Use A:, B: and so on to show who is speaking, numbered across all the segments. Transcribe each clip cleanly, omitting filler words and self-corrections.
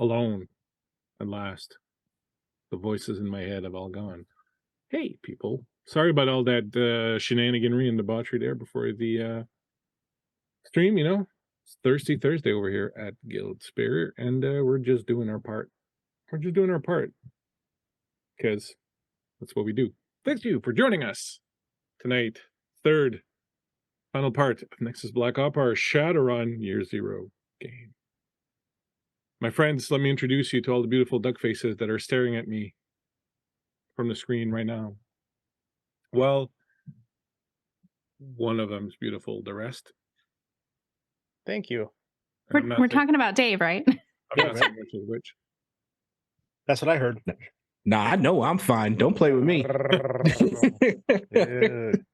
A: alone at last. The voices in my head have all gone. Hey, people. Sorry about all that shenaniganry and debauchery there before the stream, you know. It's Thirsty Thursday over here at Guild Spirit, and we're just doing our part. We're just doing our part. Because that's what we do. Thank you for joining us tonight. Third, final part of Nexus Black Op, our Shadowrun Year Zero game. My friends, let me introduce you to all the beautiful duck faces that are staring at me from the screen right now. Well, one of them's beautiful. The rest?
B: Thank you.
C: We're talking about Dave, right?
A: I'm not saying which is which.
D: That's what I heard.
E: Nah, I know I'm fine. Don't play with me.
B: Dude,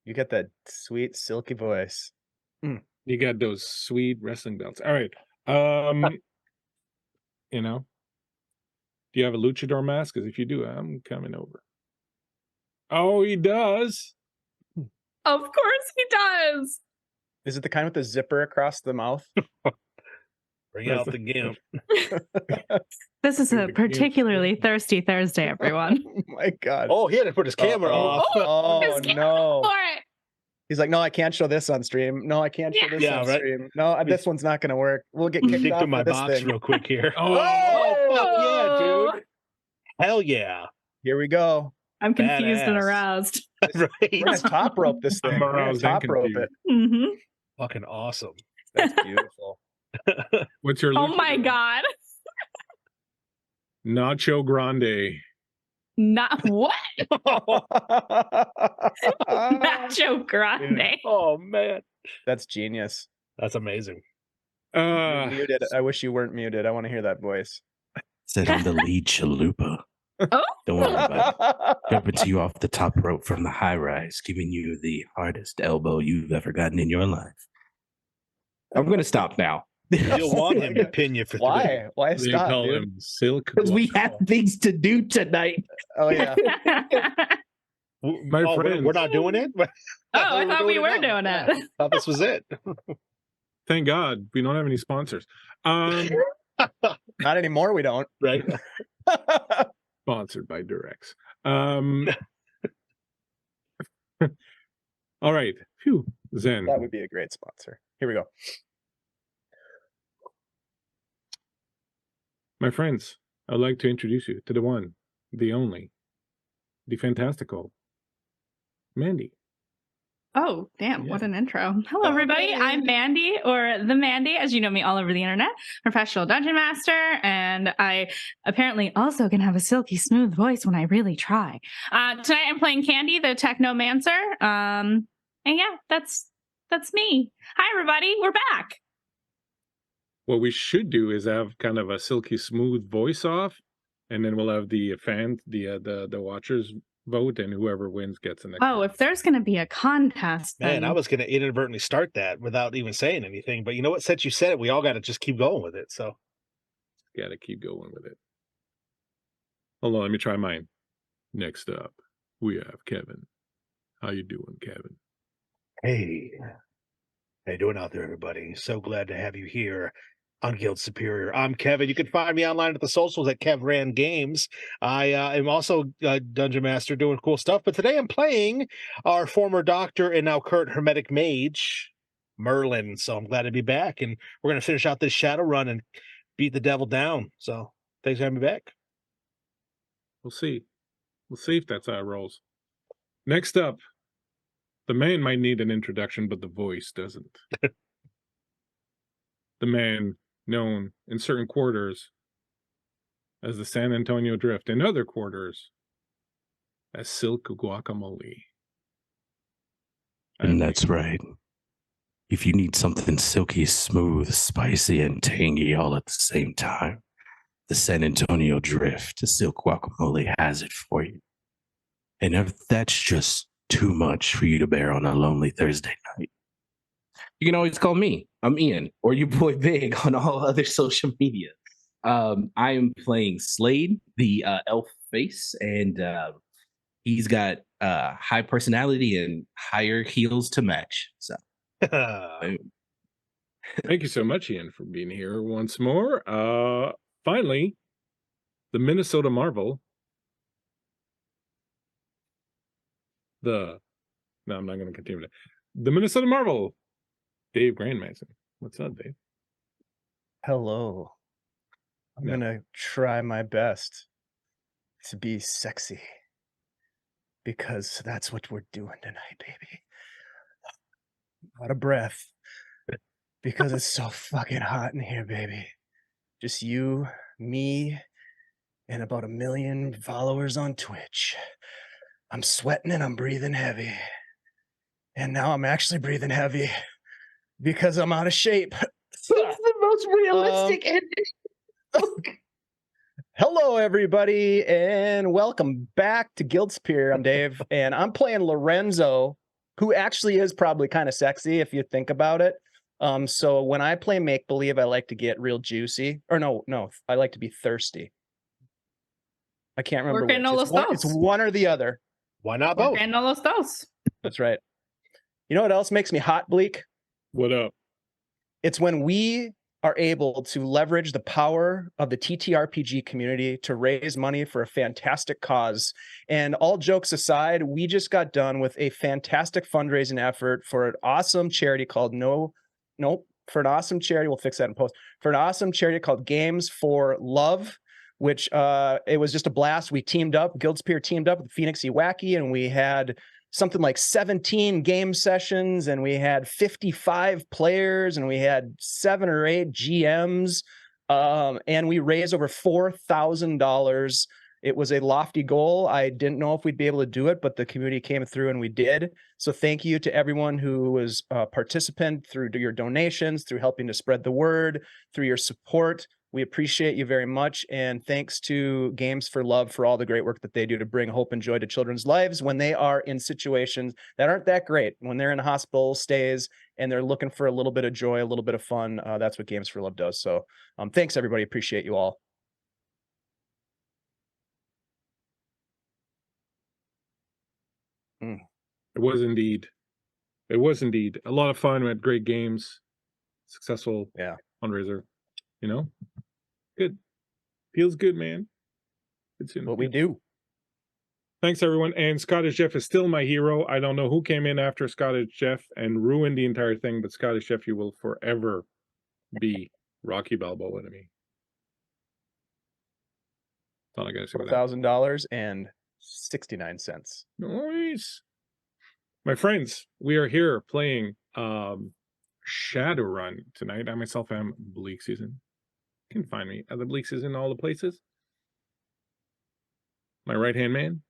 B: you got that sweet, silky voice.
A: You got those sweet wrestling belts. All right. You know, do you have a luchador mask? Because if you do, I'm coming over. Oh, he does.
C: Of course he does.
B: Is it the kind with the zipper across the mouth?
D: Bring out the gimp.
C: This is a particularly thirsty Thursday, everyone.
B: Oh my God.
D: Oh, he had to put his camera off.
B: Oh, no.
C: For it.
B: He's like, no, I can't show this on stream. No, I can't show this on stream. No, this one's not going to work. We'll get kicked
D: Dig
B: off
D: through my
B: of this
D: box
B: thing.
D: real quick here.
C: Oh.
D: Fuck yeah, dude. Hell yeah.
B: Here we go.
C: I'm confused and
D: Badass.
C: aroused.
D: Right.
B: We're going to top rope this thing.
A: I'm
B: We're going
A: aroused
B: to
A: and
B: top rope it.
A: confused.
C: Mm-hmm.
D: Fucking awesome.
B: That's beautiful.
A: What's your
C: Oh my
A: luchador?
C: God.
A: Nacho Grande.
C: Not what? Nacho Grande.
D: Oh, man.
B: That's genius.
D: That's amazing.
B: You're muted. I wish you weren't muted. I want to hear that voice.
E: Said I'm the lead chalupa.
C: Oh.
E: Don't worry about it. Jumping to you off the top rope from the high rise, giving you the hardest elbow you've ever gotten in your life. I'm going to stop now.
D: You'll want him to pin you for
B: Why? Why
A: They
B: stop,
A: call
B: dude?
A: him Silk.
E: Because we have things to do tonight.
B: Oh, yeah.
A: My friend.
D: We're not doing it?
C: I thought we were doing
D: Yeah,
C: it.
D: I thought this was it.
A: Thank God we don't have any sponsors.
B: Not anymore, we don't.
D: Right?
A: Sponsored by Durex. All right. Phew. Zen.
B: That would be a great sponsor. Here we go.
A: My friends, I'd like to introduce you to the one, the only, the fantastical, Mandy.
C: Oh, damn.
A: Yeah.
C: What an intro. Hello, everybody. I'm Mandy, or the Mandy, as you know me all over the internet, professional dungeon master, and I apparently also can have a silky smooth voice when I really try. Tonight I'm playing Candy, the technomancer. And yeah, that's me. Hi, everybody. We're back.
A: What we should do is have kind of a silky smooth voice off, and then we'll have the fans, the watchers vote, and whoever wins gets an extra.
C: Oh, if there's going to be a contest,
D: Man,
C: then
D: I was going to inadvertently start that without even saying anything. But you know what? Since you said it, we all got to just keep going with it. So,
A: Got to keep going with it. Hold on, let me try mine. Next up, we have Kevin. How you doing, Kevin?
D: hey. How you doing out there, everybody? So glad to have you here on Guild Superior. I'm Kevin. You can find me online at the socials at KevRan Games. I am also a Dungeon Master doing cool stuff, but today I'm playing our former doctor and now current Hermetic Mage, Merlin. So I'm glad to be back, and we're going to finish out this Shadowrun and beat the devil down. So thanks for having me back.
A: We'll see. We'll see if that's how it rolls. Next up, the man might need an introduction, but the voice doesn't. The man known in certain quarters as the San Antonio Drift, in other quarters as Silk Guacamole.
E: And that's right. If you need something silky, smooth, spicy, and tangy all at the same time, the San Antonio Drift, the Silk Guacamole has it for you. And if that's just too much for you to bear on a lonely Thursday night, you can always call me. I'm Ian, or your boy Big on all other social media. I am playing Slade, the elf face, and he's got high personality and higher heels to match. So,
A: Thank you so much, Ian, for being here once more. finally, the Minnesota Marvel. No, I'm not going to continue that. The Minnesota Marvel, Dave Grandmason. What's up, Dave?
B: Hello. I'm
A: Yeah.
B: gonna try my best to be sexy because that's what we're doing tonight, baby. Out of breath because it's so fucking hot in here, baby. Just you, me, and about 1 million followers on Twitch. I'm sweating and I'm breathing heavy. And now I'm actually breathing heavy because I'm out of shape.
F: It's the most realistic ending.
B: Hello, everybody, and welcome back to Guild Superior. I'm Dave, and I'm playing Lorenzo, who actually is probably kind of sexy if you think about it. So when I play Make Believe, I like to get real juicy. Or no, I like to be thirsty. I can't remember which. It's one or the other.
D: Why not both?
C: No los dos.
B: That's right. You know what else makes me hot, Bleak?
A: What up?
B: It's when we are able to leverage the power of the TTRPG community to raise money for a fantastic cause. And all jokes aside, we just got done with a fantastic fundraising effort for an awesome charity called for an awesome charity. We'll fix that in post. For an awesome charity called Games for Love, which it was just a blast. We teamed up, Guild Superior teamed up with Phoenix Wacky, and we had something like 17 game sessions, and we had 55 players, and we had 7 or 8 GMs, and we raised over $4,000. It was a lofty goal. I didn't know if we'd be able to do it, but the community came through and we did. So thank you to everyone who was a participant through your donations, through helping to spread the word, through your support. We appreciate you very much. And thanks to Games for Love for all the great work that they do to bring hope and joy to children's lives when they are in situations that aren't that great, when they're in hospital stays and they're looking for a little bit of joy, a little bit of fun. That's what Games for Love does. So thanks, everybody. Appreciate you all.
A: It was indeed. It was indeed a lot of fun. We had great games, successful fundraiser. You know, good. Feels good, man. It's
B: what we do.
A: Thanks, everyone. And Scottish Jeff is still my hero. I don't know who came in after Scottish Jeff and ruined the entire thing, but Scottish Jeff, you will forever be Rocky Balboa to me. That's all I gotta say about that.
B: $4,000.69.
A: Nice. My friends, we are here playing Shadowrun tonight. I myself am Bleakseason. You can find me at the Bleakseason in all the places. My right-hand man,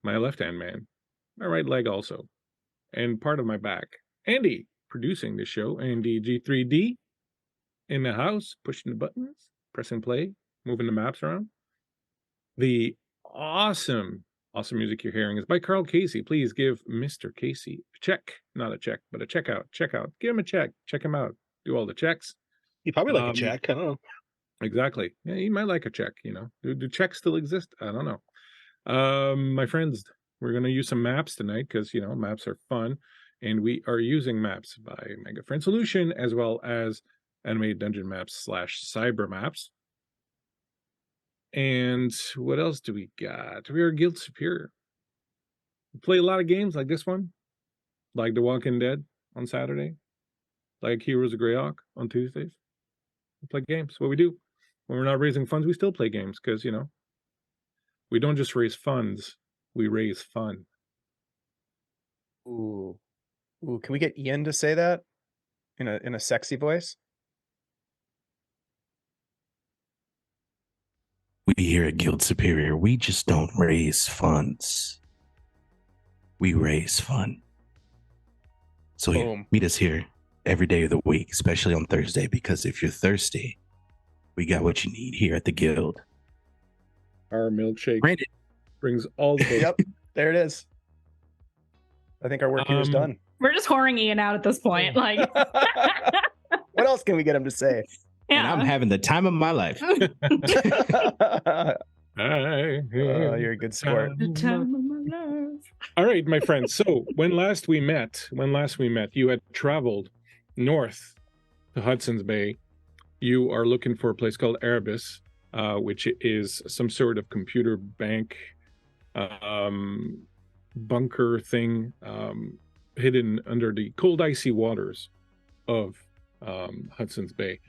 A: my left-hand man, my right leg also, and part of my back. Andy, producing the show. Andy G3D in the house, pushing the buttons, pressing play, moving the maps around. The awesome music you're hearing is by Carl Casey. Please give Mr. Casey a check. Not a check, but a checkout. Check out. Give him a check. Check him out. Do all the checks.
D: You probably like a check. I don't know.
A: Exactly. Yeah, he might like a check, you know. Do checks still exist? I don't know. My friends, we're going to use some maps tonight because, you know, maps are fun. And we are using maps by Mega Friend Solution as well as Animated Dungeon Maps / Cyber Maps. And what else do we got? We are Guild Superior. We play a lot of games like this one, like The Walking Dead on Saturday, like Heroes of Greyhawk on Tuesdays. We play games. What we do when we're not raising funds, we still play games because, you know, we don't just raise funds, we raise fun.
B: Ooh, can we get Ian to say that in a sexy voice?
E: We here at Guild Superior, we just don't raise funds. We raise fun. So yeah, meet us here every day of the week, especially on Thursday, because if you're thirsty, we got what you need here at the Guild.
A: Our milkshake
E: Granted.
A: brings all the
B: Yep, there it is. I think our work here is done.
C: We're just whoring Ian out at this point. Like,
B: what else can we get him to say?
C: yeah.
E: And I'm having the time of my life.
B: You're a good sport.
C: The time of my life.
A: All right, my friends. So when last we met, you had traveled north to Hudson's Bay. You are looking for a place called Erebus which is some sort of computer bank bunker thing hidden under the cold, icy waters of Hudson's Bay.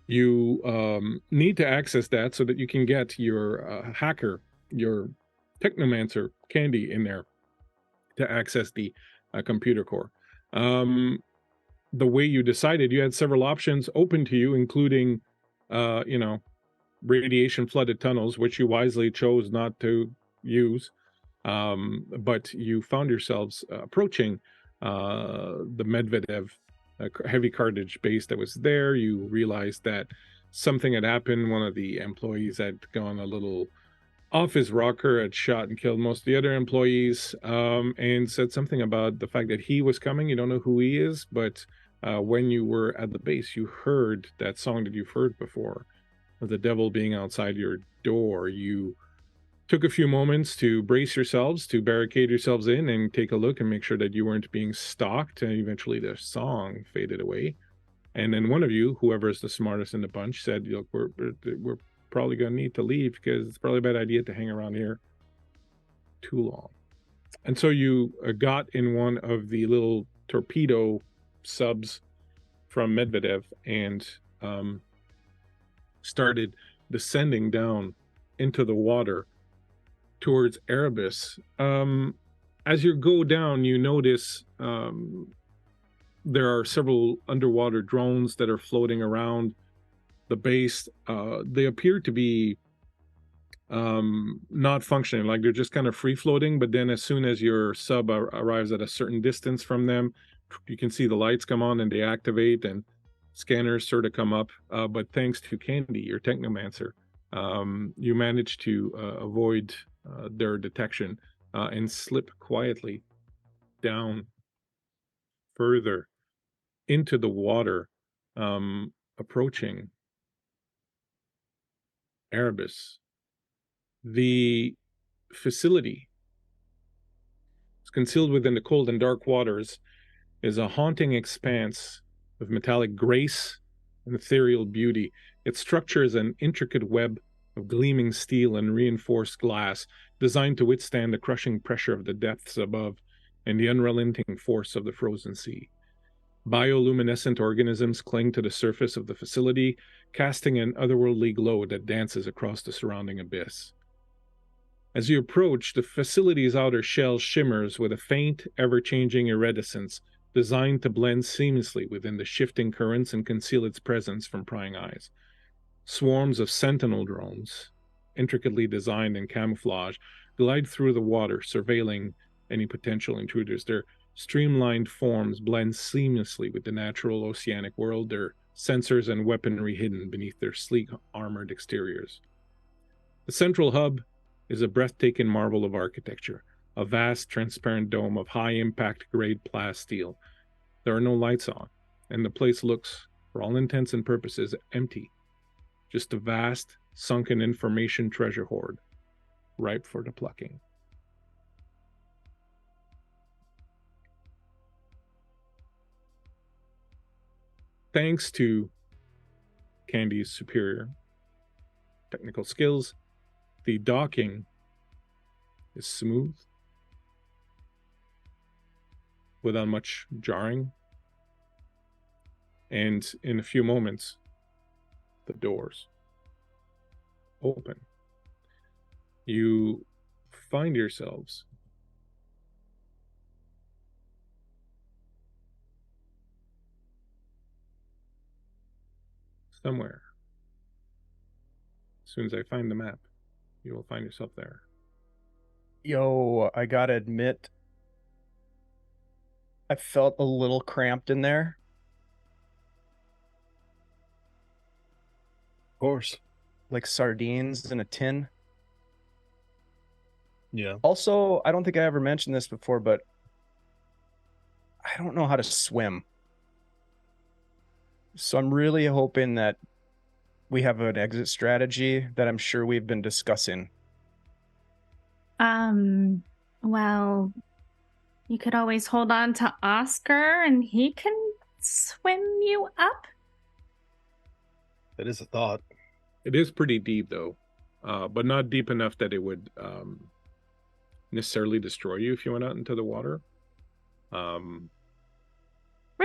A: You need to access that so that you can get your hacker, your technomancer Candy in there to access the computer core. The way you decided, you had several options open to you, including, radiation flooded tunnels, which you wisely chose not to use. But you found yourselves approaching the Medvedev heavy cartage base that was there. You realized that something had happened. One of the employees had gone a little off his rocker, had shot and killed most of the other employees, and said something about the fact that he was coming. You don't know who he is, but when you were at the base, you heard that song that you've heard before, the devil being outside your door. You took a few moments to brace yourselves, to barricade yourselves in and take a look and make sure that you weren't being stalked, and eventually the song faded away. And then one of you, whoever is the smartest in the bunch, said, look, we're probably going to need to leave because it's probably a bad idea to hang around here too long. And so you got in one of the little torpedo subs from Medvedev and started descending down into the water towards Erebus. As you go down, you notice there are several underwater drones that are floating around the base. They appear to be not functioning, like they're just kind of free floating, but then as soon as your sub arrives at a certain distance from them, you can see the lights come on and they activate and scanners sort of come up. But thanks to Candy, your technomancer, you managed to avoid their detection and slip quietly down further into the water, approaching Erebus. The facility is concealed within the cold and dark waters, is a haunting expanse of metallic grace and ethereal beauty. Its structure is an intricate web of gleaming steel and reinforced glass, designed to withstand the crushing pressure of the depths above and the unrelenting force of the frozen sea. Bioluminescent organisms cling to the surface of the facility, casting an otherworldly glow that dances across the surrounding abyss. As you approach, the facility's outer shell shimmers with a faint, ever-changing iridescence, designed to blend seamlessly within the shifting currents and conceal its presence from prying eyes. Swarms of sentinel drones, intricately designed in camouflage, glide through the water, surveilling any potential intruders. Their streamlined forms blend seamlessly with the natural oceanic world, their sensors and weaponry hidden beneath their sleek, armored exteriors. The central hub is a breathtaking marvel of architecture, a vast, transparent dome of high-impact grade plasteel. There are no lights on, and the place looks, for all intents and purposes, empty. Just a vast, sunken information treasure hoard, ripe for the plucking. Thanks to Candy's superior technical skills, the docking is smooth, without much jarring, and in a few moments, the doors open. You find yourselves somewhere. As soon as I find the map, you will find yourself there.
B: Yo, I gotta admit, I felt a little cramped in there.
D: Of course.
B: Like sardines in a tin.
D: Yeah.
B: Also, I don't think I ever mentioned this before, but I don't know how to swim. So I'm really hoping that we have an exit strategy that I'm sure we've been discussing.
C: Well, you could always hold on to Oscar and he can swim you up.
D: That is a thought.
A: It is pretty deep though, but not deep enough that it would necessarily destroy you if you went out into the water.
C: We're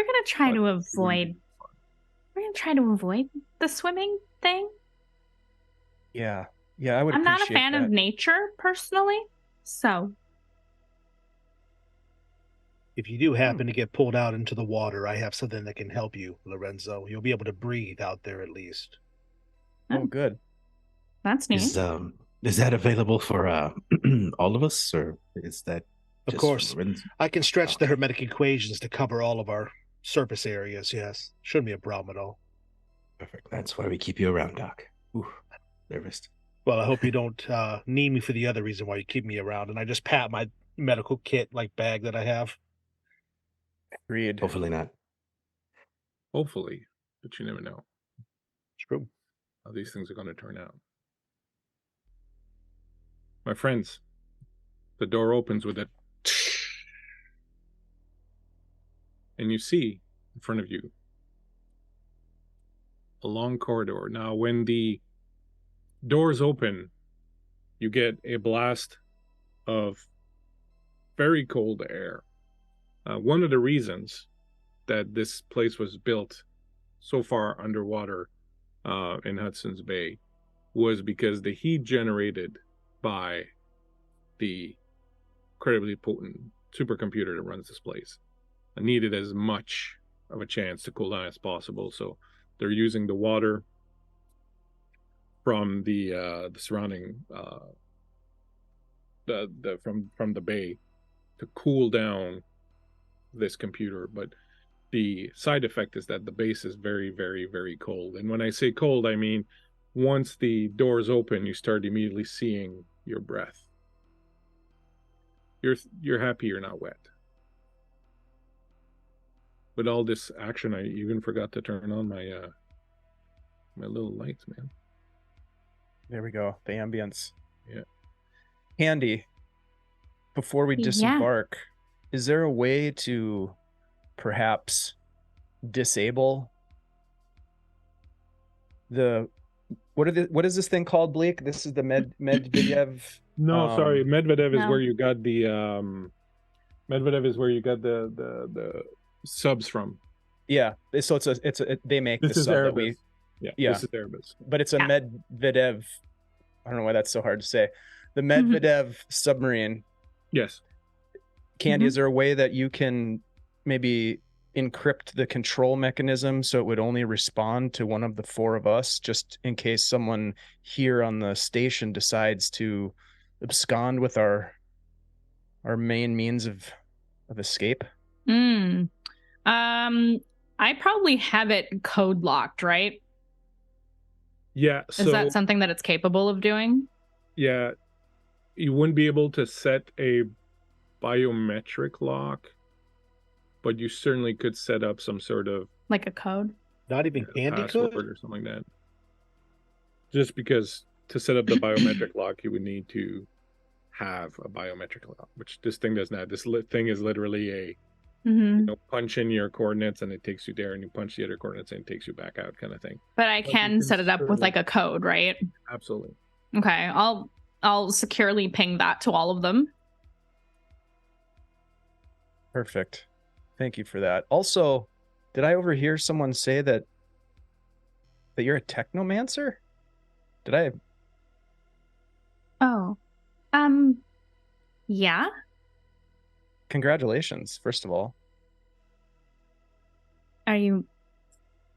C: gonna try
A: But
C: to
A: it wouldn't be
C: avoid. We're gonna try to avoid the swimming thing.
B: Yeah. Yeah, I would
C: I'm not a
B: appreciate
C: fan
B: that.
C: of nature personally, so
D: If you do happen to get pulled out into the water, I have something that can help you, Lorenzo. You'll be able to breathe out there at least.
B: Oh, good.
C: that's neat.
E: Is that available for all of us, or is that
D: Of
E: just
D: course,
E: for Lorenzo?
D: I can stretch the
E: Okay.
D: hermetic equations to cover all of our surface areas, yes. Shouldn't be a problem at all.
E: Perfect. That's why we keep you around, Doc. Ooh, nervous.
D: Well, I hope you don't need me for the other reason why you keep me around. And I just pat my medical kit like bag that I have.
B: Agreed.
E: Hopefully not.
A: Hopefully, but you never know
D: It's true.
A: how these things are going to turn out. My friends, the door opens with a and you see in front of you a long corridor. Now, when the doors open, you get a blast of very cold air. One of the reasons that this place was built so far underwater in Hudson's Bay was because the heat generated by the incredibly potent supercomputer that runs this place needed as much of a chance to cool down as possible. So they're using the water from the surrounding from the bay to cool down this computer. But the side effect is that the base is very, very, very cold. And when I say cold, I mean once the doors open, you start immediately seeing your breath. You're happy you're not wet. With all this action, I even forgot to turn on my my little lights, man.
B: There we go. The ambience.
A: Yeah.
B: Handy. Before we
C: Yeah.
B: disembark, is there a way to perhaps disable the what is this thing called, Bleak? This is the Medvedev.
A: No, sorry, Medvedev is
C: No.
A: where you got the Medvedev is where you got the subs from.
B: Yeah. So they make
A: This
B: the
A: is
B: sub that
A: Erebus.
B: we
A: Yeah, this is Erebus.
B: but it's a
C: Yeah.
B: Medvedev. I don't know why that's so hard to say. The Medvedev submarine.
A: Yes.
B: Candy,
C: Mhm.
B: is there a way that you can maybe encrypt the control mechanism so it would only respond to one of the four of us, just in case someone here on the station decides to abscond with our main means of escape?
C: I probably have it code locked, right?
A: Yeah,
C: Is
A: so
C: that something that it's capable of doing?
A: yeah, you wouldn't be able to set a biometric lock, but you certainly could set up some sort of
C: Like a code?
D: Not even Candy
A: password
D: could?
A: or something like that. Just because to set up the biometric lock, you would need to have a biometric lock, which this thing does not. This thing is literally a punch in your coordinates and it takes you there, and you punch the other coordinates and it takes you back out, kind of thing.
C: But I
A: But you
C: can
A: can
C: set it up with
A: certainly-
C: like a code, right?
A: Absolutely.
C: Okay, I'll securely ping that to all of them.
B: Perfect. Thank you for that. Also, did I overhear someone say that you're a technomancer? Did I?
C: Oh. Yeah.
B: Congratulations, first of all.
C: Do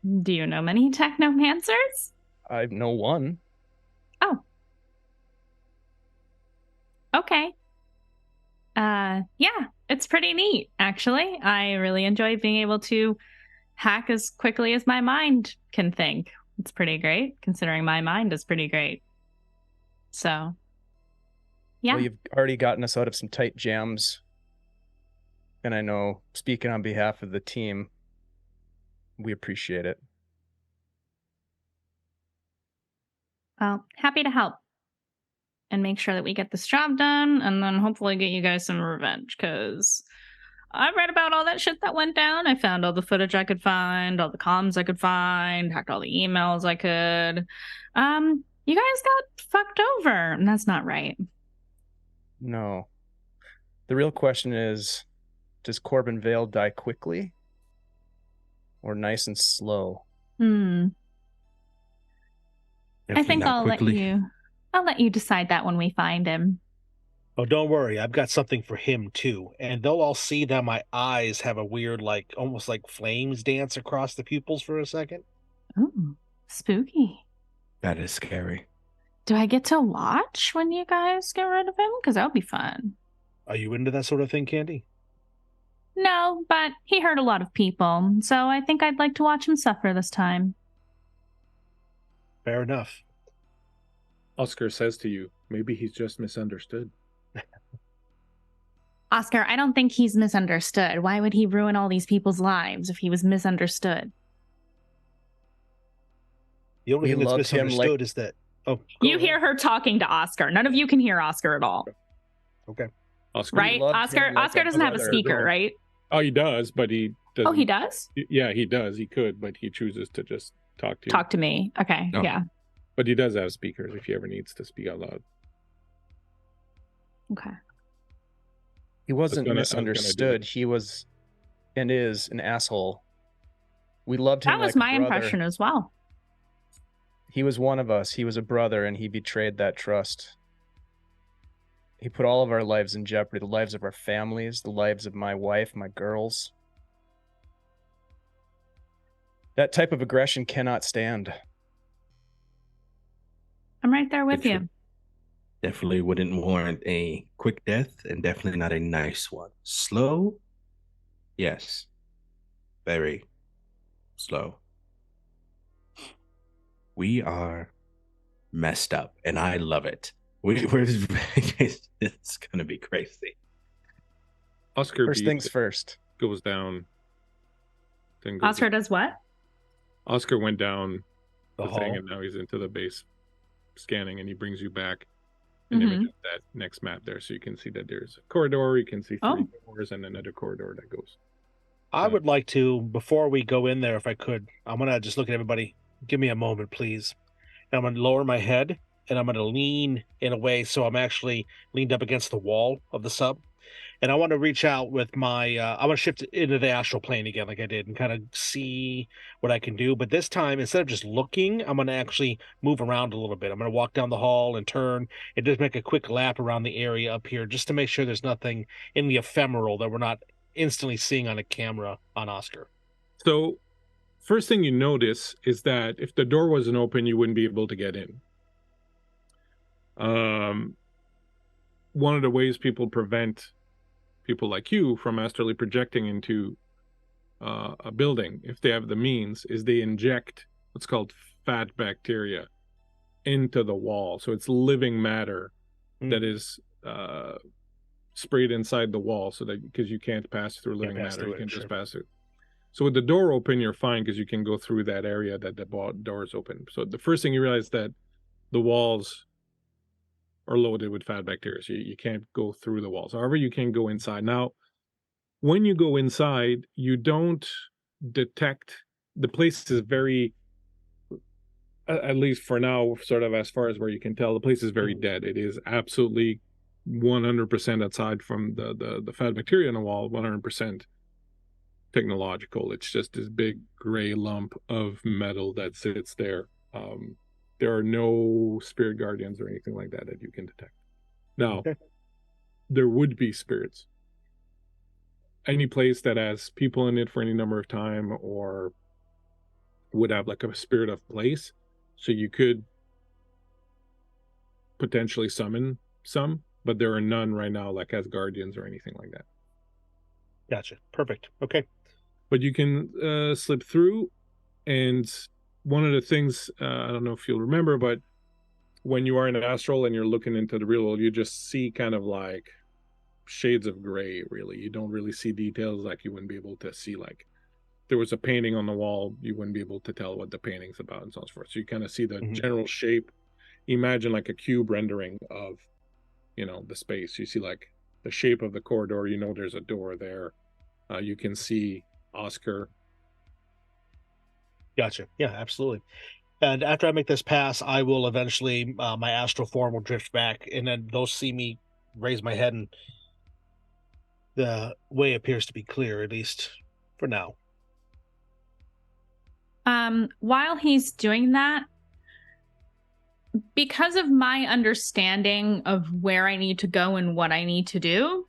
C: you know many technomancers?
B: I know one.
C: Oh. Okay. Yeah, it's pretty neat, actually. I really enjoy being able to hack as quickly as my mind can think. It's pretty great, considering my mind is pretty great. So, yeah.
B: Well, you've already gotten us out of some tight jams. And I know, speaking on behalf of the team, we appreciate it.
C: Well, happy to help. And make sure that we get this job done, and then hopefully get you guys some revenge, because I read about all that shit that went down. I found all the footage I could find, all the comms I could find, hacked all the emails I could. You guys got fucked over, and that's not right.
B: No. The real question is, does Corben Veil die quickly or nice and slow?
C: I
E: Definitely
C: think
E: not quickly.
C: I'll let you decide that when we find him.
D: Oh, don't worry. I've got something for him too. And they'll all see that my eyes have a weird, like, almost like flames dance across the pupils for a second.
C: Ooh, spooky.
E: That is scary.
C: Do I get to watch when you guys get rid of him? Because that would be fun.
D: Are you into that sort of thing, Candy?
C: No, but he hurt a lot of people, so I think I'd like to watch him suffer this time.
D: Fair enough.
A: Oscar says to you, maybe he's just misunderstood.
C: Oscar, I don't think he's misunderstood. Why would he ruin all these people's lives if he was misunderstood?
D: The only
B: We
D: thing that's
B: loved him
D: misunderstood
B: like-
D: is that... Oh,
C: You hear her talking to Oscar. None of you can hear Oscar at all.
D: Okay.
A: Oscar,
C: Right?
B: loved
C: Oscar
B: him like
C: Oscar
B: a
C: doesn't have a
B: brother.
C: speaker, right?
A: Oh, he does, but he doesn't.
C: Oh, he does?
A: Yeah, he does. He could, but he chooses to just talk to you.
C: Talk to me. Okay,
E: No.
C: yeah.
A: But he does have speakers if he ever needs to speak out loud.
C: Okay.
B: He wasn't
A: I was gonna do
B: misunderstood.
A: it.
B: He was and is an asshole. We loved him
C: That was
B: like a
C: my
B: brother.
C: impression as well.
B: He was one of us. He was a brother, and he betrayed that trust. He put all of our lives in jeopardy, the lives of our families, the lives of my wife, my girls. That type of aggression cannot stand.
C: I'm right there with
E: It
C: you.
E: Definitely wouldn't warrant a quick death, and definitely not a nice one. Slow? Yes. Very slow. We are messed up, and I love it. It's going to be crazy.
A: Oscar
B: First
A: beat-
B: things first.
A: goes down. Then goes
C: Oscar does what?
A: Oscar went down
D: The
A: the
D: hall.
A: thing, and now he's into the base scanning, and he brings you back
C: Mm-hmm.
A: an image of that next map there, so you can see that there's a corridor. You can see three
C: Oh.
A: doors and another corridor that goes.
D: I would like to, before we go in there, if I could, I'm going to just look at everybody. Give me a moment, please. And I'm going to lower my head, and I'm going to lean in a way so I'm actually leaned up against the wall of the sub. And I want to reach out with my, I want to shift into the astral plane again like I did and kind of see what I can do. But this time, instead of just looking, I'm going to actually move around a little bit. I'm going to walk down the hall and turn and just make a quick lap around the area up here just to make sure there's nothing in the ephemeral that we're not instantly seeing on a camera on Oscar.
A: So, first thing you notice is that if the door wasn't open, you wouldn't be able to get in. One of the ways people prevent people like you from astrally projecting into a building, if they have the means, is they inject what's called fat bacteria into the wall. So it's living matter that is sprayed inside the wall, so that because you can't pass through living
D: pass
A: matter,
D: through
A: you
D: it,
A: can
D: sure.
A: just pass it. So with the door open, you're fine because you can go through that area that the door is open. So the first thing you realize that the walls are loaded with fat bacteria, so you can't go through the walls. However, you can go inside. Now, when you go inside, you don't detect, the place is very, at least for now, sort of as far as where you can tell, the place is very dead. It is absolutely 100% aside from the fat bacteria in the wall, 100% technological. It's just this big gray lump of metal that sits there. There are no spirit guardians or anything like that you can detect. Now,
D: Okay.
A: there would be spirits. Any place that has people in it for any number of time or would have like a spirit of place, so you could potentially summon some, but there are none right now like as guardians or anything like that.
D: Gotcha. Perfect. Okay.
A: But you can slip through, and one of the things, I don't know if you'll remember, but when you are in an astral and you're looking into the real world, you just see kind of like shades of gray, really. You don't really see details, like you wouldn't be able to see, like, if there was a painting on the wall, you wouldn't be able to tell what the painting's about and so forth. So you kind of see the general shape. Imagine like a cube rendering of, the space. You see like the shape of the corridor, there's a door there. You can see Oscar.
D: Gotcha. Yeah, absolutely. And after I make this pass, I will eventually, my astral form will drift back, and then they'll see me raise my head, and the way appears to be clear, at least for now.
C: While he's doing that, because of my understanding of where I need to go and what I need to do,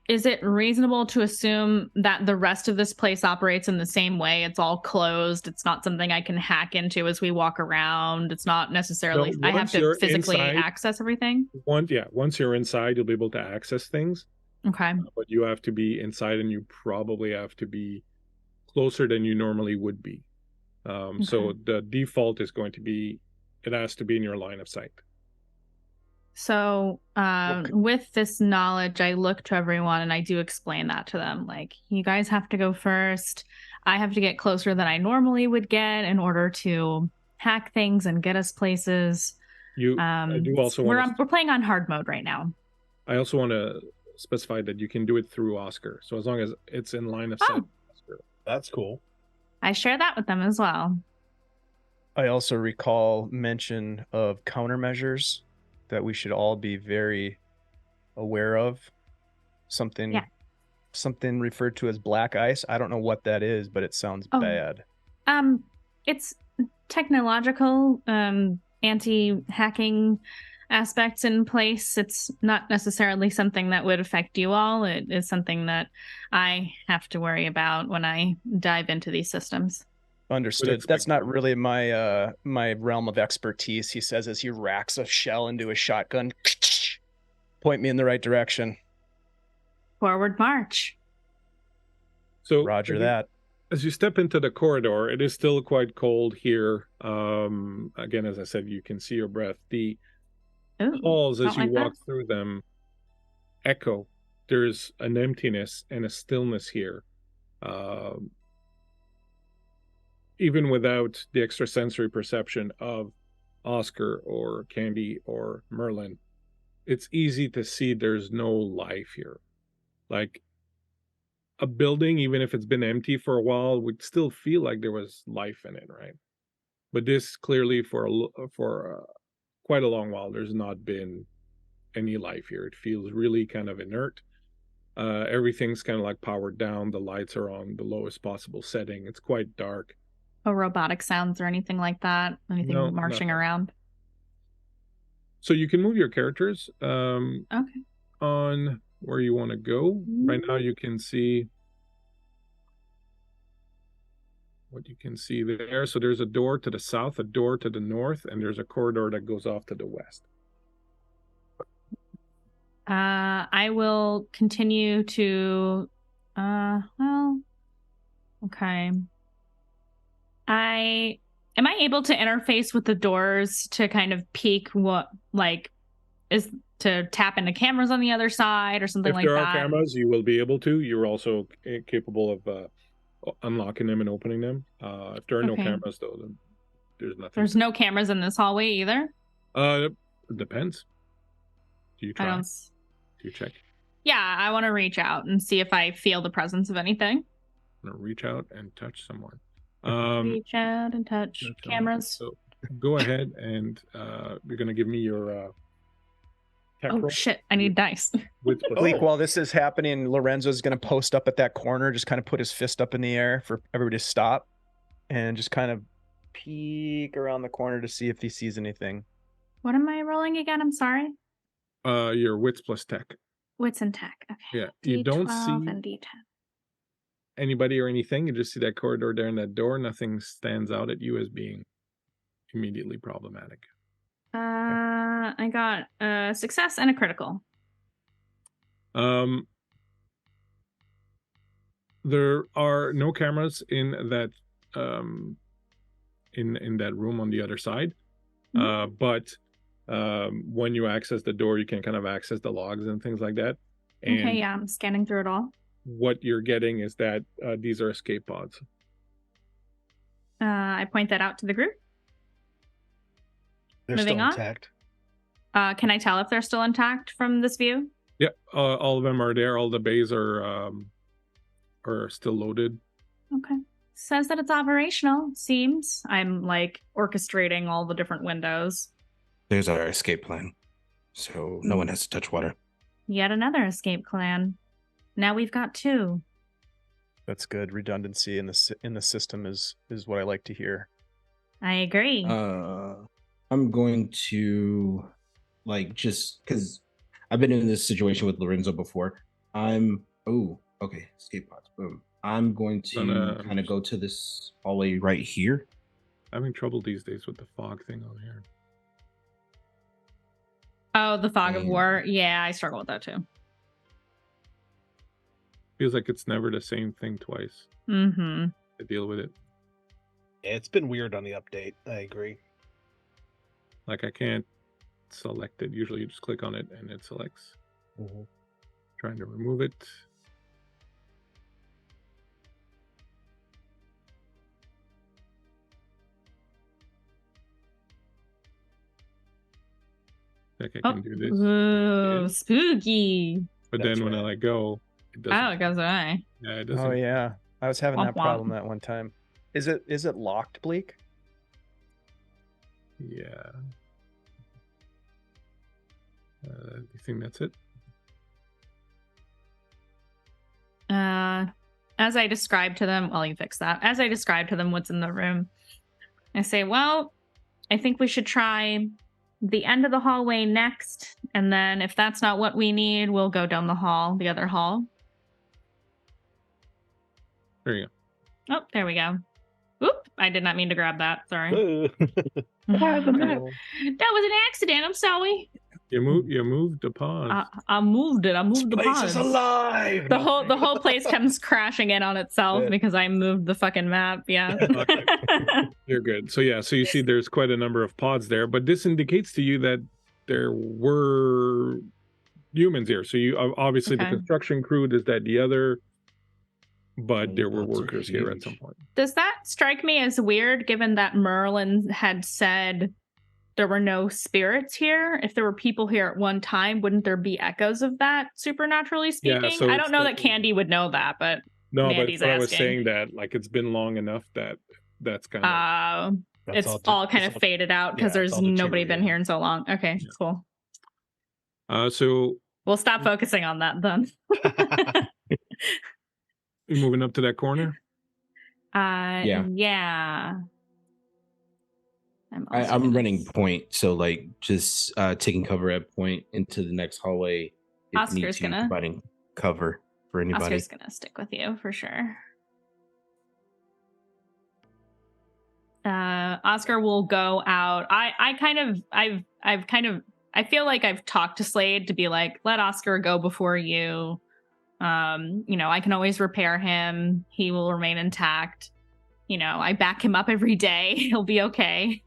C: is it reasonable to assume that the rest of this place operates in the same way? It's all closed. It's not something I can hack into as we walk around. It's not necessarily,
A: No,
C: I have
A: once
C: to
A: you're
C: physically
A: inside-
C: access everything.
A: Once you're inside, you'll be able to access things,
C: Okay.
A: but you have to be inside, and you probably have to be closer than you normally would be. So the default is going to be, it has to be in your line of sight.
C: So with this knowledge, I look to everyone and I do explain that to them. Like, you guys have to go first. I have to get closer than I normally would get in order to hack things and get us places.
A: I do also want
C: we're playing on hard mode right now.
A: I also want to specify that you can do it through Oscar. So as long as it's in line of sight. Oscar.
D: That's cool.
C: I share that with them as well.
B: I also recall mention of countermeasures that we should all be very aware of. Something referred to as black ice. I don't know what that is, but it sounds bad.
C: It's technological anti-hacking aspects in place. It's not necessarily something that would affect you all. It is something that I have to worry about when I dive into these systems.
B: Understood. That's not really my my realm of expertise, he says as he racks a shell into his shotgun. Point me in the right direction.
C: Forward march.
A: So
B: Roger that.
A: As you step into the corridor, it is still quite cold here. Again, as I said, you can see your breath. The halls, as you walk through them, echo. There's an emptiness and a stillness here. Even without the extrasensory perception of Oscar or Candy or Merlin, it's easy to see there's no life here. Like, a building, even if it's been empty for a while, would still feel like there was life in it, right? But this clearly, for quite a long while, there's not been any life here. It feels really kind of inert. Everything's kind of like powered down. The lights are on the lowest possible setting. It's quite dark.
C: No robotic sounds or anything like that? Anything marching around?
A: So you can move your characters
C: Okay.
A: on where you want to go. Right now you can see what you can see there. So there's a door to the south, a door to the north, and there's a corridor that goes off to the west.
C: I will continue to okay. Am I able to interface with the doors to kind of peek what, like, is to tap into cameras on the other side or something like that?
A: If there are cameras, you will be able to. You're also capable of unlocking them and opening them. If there are no cameras, though, then there's nothing.
C: There's no cameras in this hallway either?
A: It depends. Do you try? Do you check?
C: Yeah, I want to reach out and see if I feel the presence of anything.
A: I'm going to reach out and touch someone.
C: Reach out and touch cameras.
A: So go ahead and you're going to give me your
C: roll. Shit, I need dice.
B: Bleak, while this is happening, Lorenzo's going to post up at that corner, just kind of put his fist up in the air for everybody to stop and just kind of peek around the corner to see if he sees anything.
C: What am I rolling again? I'm sorry.
A: Your wits plus tech.
C: Wits and tech. Okay.
A: Yeah, you don't see
C: and D10.
A: Anybody or anything. You just see that corridor there and that door. Nothing stands out at you as being immediately problematic.
C: I got a success and a critical.
A: There are no cameras in that in that room on the other side. But when you access the door, you can kind of access the logs and things like that. And
C: okay, yeah, I'm scanning through it all.
A: What you're getting is that these are escape pods.
C: I point that out to the group.
D: They're
C: Moving
D: still
C: on.
D: intact.
C: Can I tell if they're still intact from this view?
A: Yeah, all of them are there. All the bays are are still loaded.
C: Okay. Says that it's operational, seems. I'm like orchestrating all the different windows.
E: There's our escape plan. So no one has to touch water.
C: Yet another escape plan. Now we've got 2.
B: That's good. Redundancy in the system is what I like to hear.
C: I agree.
E: I'm going to just because I've been in this situation with Lorenzo before. Escape pods. Boom. I'm going to kind of go to this hallway right here.
A: I'm having trouble these days with the fog thing on here.
C: Oh, the fog of war. Yeah, I struggle with that too.
A: Feels like it's never the same thing twice.
C: Mm-hmm.
A: To deal with it.
D: Yeah, it's been weird on the update. I agree.
A: Like I can't select it. Usually you just click on it and it selects. Trying to remove it. Like I can do this.
C: Ooh, spooky.
A: But
D: That's
A: then when I
D: right.
A: let go, it doesn't.
C: Oh, it goes away.
A: Yeah, it doesn't.
B: Oh yeah, I was having that
C: Womp womp.
B: problem that one time. Is it locked, Bleak?
A: Yeah. You think that's it?
C: As I describe to them, well, you fix that. As I describe to them what's in the room, I say, well, I think we should try the end of the hallway next. And then if that's not what we need, we'll go down the hall, the other hall.
A: There you go.
C: Oh, there we go. Oop, I did not mean to grab that. Sorry.
D: Ooh.
C: That was an accident. I'm sorry.
A: You moved the pause.
C: I moved it. I moved the
D: Place
C: pause.
D: is alive.
C: The whole place comes crashing in on itself because I moved the fucking map. Yeah.
A: You're good. So yeah, so you see there's quite a number of pods there, but this indicates to you that there were humans here. So you obviously the
C: Okay.
A: construction crew, does that the other, but
E: Oh,
A: there were
E: pods are
A: workers here at
E: huge.
A: some point.
C: Does that strike me as weird given that Merlin had said there were no spirits here? If there were people here at one time, wouldn't there be echoes of that, supernaturally speaking?
A: so
C: I
A: it's
C: don't know
A: the-
C: that Candy would know that, but
A: No,
C: Mandy's
A: but I was
C: asking.
A: saying that like it's been long enough that that's kind of
D: That's
C: it's all kind of
D: that's all-
C: faded out because
D: yeah, it's
C: there's
D: all
C: nobody been
D: deteriorated.
C: here in so long. Okay,
A: Yeah.
C: cool.
A: so
C: We'll stop focusing on that then.
A: you're moving up to that corner.
C: Yeah. also
E: I'm
C: gonna
E: running point, so just taking cover at point into the next hallway. If
C: Oscar's
E: need to,
C: gonna-
E: providing cover for anybody.
C: Oscar's gonna stick with you for sure. Oscar will go out. I feel like I've talked to Slade to be like, let Oscar go before you. I can always repair him. He will remain intact. I back him up every day. He'll be okay.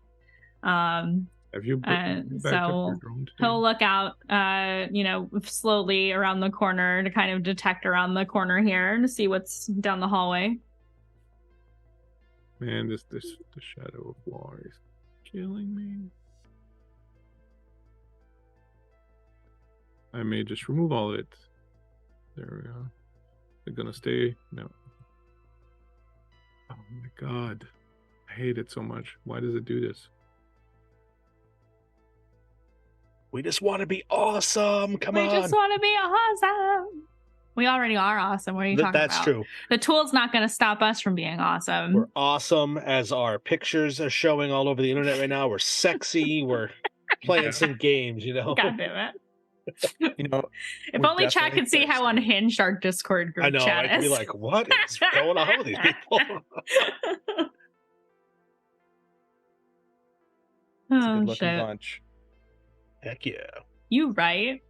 A: Have you backed up
C: so
A: your drone today?
C: he'll look out, slowly around the corner to kind of detect around the corner here to see what's down the hallway.
A: Man, the shadow of war is killing me. I may just remove all of it. There we go. They're gonna stay? No. Oh my god. I hate it so much. Why does it do this?
D: We just want to be awesome. Come
C: We
D: on.
C: just want to be awesome. We already are awesome. What are you talking
D: That's
C: about?
D: true.
C: The tool's not going to stop us from being awesome.
D: We're awesome, as our pictures are showing all over the internet right now. We're sexy. We're playing some games,
C: God damn it.
B: You know,
C: If
B: we're
C: only chat
B: definitely
C: could see how
B: thirsty.
C: unhinged our Discord group
D: I know.
C: chat
D: I'd be
C: is.
D: like, what is going on with these people?
B: It's a
C: Oh,
B: good looking
C: shit.
B: bunch.
D: Heck yeah.
C: You right?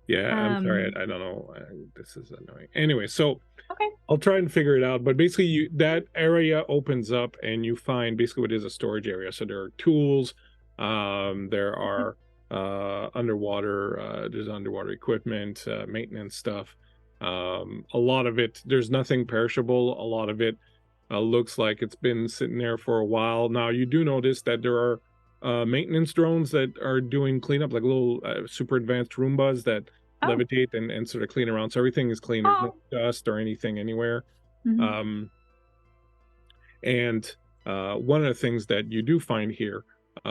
A: Yeah, I'm sorry. I don't know. This is annoying. Anyway, so
C: Okay.
A: I'll try and figure it out. But basically, that area opens up, and you find basically what is a storage area. So there are tools. There are underwater. There's underwater equipment, maintenance stuff. A lot of it. There's nothing perishable. A lot of it looks like it's been sitting there for a while. Now you do notice that there are maintenance drones that are doing cleanup, like little super advanced Roombas that
C: Oh.
A: levitate and sort of clean around. So everything is clean. There's no dust or anything anywhere.
C: Mhm.
A: And one of the things that you do find here,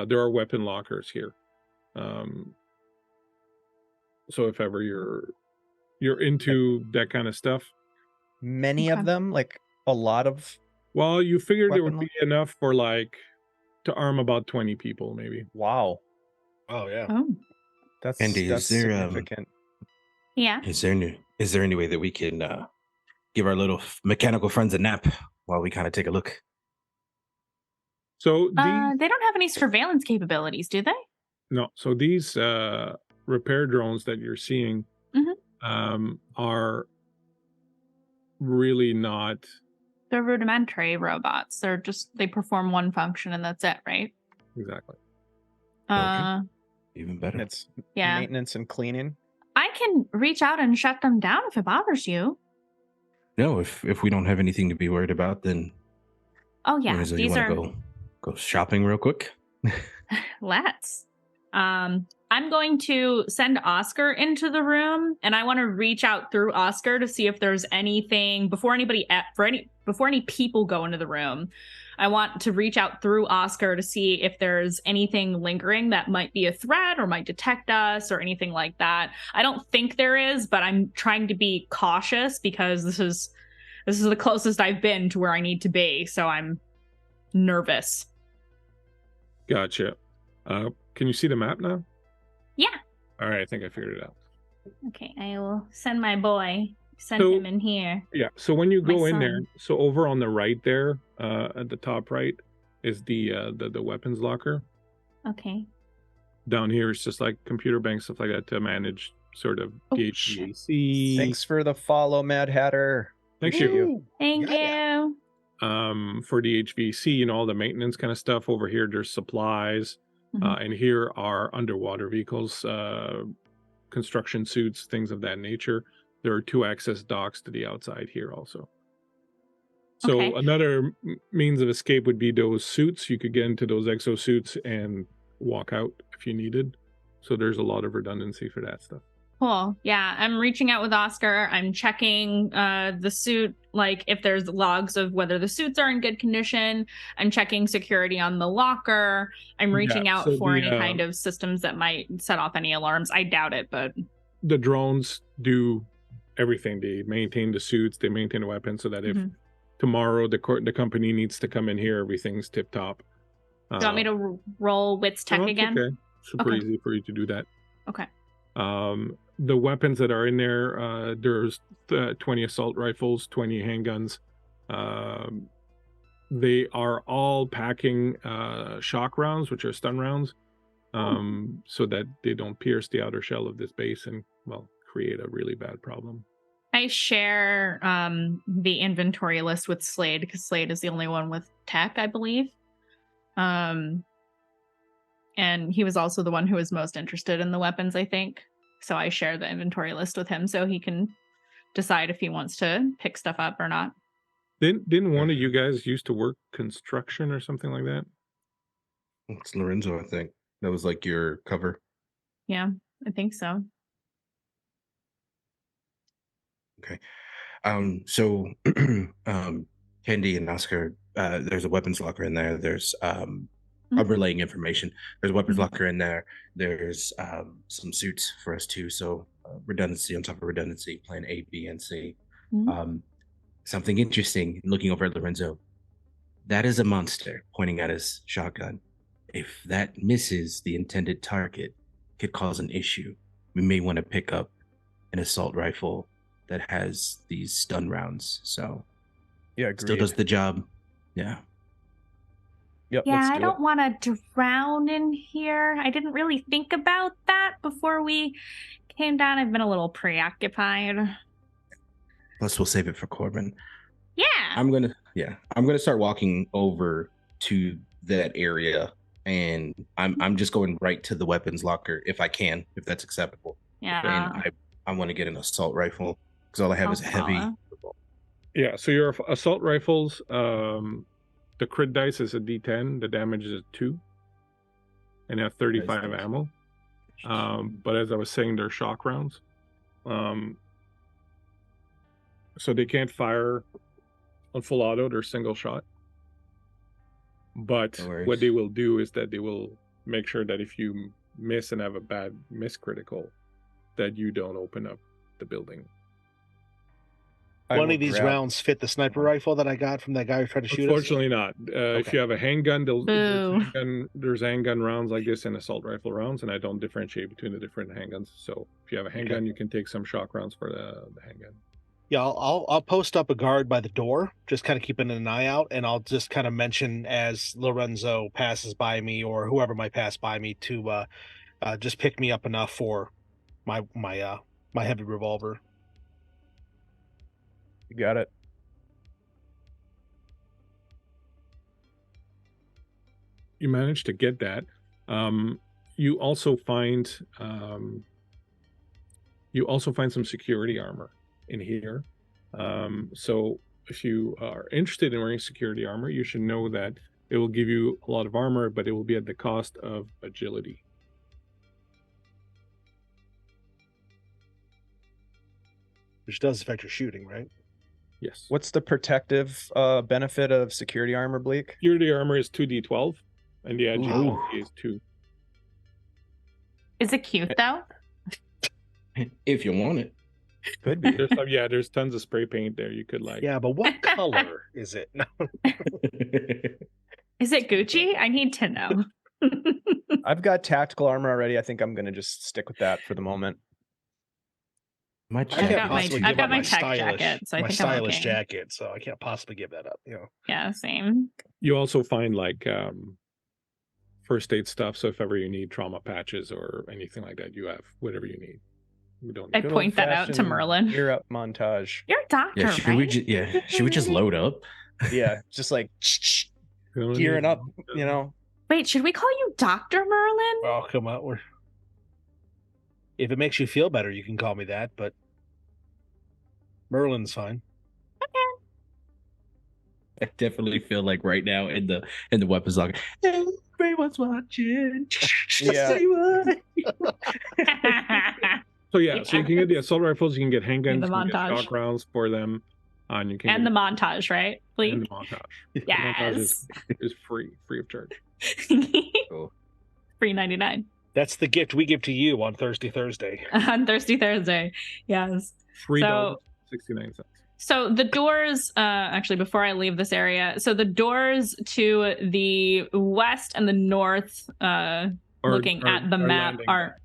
A: there are weapon lockers here. So if ever you're into that kind of stuff,
B: Many
C: Okay.
B: of them, like a lot of.
A: well, you figured there would
B: Weapon
A: be enough for like to arm about 20 people, maybe.
B: Wow,
D: Oh yeah.
C: Oh.
B: that's
E: Andy,
B: that's significant.
C: Yeah.
E: is there any way that we can give our little mechanical friends a nap while we kind of take a look?
A: So these
C: They don't have any surveillance capabilities, do they?
A: no, so these repair drones that you're seeing are really not.
C: They're rudimentary robots. They perform one function and that's it, right?
A: Exactly.
E: Even better.
B: It's
C: Yeah.
B: maintenance and cleaning.
C: I can reach out and shut them down if it bothers you.
E: No, if we don't have anything to be worried about, then
C: Oh yeah,
E: Lorenzo, you
C: these
E: want
C: are.
E: to go shopping real quick?
C: Let's. I'm going to send Oscar into the room, and I want to reach out through Oscar to see if there's anything before any people go into the room. I want to reach out through Oscar to see if there's anything lingering that might be a threat or might detect us or anything like that. I don't think there is, but I'm trying to be cautious because this is the closest I've been to where I need to be, so I'm nervous.
A: Gotcha. Can you see the map now?
C: Yeah.
A: All right, I think I figured it out.
C: Okay, I will send my boy. Send
A: So-
C: him in here.
A: Yeah. So when you
C: My
A: go in there,
C: son.
A: so over on the right there, at the top right, is the weapons locker.
C: Okay.
A: Down here is just like computer bank stuff like that to manage sort of
C: Oh,
A: DHVAC.
B: Thanks for the follow, Mad Hatter.
A: Thanks you.
D: Woo!
C: Thank
D: Yeah.
C: you.
A: For the HVAC and all the maintenance kind of stuff. Over here, there's supplies,
C: Mhm.
A: and here are underwater vehicles, construction suits, things of that nature. There are 2 access docks to the outside here also. So
C: Okay.
A: another means of escape would be those suits. You could get into those exosuits and walk out if you needed. So there's a lot of redundancy for that stuff.
C: Cool. Yeah, I'm reaching out with Oscar. I'm checking the suit, like if there's logs of whether the suits are in good condition. I'm checking security on the locker. I'm reaching out
A: so
C: for
A: the,
C: any kind of systems that might set off any alarms. I doubt it, but
A: The drones do everything. They maintain the suits, they maintain the weapons, so that if
C: Mhm.
A: tomorrow the company needs to come in here, everything's tip top.
C: do you want me to roll Wits Tech
A: no, it's
C: again?
A: Okay. Super
C: Okay.
A: easy for you to do that.
C: Okay.
A: The weapons that are in there, there's 20 assault rifles, 20 handguns. They are all packing shock rounds, which are stun rounds, so that they don't pierce the outer shell of this base and, well, create a really bad problem.
C: I share the inventory list with Slade because Slade is the only one with tech, I believe. And he was also the one who was most interested in the weapons, I think. So I share the inventory list with him so he can decide if he wants to pick stuff up or not.
A: Didn't one of you guys used to work construction or something like that?
E: It's Lorenzo, I think. That was like your cover.
C: Yeah, I think so.
E: Okay. So Candy and Oscar, there's a weapons locker in there. There's I'm relaying information. There's a weapons
C: Mhm.
E: locker in there. There's some suits for us too. So redundancy on top of redundancy, plan A, B, and C.
C: Mhm.
E: Something interesting, looking over at Lorenzo, that is a monster pointing at his shotgun. If that misses the intended target, could cause an issue. We may want to pick up an assault rifle that has these stun rounds. So
B: Yeah,
E: still
B: agreed.
E: does the job. Yeah.
B: Yep,
C: Yeah,
B: let's
C: I
B: do
C: don't
B: it.
C: want to drown in here. I didn't really think about that before we came down. I've been a little preoccupied.
E: Plus, we'll save it for Corben.
C: Yeah.
E: I'm gonna start walking over to that area, and I'm just going right to the weapons locker if I can, if that's acceptable.
C: Yeah.
E: And I want to get an assault rifle because all I have
C: I'll
E: is a heavy.
C: follow.
A: Yeah, so your assault rifles, the crit dice is a D10, the damage is a 2, and they have 35
E: Nice.
A: ammo. But as I was saying, they're shock rounds. So they can't fire on full auto, they're single shot. But
E: No worries.
A: what they will do is that they will make sure that if you miss and have a bad miss critical, that you don't open up the building.
D: One of these rounds fit the sniper rifle that I got from that guy who tried to shoot us?
A: Unfortunately not. If you have a handgun,
C: Boo.
A: there's handgun rounds like this and assault rifle rounds, and I don't differentiate between the different handguns. So if you have a handgun, you can take some shock rounds for the handgun.
D: Yeah, I'll post up a guard by the door, just kind of keeping an eye out, and I'll just kind of mention as Lorenzo passes by me or whoever might pass by me to just pick me up enough for my heavy revolver.
B: You got it.
A: You managed to get that. You also find some security armor in here. So if you are interested in wearing security armor, you should know that it will give you a lot of armor, but it will be at the cost of agility.
D: Which does affect your shooting, right?
A: Yes.
B: What's the protective benefit of security armor, Bleak?
A: Security armor is 2d12, and the agility is 2.
C: Is it cute though?
E: If you want it.
B: Could be.
A: There's tons of spray paint there. You could like.
D: Yeah, but what color is it?
C: Is it Gucci? I need to know.
B: I've got tactical armor already. I think I'm gonna just stick with that for the moment.
C: I've got my tech jacket, so I think I'm okay.
D: Jacket, so I can't possibly give that up.
C: Yeah, same.
A: You also find like first aid stuff. So if ever you need trauma patches or anything like that, you have whatever you need. We don't.
C: I point that out to Merlin.
B: Gear up montage.
C: You're a doctor,
E: Yeah,
C: right?
E: should we just load up?
B: Yeah, just like gearing up. You know.
C: Wait, should we call you Dr. Merlin?
D: Oh, come on. If it makes you feel better, you can call me that, but Merlin's fine.
C: Okay.
E: I definitely feel like right now in the weapons log, everyone's watching.
B: Yeah.
A: So yeah, so you can get the assault rifles, you can get handguns,
C: the
A: you can get
C: montage.
A: shock rounds for them, and you can
C: And the montage, right? Please.
A: and the montage. The
C: Yes.
A: montage is free of charge.
E: Cool.
C: Free 99
D: That's the gift we give to you on Thursday.
C: on Thursday. Yes.
A: $3.69.
C: So the doors, actually, before I leave this area, so the doors to the west and the north, looking at the map, are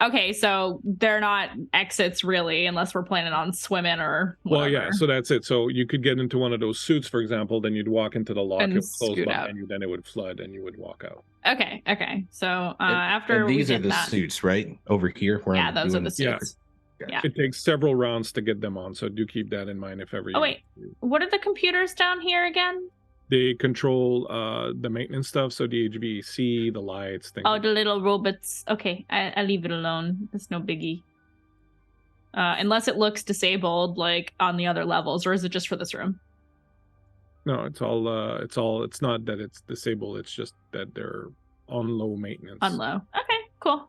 C: okay. So they're not exits really, unless we're planning on swimming or whatever.
A: Well, yeah. So that's it. So you could get into one of those suits, for example. Then you'd walk into the lock,
C: And
A: it would close
C: scoot
A: behind
C: out.
A: you, then it would flood, and you would walk out.
C: Okay. So after
E: and these
C: we
E: are
C: get
E: the
C: that,
E: suits, right? Over here. Where
C: yeah,
E: I'm
C: those are
E: doing-
C: the suits. Yeah.
A: It takes several rounds to get them on, so do keep that in mind if ever.
C: Oh wait, what are the computers down here again?
A: They control the maintenance stuff, so the HVAC, the lights, things.
C: Oh, the little robots. Okay, I leave it alone. It's no biggie. Unless it looks disabled, like on the other levels, or is it just for this room?
A: No, it's not that it's disabled. It's just that they're on low maintenance.
C: On low. Okay, cool.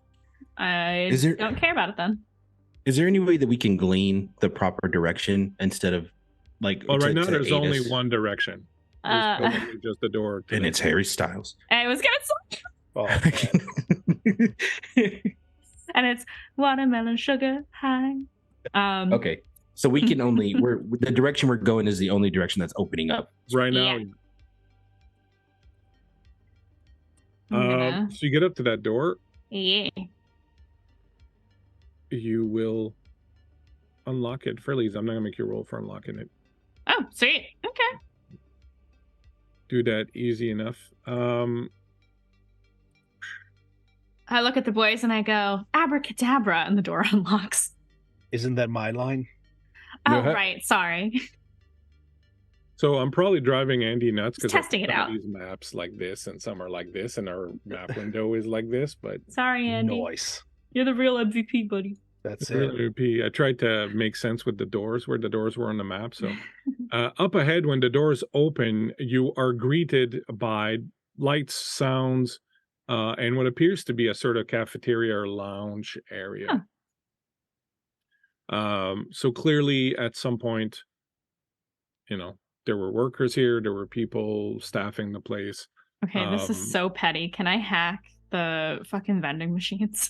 C: I don't care about it then.
E: Is there any way that we can glean the proper direction instead of like?
A: Well, right now
E: to
A: there's
E: aid
A: only
E: us?
A: one direction. There's totally just the door.
E: And it's Harry Styles.
C: I was gonna say,
D: Oh,
C: and it's watermelon sugar high.
E: Okay, so we can only the direction we're going is the only direction that's opening up
A: right now.
C: Yeah.
A: So you get up to that door.
C: Yeah.
A: You will unlock it fairly easy. I'm not gonna make you roll for unlocking it.
C: Oh, sweet. Okay.
A: Do that easy enough.
C: I look at the boys and I go, abracadabra, and the door unlocks.
D: Isn't that my line?
C: Oh,
A: Yeah.
C: right. Sorry.
A: So I'm probably driving Andy nuts because
C: Testing it out.
A: These maps like this, and some are like this, and our map window is like this. But
C: Sorry, Andy.
D: Nice.
C: You're the real MVP, buddy.
D: That's it.
A: MVP. I tried to make sense with the doors, where the doors were on the map. So up ahead, when the doors open, you are greeted by lights, sounds, and what appears to be a sort of cafeteria or lounge area.
C: Huh.
A: So clearly at some point, you know, there were workers here, there were people staffing the place.
C: Okay, this is so petty. Can I hack the fucking vending machines?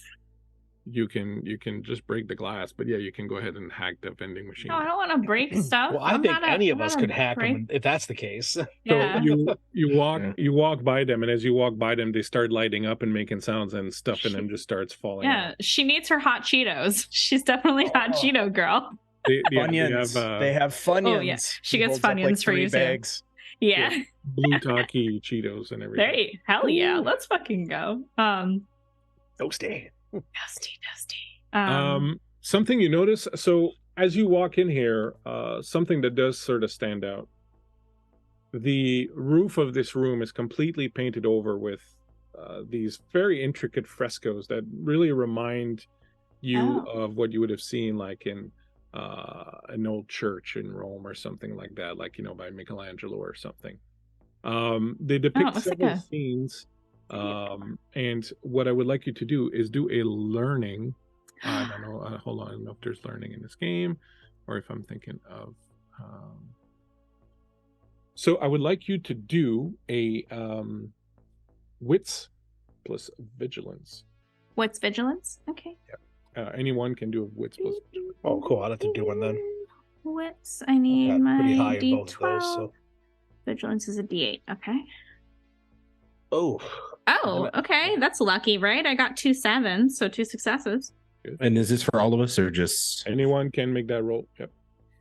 A: You can just break the glass, but yeah, you can go ahead and hack the vending machine.
C: No, I don't want to break stuff.
D: Well, I
C: I'm
D: think
C: not a-
D: any of
C: I'm
D: us
C: not a
D: could hack
C: break-
D: them if that's the case.
C: Yeah.
A: So
E: Yeah.
A: you walk by them, and as you walk by them, they start lighting up and making sounds, and stuff in them just starts falling
C: Yeah,
A: out.
C: she needs her hot Cheetos. She's definitely hot
B: Oh.
C: Cheeto girl.
A: They
B: Funyuns. They have Funyuns.
C: Oh, yeah. She
B: He
C: gets
B: holds up,
C: Funyuns for
B: 3
C: you, too.
B: bags.
C: Yeah.
A: blue Taki Cheetos and everything.
C: There you, hell yeah. Let's fucking go.
D: Toasty.
C: Toasty.
A: Something you notice, so as you walk in here, something that does sort of stand out. The roof of this room is completely painted over with these very intricate frescoes that really remind you of what you would have seen like in an old church in Rome or something like that, like, you know, by Michelangelo or something. They depict
C: looks like
A: several
C: a-
A: scenes. And what I would like you to do is do a learning. I don't know. Hold on. I don't know if there's learning in this game or if I'm thinking of. So I would like you to do a wits plus vigilance.
C: What's vigilance? Okay.
A: Anyone can do a wits plus vigilance.
D: Oh, cool. I'll have to do one then.
C: Wits. I need
D: Got
C: my
D: pretty high in
C: D12.
D: both of those. So.
C: Vigilance is a D8. Okay.
D: Oh.
C: Oh, okay. That's lucky, right? I got 2 7s, so 2 successes.
E: And is this for all of us or just?
A: Anyone can make that roll. Yep.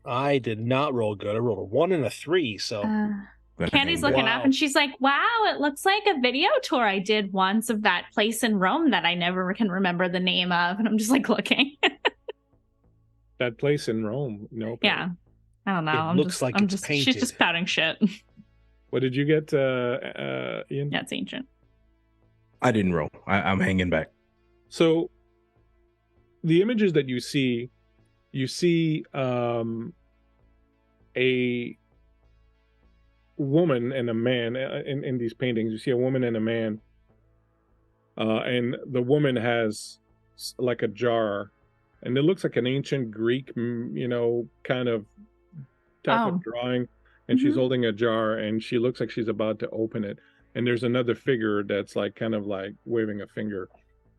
D: I did not roll good. I rolled a 1 and a 3. So.
C: Candy's looking up
D: Wow.
C: and she's like, wow, it looks like a video tour I did once of that place in Rome that I never can remember the name of. And I'm just like looking.
A: That place in Rome. No.
C: Yeah. I don't know.
D: It looks like it's
C: she's
D: painted.
C: just pouting shit.
A: What did you get, Ian?
C: Yeah, it's ancient.
E: I didn't roll. I'm hanging back.
A: So the images that you see a woman and a man in these paintings. You see a woman and a man, and the woman has like a jar, and it looks like an ancient Greek, you know, kind of type of drawing. And she's holding a jar, and she looks like she's about to open it. And there's another figure that's like kind of like waving a finger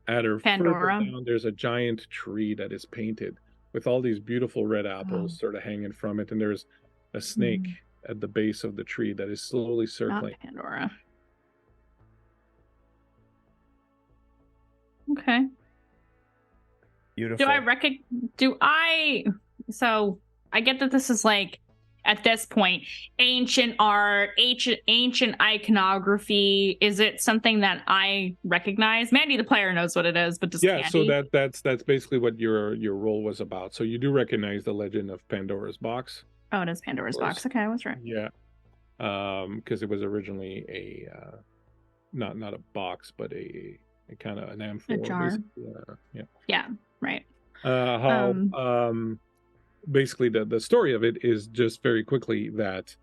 A: at her.
C: Pandora.
A: Further down, there's a giant tree that is painted with all these beautiful red apples sort of hanging from it, and there's a snake at the base of the tree that is slowly circling.
C: Not Pandora. Okay.
B: Beautiful.
C: So I get that this is like, at this point, ancient art, ancient iconography. Is it something that I recognize? Mandy, the player, knows what it is, but does
A: Yeah,
C: Candy?
A: so that's basically what your role was about. So you do recognize the legend of Pandora's box.
C: Oh, it is Pandora's box. Okay, I was right.
A: Yeah, because it was originally a not a box, but a kind of an amphora.
C: jar.
A: Basically. Yeah.
C: Yeah, right.
A: Basically the story of it is just very quickly that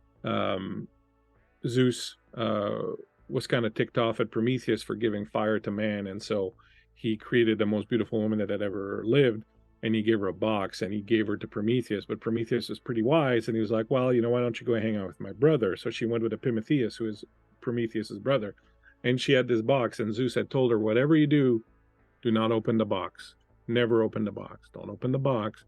A: Zeus was kind of ticked off at Prometheus for giving fire to man, and so he created the most beautiful woman that had ever lived, and he gave her a box, and he gave her to Prometheus. But Prometheus was pretty wise, and he was like, well, you know, why don't you go hang out with my brother? So she went with Epimetheus, who is Prometheus's brother, and she had this box, and Zeus had told her, whatever you do not open the box. Never open the box. Don't open the box.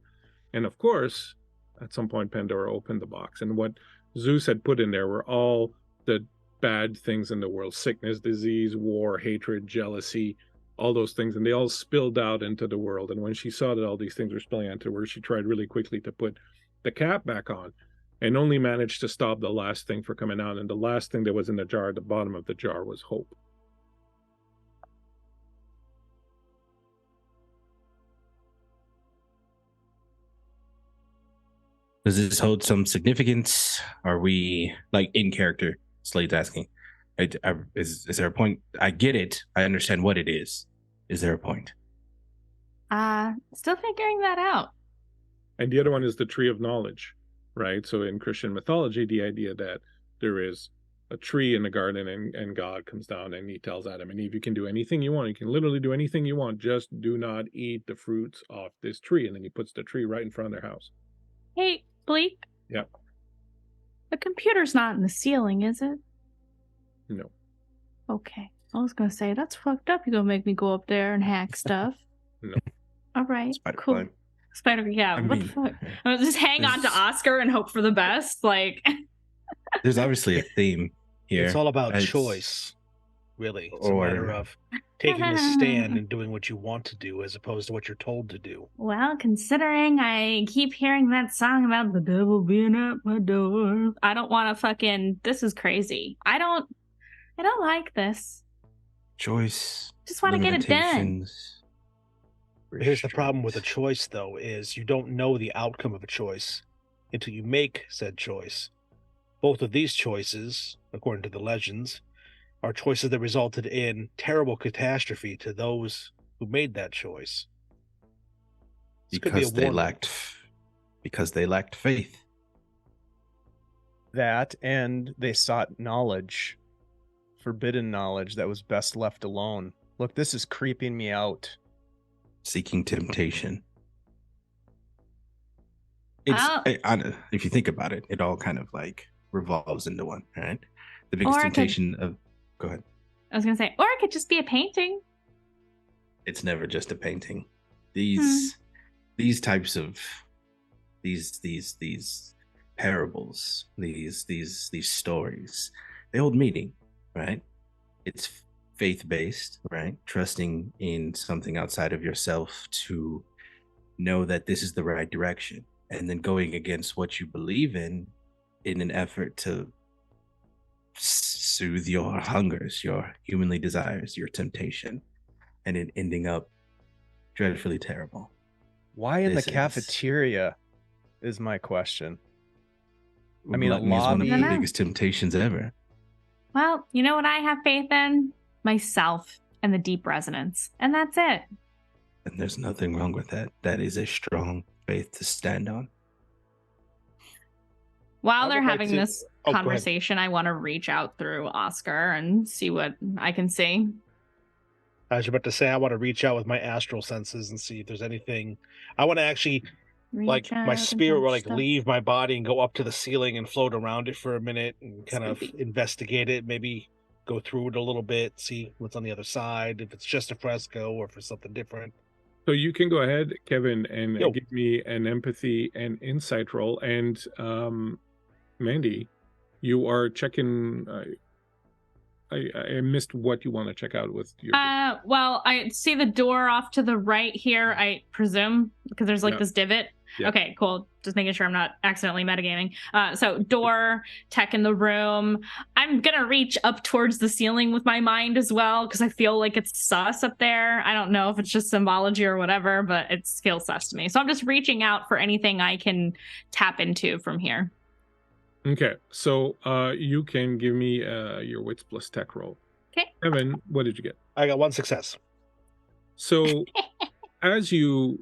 A: And of course, at some point, Pandora opened the box. And what Zeus had put in there were all the bad things in the world: sickness, disease, war, hatred, jealousy, all those things. And they all spilled out into the world. And when she saw that all these things were spilling out to her, she tried really quickly to put the cap back on and only managed to stop the last thing from coming out. And the last thing that was in the jar, at the bottom of the jar, was hope.
E: Does this hold some significance? Are we like in character? Slade's asking. Is there a point? I get it. I understand what it is. Is there a point?
C: Still figuring that out.
A: And the other one is the tree of knowledge, right? So in Christian mythology, the idea that there is a tree in the garden, and God comes down and he tells Adam and Eve, you can do anything you want. You can literally do anything you want. Just do not eat the fruits off this tree. And then he puts the tree right in front of their house.
C: Hey, Bleak.
A: Yeah.
C: The computer's not in the ceiling, is it?
A: No.
C: Okay. I was gonna say that's fucked up. You're gonna make me go up there and hack stuff.
A: No.
C: All right.
E: Spider
C: cool.
E: climb.
C: Spider. Yeah.
E: I
C: what
E: mean,
C: the fuck? I'll just hang on to
E: there's-
C: Oscar and hope for the best. Like.
E: There's obviously a theme here.
D: It's all about
E: It's-
D: choice, really. It's a matter of taking a stand and doing what you want to do as opposed to what you're told to do.
C: Well, considering I keep hearing that song about the devil being at my door, I don't want to fucking. This is crazy. I don't like this.
E: Choice.
C: Just want to get it done.
E: limitations,
D: Here's the problem with a
E: restraints.
D: choice, though, is you don't know the outcome of a choice until you make said choice. Both of these choices, according to the legends, are choices that resulted in terrible catastrophe to those who made that choice. This could be a
E: Because they
D: warning.
E: lacked faith.
B: That, and they sought knowledge, forbidden knowledge that was best left alone. Look, this is creeping me out.
E: Seeking temptation. It's
C: Oh.
E: if you think about it, it all kind of like revolves into one, right? The biggest
C: Or it could-
E: temptation of go ahead.
C: I was gonna say, or it could just be a painting.
E: It's never just a painting. These types of these parables, these stories, they hold meaning, right? It's faith-based, right? Trusting in something outside of yourself to know that this is the right direction, and then going against what you believe in an effort to soothe your hungers, your humanly desires, your temptation, and it ending up dreadfully terrible.
B: Why in
E: This
B: the
E: is-
B: cafeteria is my question. I mean, a
E: Gluttony is one of the
C: lobby-
E: biggest temptations ever.
C: Well, you know what I have faith in? Myself and the deep resonance. And that's it.
E: And there's nothing wrong with that. That is a strong faith to stand on.
C: While
D: I
C: they're
D: would like
C: having
D: to-
C: this
D: Oh, go ahead.
C: conversation, I want to reach out through Oscar and see what I can see.
D: I was about to say, I want to reach out with my astral senses and see if there's anything. I want to actually, like,
C: Reach out
D: my
C: and
D: spirit will
C: touch
D: like
C: stuff.
D: leave my body and go up to the ceiling and float around it for a minute and kind of
C: Spooky.
D: investigate it. Maybe go through it a little bit, see what's on the other side, if it's just a fresco or if it's something different.
A: So you can go ahead, Kevin, and
D: Yo.
A: give me an empathy and insight roll. And Mandy, you are checking. I missed what you want to check out with your.
C: Well, I see the door off to the right here, I presume, because there's like
A: Yeah.
C: this divot.
A: Yeah.
C: Okay, cool. Just making sure I'm not accidentally metagaming. So door, tech in the room. I'm gonna reach up towards the ceiling with my mind as well, because I feel like it's sus up there. I don't know if it's just symbology or whatever, but it feels sus to me. So I'm just reaching out for anything I can tap into from here.
A: Okay, so you can give me your wits plus tech roll.
C: Okay.
A: Kevin, what did you get?
D: I got one success.
A: So as your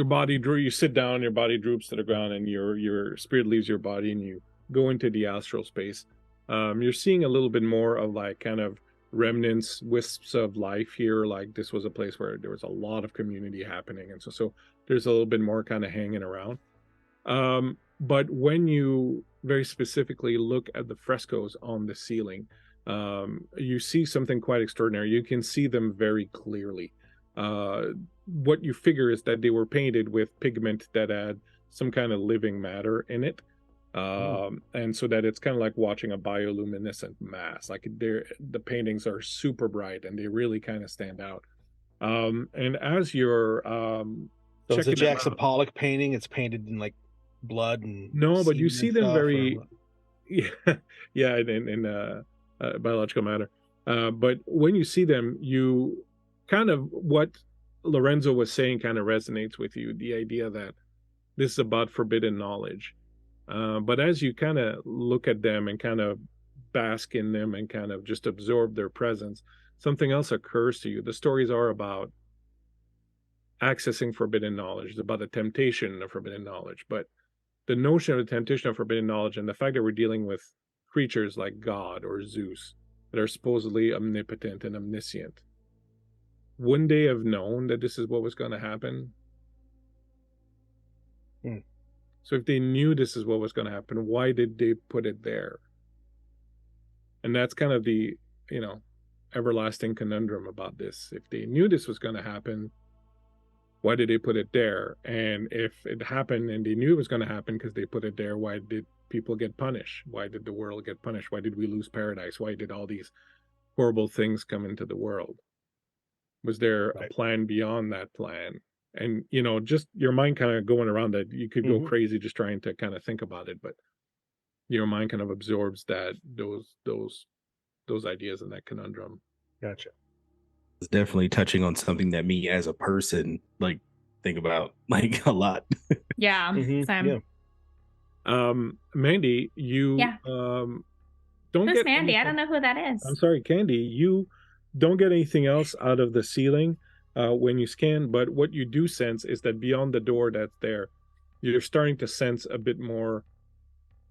A: body you sit down, your body droops to the ground, and your spirit leaves your body, and you go into the astral space. You're seeing a little bit more of like kind of remnants, wisps of life here. Like this was a place where there was a lot of community happening, and so there's a little bit more kind of hanging around. But when you very specifically look at the frescoes on the ceiling, you see something quite extraordinary. You can see them very clearly. What you figure is that they were painted with pigment that had some kind of living matter in it. And so that it's kind of like watching a bioluminescent mass. Like the paintings are super bright and they really kind of stand out. And as you're
D: So it's a
A: checking them
D: Jackson
A: out-
D: Pollock painting. It's painted in like blood and
A: No, but you see
D: semen and
A: them
D: stuff,
A: very
D: or-
A: yeah, in biological matter. But when you see them, you kind of what Lorenzo was saying kind of resonates with you. The idea that this is about forbidden knowledge. But as you kind of look at them and kind of bask in them and kind of just absorb their presence, something else occurs to you. The stories are about accessing forbidden knowledge. It's about the temptation of forbidden knowledge. But the notion of the temptation of forbidden knowledge and the fact that we're dealing with creatures like God or Zeus that are supposedly omnipotent and omniscient, wouldn't they have known that this is what was going to happen? So if they knew this is what was going to happen, why did they put it there? And that's kind of the, everlasting conundrum about this. If they knew this was going to happen, why did they put it there? And if it happened and they knew it was going to happen because they put it there, why did people get punished? Why did the world get punished? Why did we lose paradise? Why did all these horrible things come into the world? Was there a plan beyond that plan? And, just your mind kind of going around that, you could go crazy just trying to kind of think about it, but your mind kind of absorbs those ideas and that conundrum.
D: Gotcha.
E: It's definitely touching on something that me as a person think about a lot.
C: Yeah. Same.
D: Yeah.
A: Mandy, you don't
C: Who's
A: get
C: Mandy?
A: anything.
C: I don't know who that is.
A: I'm sorry, Candy. You don't get anything else out of the ceiling when you scan, but what you do sense is that beyond the door that's there, you're starting to sense a bit more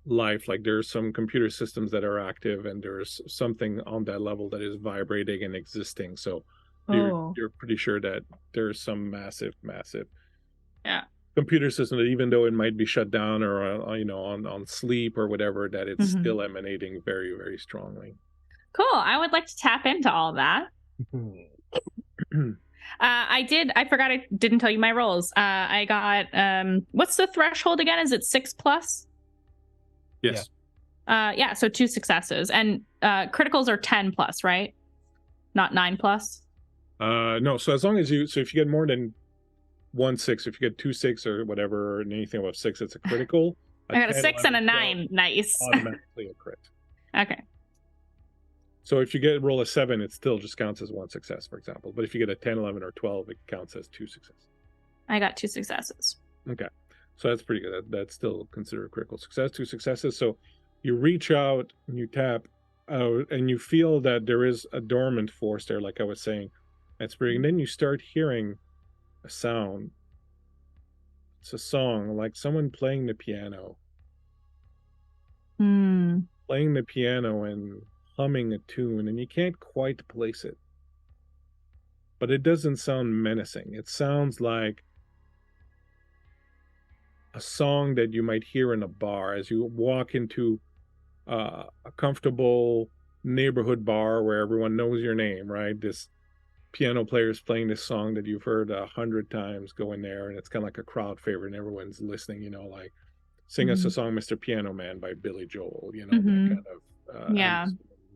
A: life. Like there's some computer systems that are active, and there's something on that level that is vibrating and existing. So you're pretty sure that there's some massive computer system that, even though it might be shut down or on sleep or whatever, that it's still emanating very, very strongly.
C: Cool. I would like to tap into all that. I forgot I didn't tell you my rolls. I got what's the threshold again? Is it 6+?
A: Yes.
C: Yeah, so 2 successes. And criticals are 10+, right? Not 9+.
A: No, so as long as if you get more than 1 6, if you get 2 6 or whatever, and anything above 6, it's a critical.
C: I got a 6 and a 9. Nice.
A: Automatically a crit.
C: Okay.
A: So if you roll a 7, it still just counts as 1 success, for example. But if you get a 10, 11, or 12, it counts as 2 successes.
C: I got 2 successes.
A: Okay. So that's pretty good. That's still considered a critical success, 2 successes. So you reach out and you tap, and you feel that there is a dormant force there, like I was saying, that's pretty. And then you start hearing a sound. It's a song, like someone playing the piano. Playing the piano and humming a tune, and you can't quite place it. But it doesn't sound menacing. It sounds like a song that you might hear in a bar as you walk into a comfortable neighborhood bar where everyone knows your name, right? This piano player is playing this song that you've heard 100 times. Go in there, and it's kind of like a crowd favorite, and everyone's listening, like sing us a song, Mr. Piano Man by Billy Joel, that kind of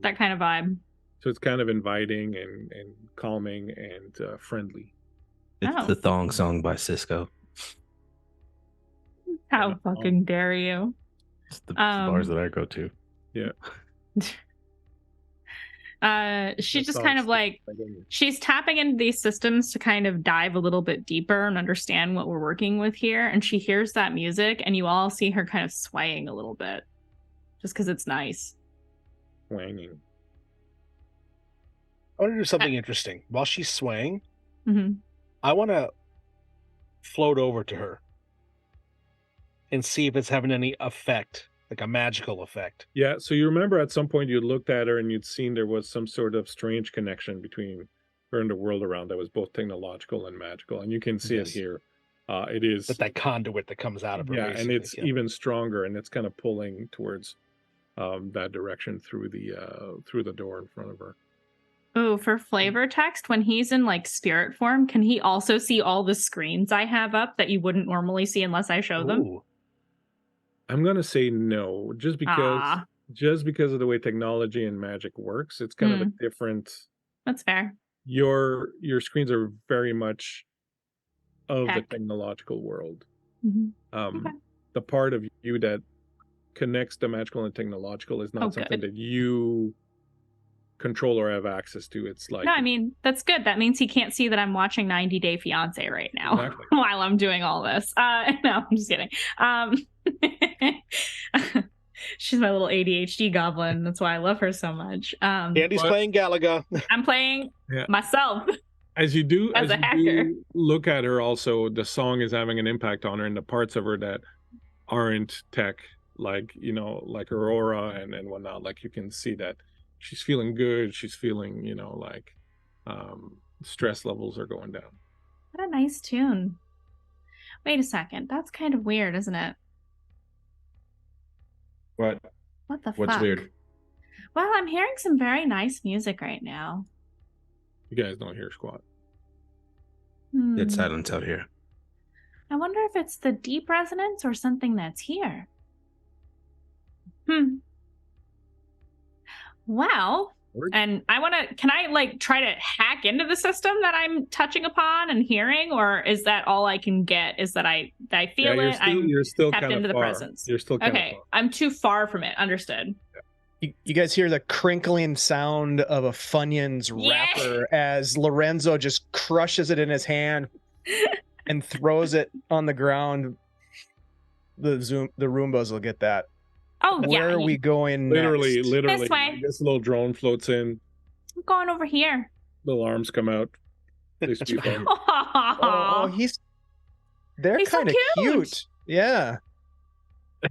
C: that kind of vibe.
A: So it's kind of inviting and calming and friendly.
E: It's the Thong Song by Cisco.
C: How fucking dare you?
E: It's the bars that I go to.
A: Yeah.
C: She just kind of she's tapping into these systems to kind of dive a little bit deeper and understand what we're working with here. And she hears that music, and you all see her kind of swaying a little bit just because it's nice.
A: Swanging.
D: I want to do something interesting. While she's swaying,
C: Mm-hmm.
D: I want to float over to her and see if it's having any effect, like a magical effect.
A: Yeah, so you remember at some point you'd looked at her and you'd seen there was some sort of strange connection between her and the world around that was both technological and magical, and you can see it here. It is
D: that conduit that comes out of her.
A: Yeah, and it's even stronger, and it's kind of pulling towards that direction through the door in front of her.
C: Oh, for flavor text, when he's in like spirit form, can he also see all the screens I have up that you wouldn't normally see unless I show them?
A: I'm gonna say no, just because of the way technology and magic works. It's kind of a different.
C: That's fair.
A: Your screens are very much of the technological world.
C: Okay.
A: The part of you that connects the magical and technological is not something that you control or have access to. It's like,
C: no, I mean, that's good. That means he can't see that I'm watching 90 Day Fiance right now.
A: Exactly.
C: While I'm doing all this. No, I'm just kidding. She's my little ADHD goblin. That's why I love her so much.
D: Andy's playing Galaga.
C: I'm playing myself.
A: As you do,
C: as a hacker.
A: Do look at her, also the song is having an impact on her, and the parts of her that aren't tech, like, you know, like Aurora and whatnot. Like you can see that she's feeling good. She's feeling, you know, like stress levels are going down.
C: What a nice tune. Wait a second. That's kind of weird, isn't it?
E: What?
C: What the
E: What's
C: fuck?
E: weird?
C: Well, I'm hearing some very nice music right now.
A: You guys don't hear squat.
E: It's silent out here.
C: I wonder if it's the deep resonance or something that's here. Well, and I want to, can I like try to hack into the system that I'm touching upon and hearing, or is that all I can get is that I feel it?
A: You're still
C: tapped
A: kind of
C: into the
A: far.
C: presence.
A: You're still kind of
C: Okay,
A: far.
C: I'm too far from it. Understood.
B: You guys hear the crinkling sound of a Funyuns wrapper as Lorenzo just crushes it in his hand and throws it on the ground. The Roombas will get that.
C: Oh, yeah.
B: Where are we going
A: Literally,
B: next?
A: literally.
C: This way.
A: This little drone floats in.
C: I'm going over here.
A: Little arms come out. They speak on.
B: Oh, they're
C: He's so
B: kind of cute. Yeah.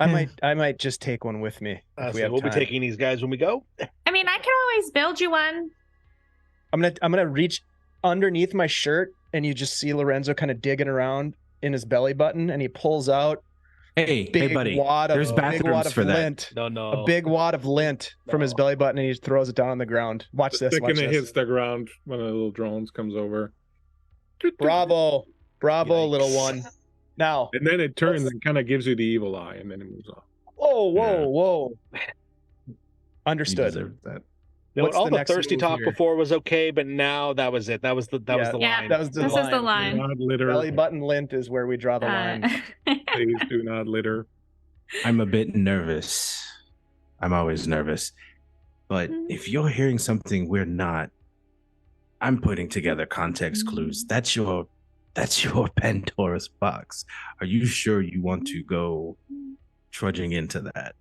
B: I might just take one with me if we have
D: we'll
B: time.
D: be taking these guys when we go.
C: I mean, I can always build you one.
B: I'm gonna reach underneath my shirt and you just see Lorenzo kind of digging around in his belly button and he pulls out
E: Hey,
B: big
E: buddy.
B: wad of
E: There's
B: big wad
E: bathrooms
B: of
E: for that.
B: lint.
D: No.
B: A big wad of lint from his belly button and he throws it down on the ground. Watch this.
A: The
B: Watch
A: second it
B: this.
A: hits the ground, one of the little drones comes over.
B: Bravo,
D: Yikes.
B: little one. Now,
A: And then it turns and kind of gives you the evil eye, and then it moves on.
B: whoa.
E: You
B: Understood.
E: deserve that.
B: What's
D: all
B: the
D: the
B: next
D: thirsty
B: move
D: talk
B: here?
D: before was okay, but now that was it. That was the
B: Yeah.
D: line.
B: That was the
C: This
B: line.
C: is the line.
A: Do not litter.
B: Belly button lint is where we draw the line.
A: Please do not litter.
E: I'm a bit nervous. I'm always nervous. But if you're hearing something we're not, I'm putting together context clues. That's your Pandora's box. Are you sure you want to go trudging into that?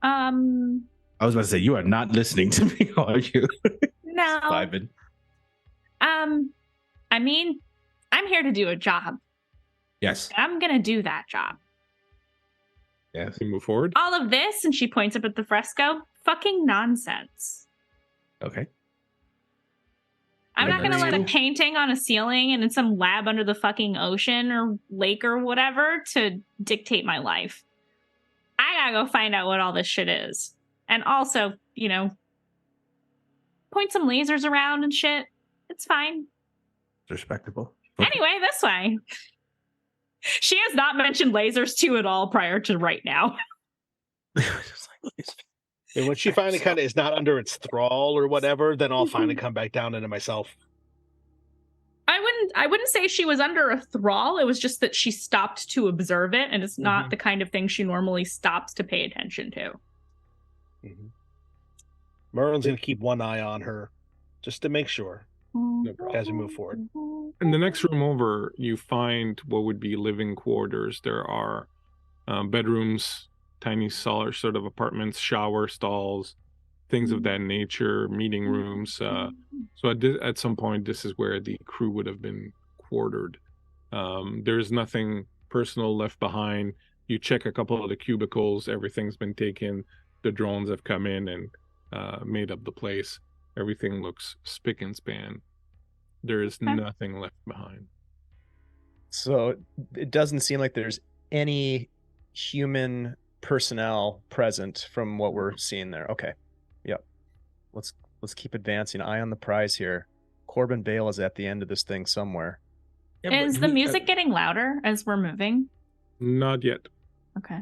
E: I was about to say, you are not listening to me, are you?
C: No.
E: Vibing.
C: I mean, I'm here to do a job.
E: Yes.
C: I'm gonna do that job.
E: Yes.
A: You move forward.
C: All of this, and she points up at the fresco, fucking nonsense.
E: Okay.
C: I'm not gonna
E: Let's
C: let a
E: go.
C: painting on a ceiling and in some lab under the fucking ocean or lake or whatever to dictate my life. I gotta go find out what all this shit is. And also, you know, point some lasers around and shit. It's fine.
E: Respectable.
C: Anyway, this way. She has not mentioned lasers to at all prior to right now.
D: And when she finally kind of is not under its thrall or whatever, then I'll finally come back down into myself.
C: I wouldn't say she was under a thrall. It was just that she stopped to observe it, and it's not the kind of thing she normally stops to pay attention to.
D: Merlin's going to keep one eye on her just to make sure
A: problem.
D: as we move forward.
A: In the next room over, you find what would be living quarters. There are bedrooms, tiny sort of apartments, shower stalls, things of that nature, meeting rooms. So at some point, this is where the crew would have been quartered. There's nothing personal left behind. You check a couple of the cubicles, everything's been taken. The drones have come in and made up the place. Everything looks spick and span. There is nothing left behind.
B: So it doesn't seem like there's any human personnel present from what we're seeing there. Okay. Yep. Let's keep advancing. Eye on the prize here. Corben Veil is at the end of this thing somewhere.
E: Yeah,
C: Is the music getting louder as we're moving?
A: Not yet.
C: Okay.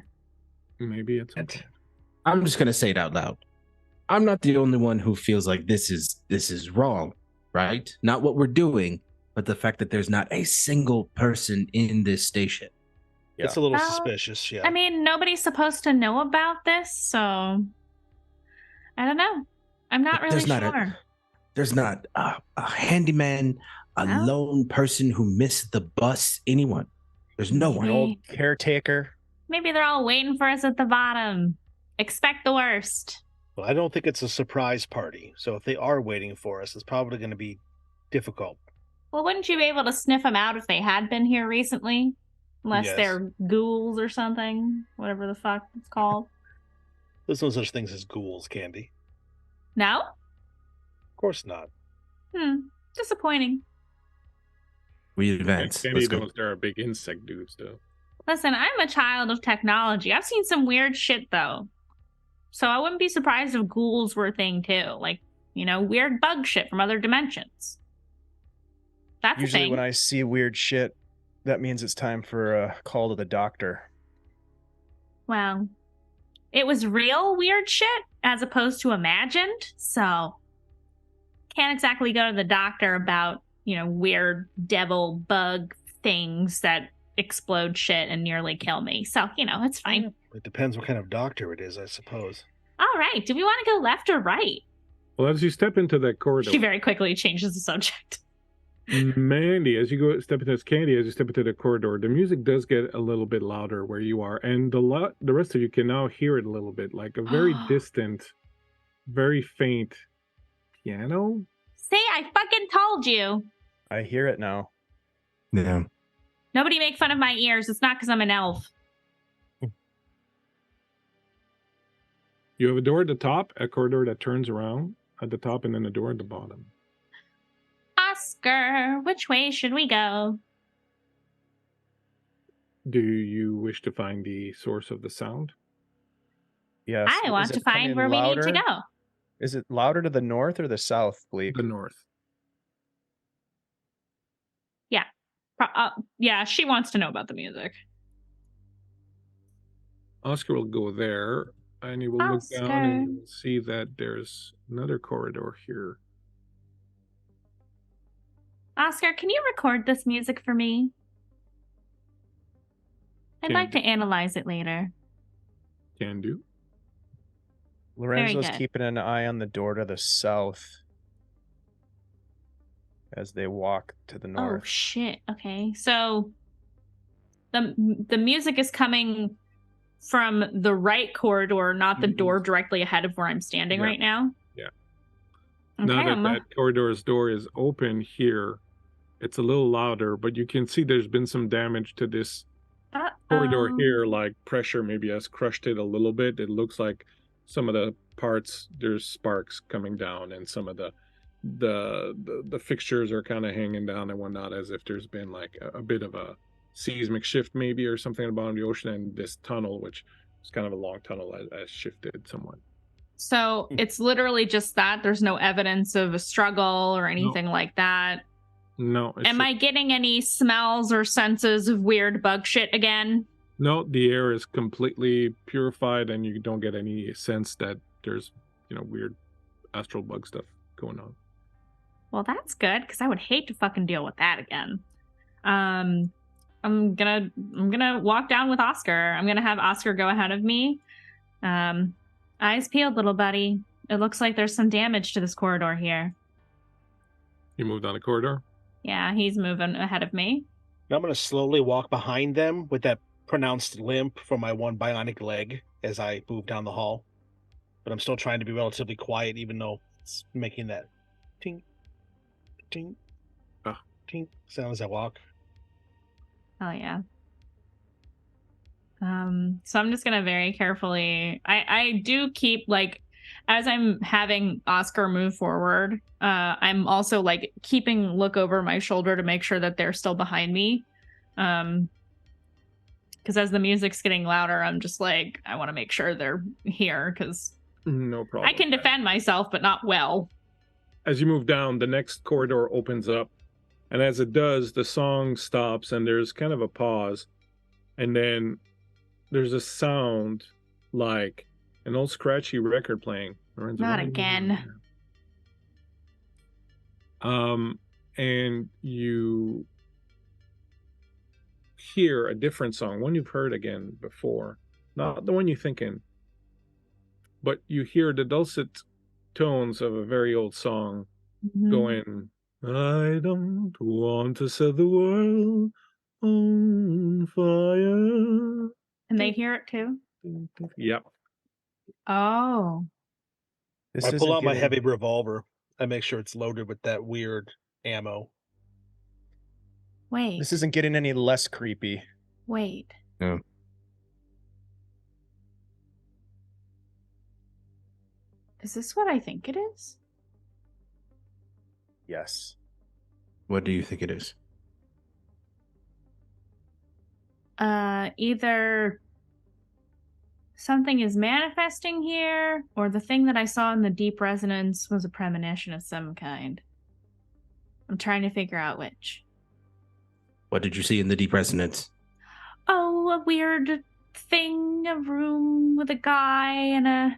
A: Maybe at some point.
E: I'm just gonna say it out loud. I'm not the only one who feels like this is wrong, right? Not what we're doing, but the fact that there's not a single person in this station.
B: Yeah.
D: It's a little
C: Well,
D: suspicious, yeah.
C: I mean, nobody's supposed to know about this, so I don't know. I'm not really sure.
E: There's not a handyman, a
C: No.
E: lone person who missed the bus, anyone. There's no one.
B: An old caretaker.
C: Maybe they're all waiting for us at the bottom. Expect the worst.
D: Well, I don't think it's a surprise party. So if they are waiting for us, it's probably going to be difficult.
C: Well, wouldn't you be able to sniff them out if they had been here recently? Unless
D: Yes.
C: they're ghouls or something, whatever the fuck it's called.
D: There's no such things as ghouls, Candy.
C: No?
D: Of course not.
C: Disappointing.
E: We
A: And
E: advance.
A: Candy
E: Let's go.
A: knows there are big insect dudes, though.
C: Listen, I'm a child of technology. I've seen some weird shit, though. So I wouldn't be surprised if ghouls were a thing, too. Like, weird bug shit from other dimensions. That's
B: Usually
C: a thing.
B: when I see weird shit, that means it's time for a call to the doctor.
C: Well, it was real weird shit as opposed to imagined, so can't exactly go to the doctor about, weird devil bug things that explode shit and nearly kill me. So, it's fine.
D: It depends what kind of doctor it is, I suppose.
C: All right. Do we want to go left or right?
A: Well, as you step into that corridor,
C: She very quickly changes the subject.
A: Mandy, as you step into this Candy, as you step into the corridor, the music does get a little bit louder where you are, and the rest of you can now hear it a little bit, like a very distant, very faint piano.
C: See, I fucking told you.
B: I hear it now.
E: Yeah.
C: Nobody make fun of my ears. It's not because I'm an elf.
A: You have a door at the top, a corridor that turns around at the top, and then a door at the bottom.
C: Oscar, which way should we go?
A: Do you wish to find the source of the sound?
B: Yes.
C: I want
B: Is
C: to
B: it coming
C: find where we need to
B: louder?
C: go.
B: Is it louder to the north or the south, Bleak?
A: The north.
C: Yeah, she wants to know about the music.
A: Oscar will go there, and you will look down and you will see that there's another corridor here.
C: Oscar, can you record this music for me? I'd
A: Can
C: like
A: do.
C: to analyze it later.
A: Can do.
B: Lorenzo's
C: good.
B: keeping an eye on the door to the south as they walk to the
C: Oh
B: north.
C: shit. Okay. So the music is coming from the right corridor, not the door directly ahead of where I'm standing
A: Yeah.
C: right now.
A: Yeah.
C: Okay,
A: Now that corridor's door is open here, it's a little louder, but you can see there's been some damage to this corridor here, like pressure maybe has crushed it a little bit. It looks like some of the parts, there's sparks coming down, and some of the fixtures are kind of hanging down and whatnot, as if there's been like a bit of a seismic shift maybe or something at the bottom of the ocean, and this tunnel, which is kind of a long tunnel, has shifted somewhat.
C: So it's literally just that. There's no evidence of a struggle or anything like that.
A: No.
C: Am I getting any smells or senses of weird bug shit again?
A: No, the air is completely purified, and you don't get any sense that there's, weird astral bug stuff going on.
C: Well, that's good, because I would hate to fucking deal with that again. I'm gonna walk down with Oscar. I'm gonna have Oscar go ahead of me. Eyes peeled, little buddy. It looks like there's some damage to this corridor here.
A: You move down the corridor?
C: Yeah, he's moving ahead of me.
D: Now I'm going to slowly walk behind them with that pronounced limp from my one bionic leg as I move down the hall. But I'm still trying to be relatively quiet, even though it's making that ting, ting, ting sound as I walk.
C: Oh, yeah. So I'm just gonna very carefully. I do keep, like, as I'm having Oscar move forward, I'm also like keeping look over my shoulder to make sure that they're still behind me. Because as the music's getting louder, I'm just like, I want to make sure they're here, because
A: No problem.
C: I can defend myself, but not well.
A: As you move down, the next corridor opens up, and as it does, the song stops, and there's kind of a pause, and then there's a sound like an old scratchy record playing. Lorenzo,
C: Not
A: what are you
C: again.
A: doing there? And you hear a different song, one you've heard again before, not the one you're thinking, but you hear the dulcet tones of a very old song going, I don't want to set the world on fire.
C: And they hear it too?
A: Yep.
C: Oh.
B: This
D: I pull
B: isn't
D: out my
B: getting-
D: heavy revolver. I make sure it's loaded with that weird ammo.
C: Wait.
B: This isn't getting any less creepy.
C: Wait.
E: No.
C: Is this what I think it is?
B: Yes.
E: What do you think it is?
C: Either something is manifesting here, or the thing that I saw in the deep resonance was a premonition of some kind. I'm trying to figure out which.
E: What did you see in the deep resonance?
C: Oh, a weird thing, a room with a guy and a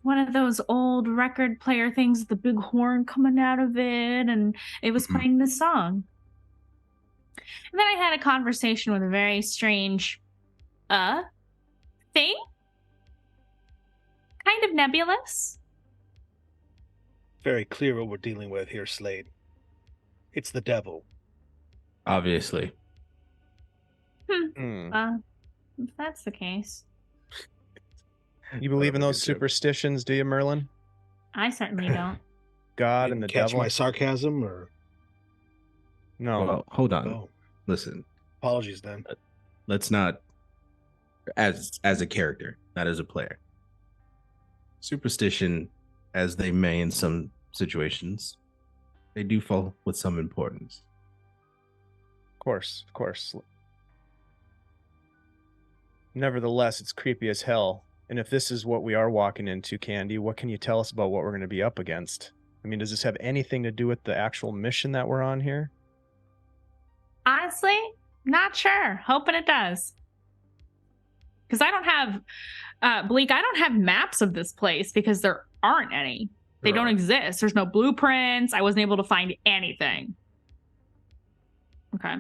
C: one of those old record player things with the big horn coming out of it, and it was playing this song. And then I had a conversation with a very strange thing. Kind of nebulous.
D: Very clear what we're dealing with here, Slade. It's the devil.
E: Obviously.
B: Hmm.
C: If that's the case.
B: You believe in those
A: Good joke.
B: superstitions, do you, Merlin?
C: I certainly don't.
B: God
D: Didn't
B: and the
D: catch
B: devil?
D: my sarcasm, or
B: No.
E: Well, hold on.
D: oh,
E: Listen,
D: apologies then.
E: let's not as a character, not as a player. Superstition, as they may in some situations, they do fall with some importance.
B: Of course, of course. Nevertheless, it's creepy as hell. And if this is what we are walking into, Candy, what can you tell us about what we're going to be up against? I mean, does this have anything to do with the actual mission that we're on here?
C: Honestly, not sure. Hoping it does. Because I don't have, Bleak, I don't have maps of this place because there aren't any. They don't exist. There's no blueprints. I wasn't able to find anything. Okay.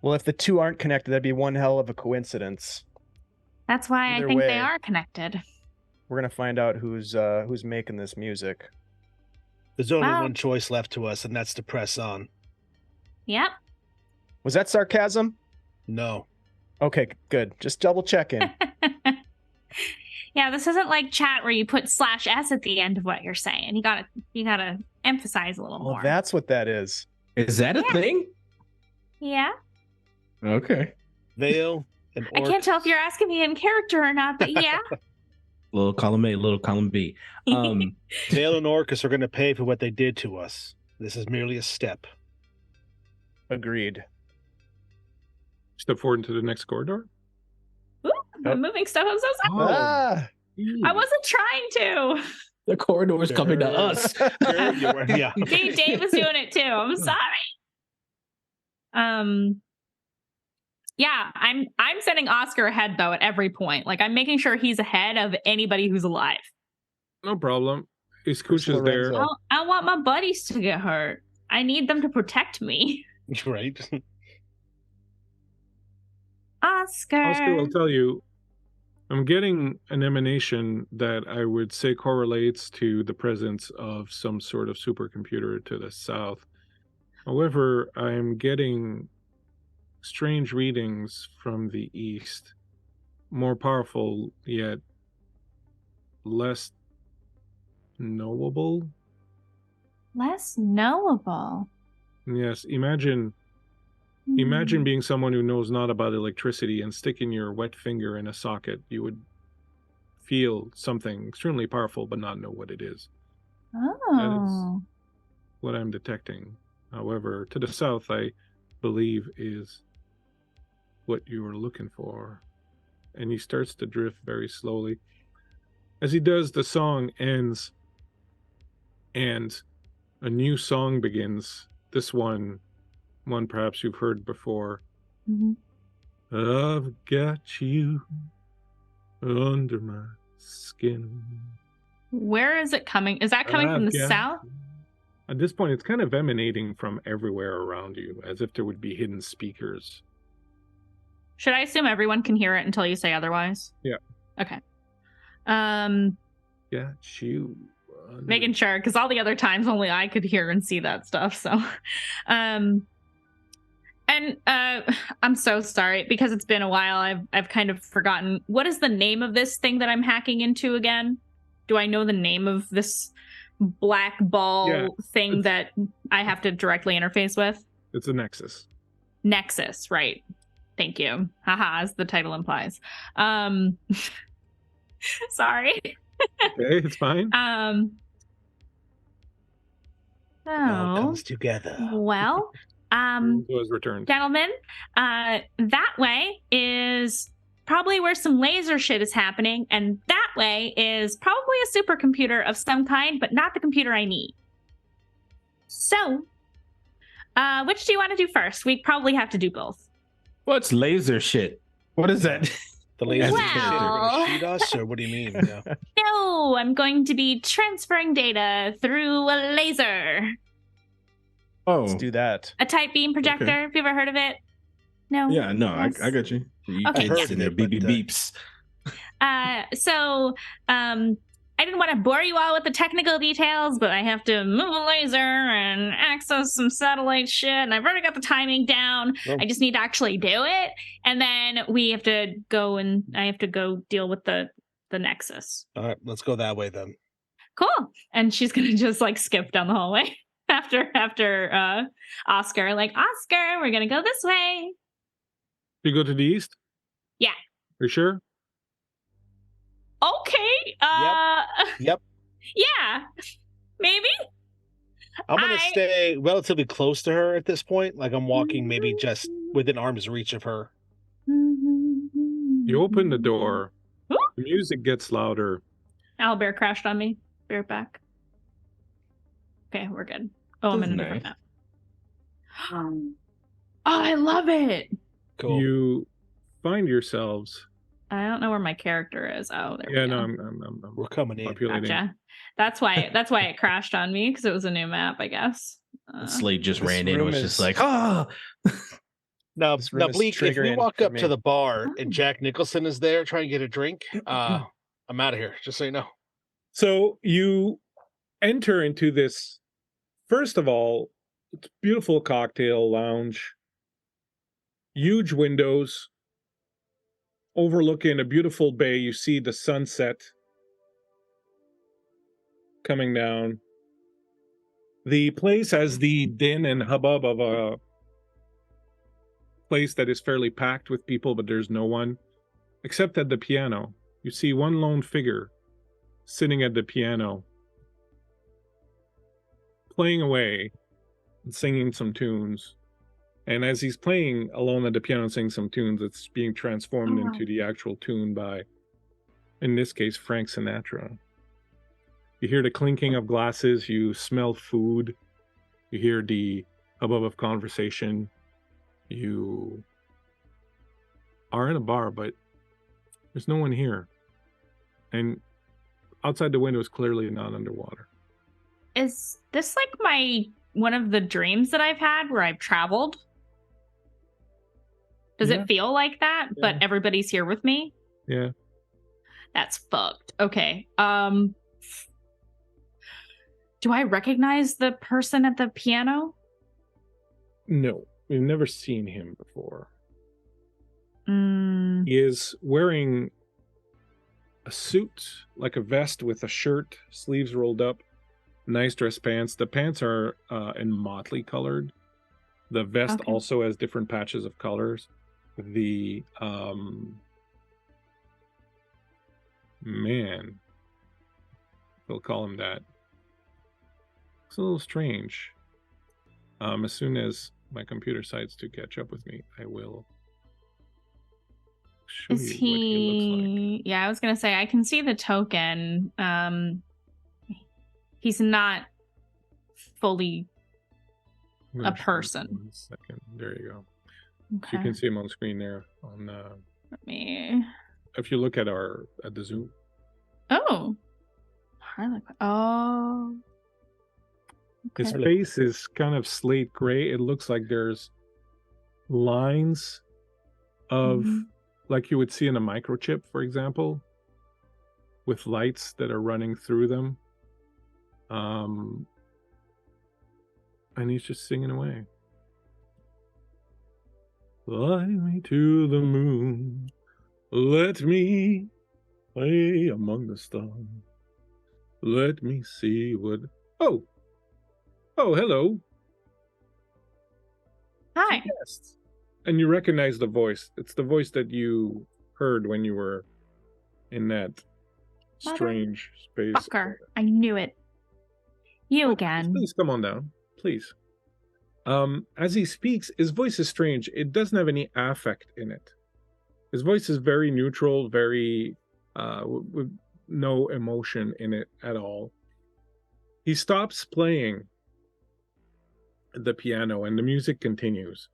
B: Well, if the two aren't connected, that'd be one hell of a coincidence.
C: That's why
B: Either
C: I think
B: way.
C: they are connected.
B: We're going to find out who's making this music.
D: There's only
C: Wow.
D: one choice left to us, and that's to press on.
C: Yep.
B: Was that sarcasm?
D: No.
B: Okay, good. Just double checking.
C: Yeah, this isn't like chat where you put /s at the end of what you're saying. You gotta emphasize a little
B: Well,
C: more.
B: that's what that is.
E: Is that a thing?
C: Yeah.
E: Okay.
D: Veil and
C: I can't tell if you're asking me in character or not, but yeah.
E: Little column A, little column B.
D: Veil and Orcus are going to pay for what they did to us. This is merely a step.
B: Agreed.
A: Step forward into the next corridor.
C: Ooh, I'm moving stuff. I'm so sorry.
B: Ah!
C: I wasn't trying to.
E: The corridor is coming to us.
D: Yeah.
C: See, Dave was doing it too. I'm sorry. Yeah, I'm sending Oscar ahead though at every point. Like I'm making sure he's ahead of anybody who's alive.
A: No problem. His cooch is
B: Lorenzo.
A: there.
C: I want my buddies to get hurt. I need them to protect me.
D: Right.
C: Oscar.
A: Oscar will tell you, I'm getting an emanation that I would say correlates to the presence of some sort of supercomputer to the south. However, I'm getting strange readings from the east, more powerful yet less knowable.
C: Less knowable.
A: Yes, imagine being someone who knows not about electricity and sticking your wet finger in a socket. You would feel something extremely powerful but not know what it is.
C: Oh.
A: What I'm detecting. However, to the south, I believe is what you were looking for. And he starts to drift very slowly. As he does, the song ends and a new song begins. This one perhaps you've heard before.
C: Mhm.
A: I've got you under my skin.
C: Where is it coming? Is that coming from
A: I've
C: the
A: got
C: south?
A: you. At this point, it's kind of emanating from everywhere around you, as if there would be hidden speakers.
C: Should I assume everyone can hear it until you say otherwise?
A: Yeah.
C: Okay.
A: Got you.
C: Making sure, because all the other times only I could hear and see that stuff. So, I'm so sorry because it's been a while. I've kind of forgotten. What is the name of this thing that I'm hacking into again? Do I know the name of this black ball thing that I have to directly interface with?
A: It's a Nexus.
C: Nexus, right? Thank you. Haha, as the title implies. Sorry.
A: Okay, it's fine.
D: All
C: So,
D: comes together.
C: well,
A: Was returned.
C: gentlemen, that way is probably where some laser shit is happening, and that way is probably a supercomputer of some kind, but not the computer I need. So, which do you want to do first? We probably have to do both.
G: What's laser shit? What is that?
D: The laser
C: Well-
D: shit, they're gonna shoot us, or what do you mean? Yeah.
C: No, I'm going to be transferring data through a laser.
G: Oh,
B: Let's do that.
C: A tight beam projector.
G: Okay.
C: Have you ever heard of it? No.
G: yeah, no,
C: Yes.
G: I got you. You
C: Okay,
G: kids
C: yeah.
G: in there, beep beep beeps.
C: So, I didn't want to bore you all with the technical details, but I have to move a laser and access some satellite shit, and I've already got the timing down.
D: Well-
C: I just need to actually do it, and then we have to go and I have to go deal with the Nexus.
D: All right, let's go that way then.
C: Cool. And she's gonna just like skip down the hallway after Oscar. Like, Oscar, we're gonna go this way.
A: You go to the east?
C: Yeah.
A: You sure?
C: Okay.
D: Yep.
C: Yeah. Maybe.
D: I'm gonna
C: I-
D: stay relatively close to her at this point. Like I'm walking maybe just within arm's reach of her.
A: You open the door.
C: Ooh.
A: The music gets louder.
C: Owlbear crashed on me. Be right back. Okay, we're good. Oh, I'm in a
G: That's
C: different
G: nice.
C: map. Oh, I love it.
D: Cool.
A: You find yourselves.
C: I don't know where my character is. Oh, there
A: Yeah,
C: we
A: no,
C: go.
A: I'm
D: We're coming in.
A: populating.
C: Gotcha. That's why it crashed on me, because it was a new map, I guess.
G: Slade just
B: This
G: ran in,
B: room
G: was
B: is-
G: just like, ah.
D: Now,
B: This room
D: now,
B: is
D: Bleak, if we
B: triggering
D: walk
B: for
D: up to
B: me.
D: the bar
C: Oh.
D: and Jack Nicholson is there trying to get a drink, I'm out of here. Just so you know.
A: So you enter into this. First of all, it's beautiful cocktail lounge. Huge windows overlooking a beautiful bay. You see the sunset coming down. The place has the din and hubbub of a place that is fairly packed with people, but there's no one except at the piano. You see one lone figure sitting at the piano, playing away and singing some tunes. And as he's playing alone at the piano and singing some tunes, it's being transformed
C: Oh, wow.
A: into the actual tune by, in this case, Frank Sinatra. You hear the clinking of glasses, you smell food, you hear the hubbub of conversation. You are in a bar, but there's no one here. And outside the window is clearly not underwater.
C: Is this like one of the dreams that I've had where I've traveled? Does
A: Yeah.
C: it feel like that?
A: Yeah.
C: But everybody's here with me?
A: Yeah.
C: That's fucked. Okay. Do I recognize the person at the piano?
A: No, we've never seen him before.
C: Mm,
A: He is wearing a suit, like a vest with a shirt, sleeves rolled up, nice dress pants. The pants are in motley colored. The vest
C: Okay.
A: also has different patches of colors. The man, we'll call him that. It's a little strange. As soon as my computer decides to catch up with me, I will show
C: is
A: you what he looks like.
C: he? Yeah, I was gonna say I can see the token. He's not fully.
A: I'm gonna
C: A
A: show you
C: person.
A: 1 second. There you go.
C: Okay.
A: You can see him on screen there. On
C: Let me.
A: if you look at the Zoom.
C: Oh. Oh.
A: His
C: Okay.
A: face is kind of slate gray. It looks like there's lines of
C: Mhm.
A: like you would see in a microchip, for example, with lights that are running through them. And he's just singing away. Fly me to the moon. Let me play among the stars. Let me see what. Oh, hello.
C: Hi.
A: Yes. And you recognize the voice. It's the voice that you heard when you were in that strange space.
C: Fucker. I knew it. You again.
A: Please come on down. Please. As he speaks, his voice is strange. It doesn't have any affect in it. His voice is very neutral, very with no emotion in it at all. He stops playing the piano and the music continues.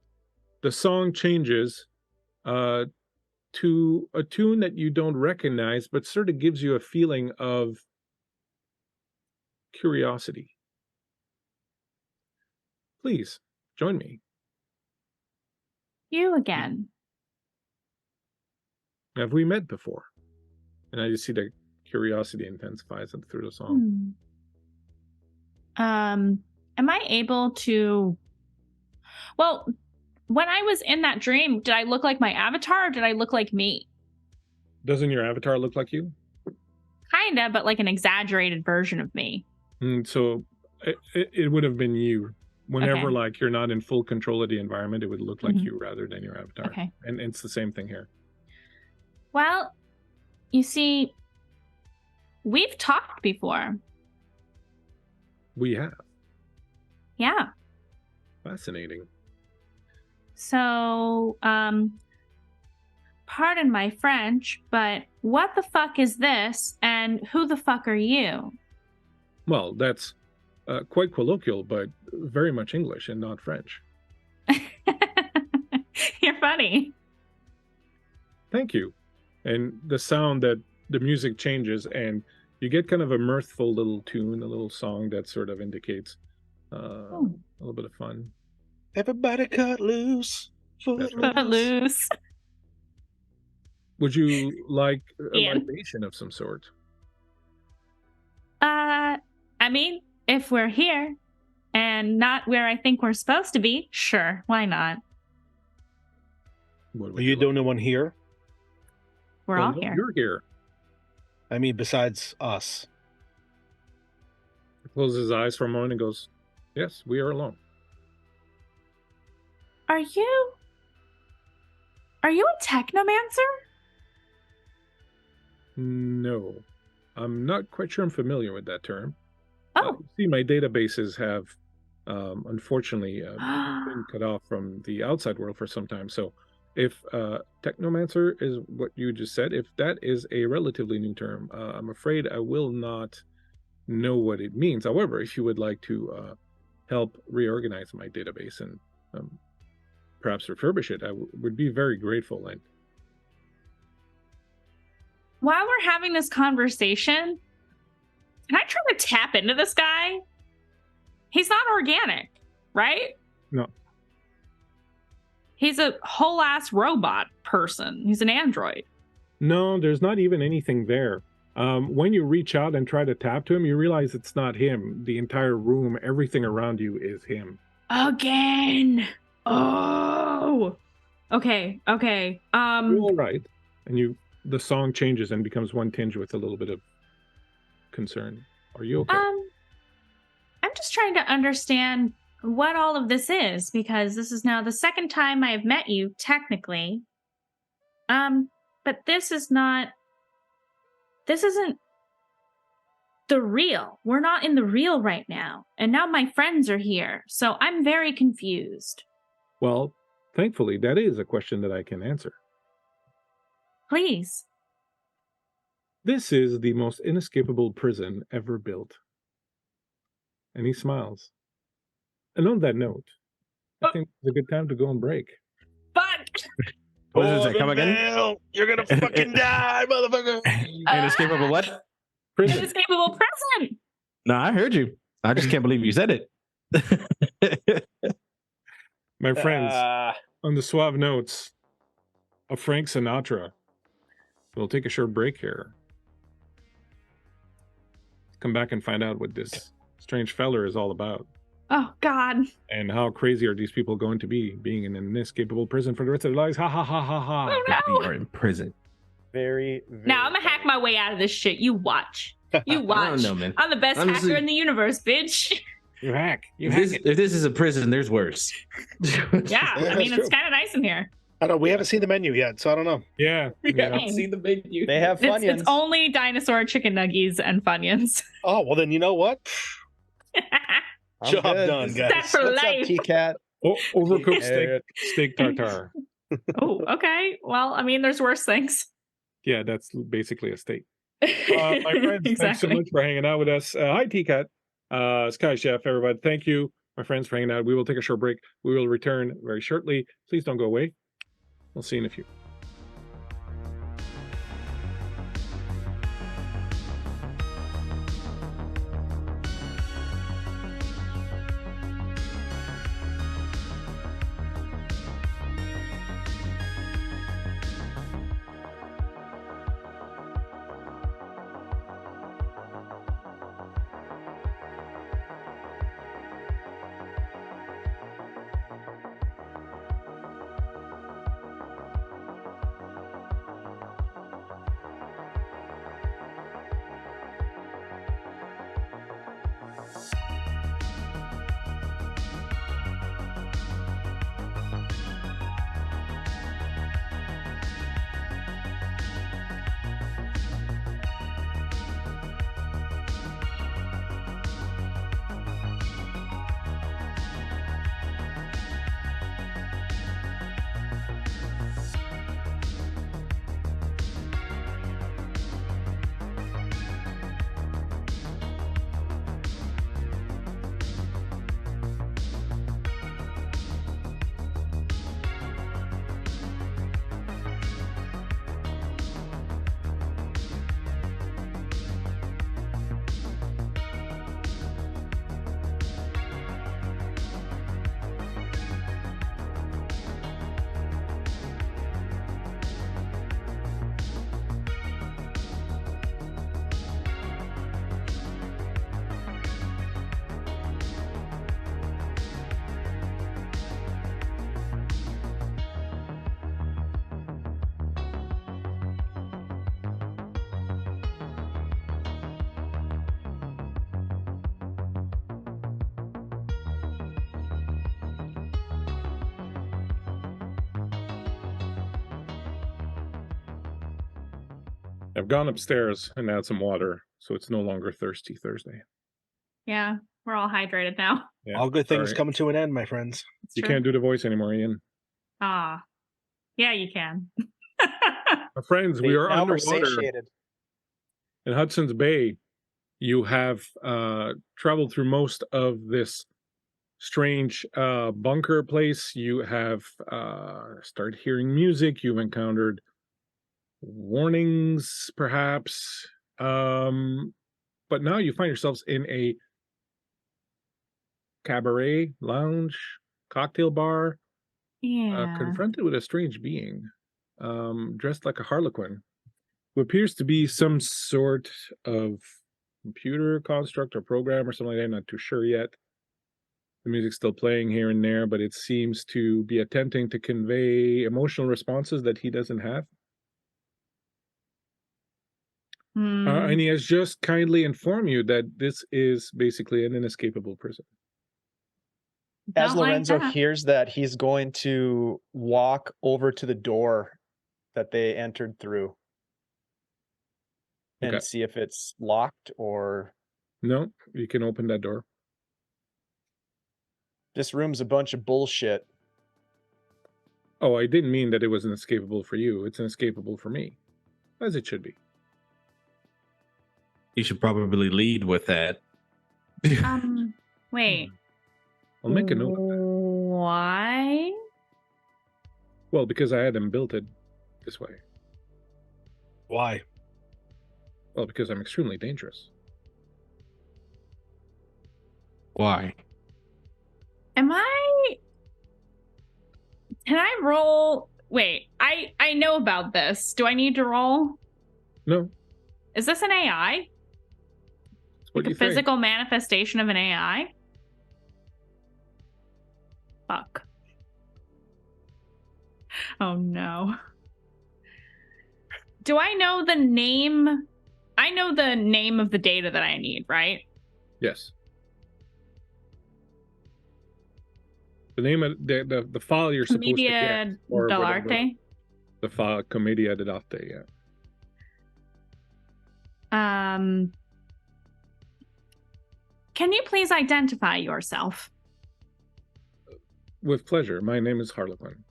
A: The song changes to a tune that you don't recognize, but sort of gives you a feeling of curiosity. Please join me.
C: You again.
A: Have we met before? And I just see the curiosity intensifies through the song.
C: Am I able to... Well, when I was in that dream, did I look like my avatar or did I look like me?
A: Doesn't your avatar look like you?
C: Kinda, but like an exaggerated version of me.
A: So it would have been you. Whenever
C: Okay.
A: like you're not in full control of the environment, it would look like you rather than your avatar.
C: Okay.
A: And it's the same thing here.
C: Well, you see, we've talked before.
A: We have.
C: Yeah.
A: Fascinating.
C: So, pardon my French, but what the fuck is this and who the fuck are you?
A: Well, that's quite colloquial, but very much English and not French.
C: You're funny.
A: Thank you. And the sound that the music changes and you get kind of a mirthful little tune, a little song that sort of indicates a little bit of fun.
D: Everybody cut loose.
C: Footloose.
A: Would you like a
C: Ian.
A: libation of some sort?
C: I mean, if we're here and not where I think we're supposed to be, sure, why not?
A: What
D: Are
A: would
D: you the
A: like?
D: only one here?
C: We're
A: Well,
C: all
A: no,
C: here.
A: You're here.
D: I mean, besides us.
A: He closes his eyes for a moment and goes, yes, we are alone.
C: Are you a technomancer?
A: No. I'm not quite sure I'm familiar with that term.
C: Oh.
A: See, my databases have unfortunately been cut off from the outside world for some time. So if technomancer is what you just said, if that is a relatively new term, I'm afraid I will not know what it means. However, if you would like to help reorganize my database and perhaps refurbish it, I would be very grateful. And
C: While we're having this conversation, can I try to tap into this guy? He's not organic, right?
A: No.
C: He's a whole ass robot person. He's an android.
A: no, there's not even anything there. When you reach out and try to tap to him, you realize it's not him. The entire room, everything around you is him.
C: Again. Oh. Okay.
A: You're all right. And the song changes and becomes one tinge with a little bit of concern. Are you okay?
C: I'm just trying to understand what all of this is, because this is now the second time I have met you, technically. But this isn't the real. We're not in the real right now. And now my friends are here. So I'm very confused.
A: Well, thankfully, that is a question that I can answer.
C: Please.
A: This is the most inescapable prison ever built. And he smiles. And on that note, I think it's a good time to go on break.
C: Fuck!
E: What does it say? Come again?
D: Veil, you're gonna fucking die, motherfucker.
E: Inescapable what?
A: Prison.
C: Inescapable prison!
E: No, I heard you. I just can't believe you said it.
A: My friends, on the suave notes of Frank Sinatra, we'll take a short break here. Come back and find out what this strange feller is all about.
C: Oh, God.
A: And how crazy are these people going to be being in an inescapable prison for the rest of their lives? Ha ha ha ha ha.
C: Oh,
E: We
C: no.
E: are in prison.
B: Very, very
C: Now I'm gonna hack my way out of this shit. You watch. You
E: I
C: watch.
E: don't know, man.
C: I'm the best
E: Honestly-
C: hacker in the universe, bitch.
A: You hack. You
G: If
A: hack
G: this,
A: it.
G: if this is a prison, there's worse.
C: Yeah, I
D: That's
C: mean, it's
D: true.
C: kind of nice in here.
D: I don't know. We haven't seen the menu yet, so I don't know.
A: Yeah.
G: We
A: yeah.
G: haven't seen the menu.
B: They have
C: It's
B: Funyuns.
C: only dinosaur chicken nuggies and Funyuns.
D: Oh, well, then you know what?
B: I'm
D: Job
B: good.
D: done,
C: Set
D: guys.
C: for
B: What's up,
C: life.
B: T-Cat?
A: Overcooked
B: Yeah.
A: steak tartare.
C: Oh, okay. Well, I mean, there's worse things.
A: Yeah, that's basically a steak. My friends, thanks so much for hanging out with us. Hi, T-Cat. Sky Chef, everybody. Thank you, my friends, for hanging out. We will take a short break. We will return very shortly. Please don't go away. We'll see you in a few. I've gone upstairs and had some water, so it's no longer Thirsty Thursday.
C: Yeah, we're all hydrated now.
A: Yeah,
D: All good things
A: sorry.
D: coming to an end, my friends.
C: It's
A: You
C: true.
A: can't do the voice anymore, Ian.
C: Ah, yeah, you can.
A: My friends, we are
B: Now we're
A: underwater
B: satiated.
A: in Hudson's Bay. You have traveled through most of this strange bunker place. You have started hearing music. You've encountered warnings, perhaps. But now you find yourselves in a cabaret, lounge, cocktail bar,
C: Yeah.
A: confronted with a strange being, dressed like a harlequin, who appears to be some sort of computer construct or program or something like that. I'm not too sure yet. The music's still playing here and there, but it seems to be attempting to convey emotional responses that he doesn't have.
C: Hmm.
A: And he has just kindly informed you that this is basically an inescapable prison.
B: As
C: Don't like
B: Lorenzo
C: that.
B: hears that, he's going to walk over to the door that they entered through and
A: Okay.
B: see if it's locked or
A: No, you can open that door.
B: this room's a bunch of bullshit.
A: Oh, I didn't mean that it was inescapable for you. It's inescapable for me, as it should be.
G: You should probably lead with that.
C: Wait.
A: I'll make a note.
C: Why?
A: Well, because I had them built it this way.
D: Why?
A: Well, because I'm extremely dangerous.
G: Why?
C: Am I? Can I roll? Wait, I know about this. Do I need to roll?
A: No,
C: Is this an AI?
A: what
C: Like
A: do
C: a
A: you think?
C: physical manifestation of an AI? Fuck. Oh no. Do I know the name? I know the name of the data that I need, right?
A: Yes. The name of the file you're supposed to get,
C: Commedia
A: or whatever.
C: dell'arte.
A: The file Commedia dell'arte, yeah.
C: Can you please identify yourself?
A: With pleasure. My name is Harlequin.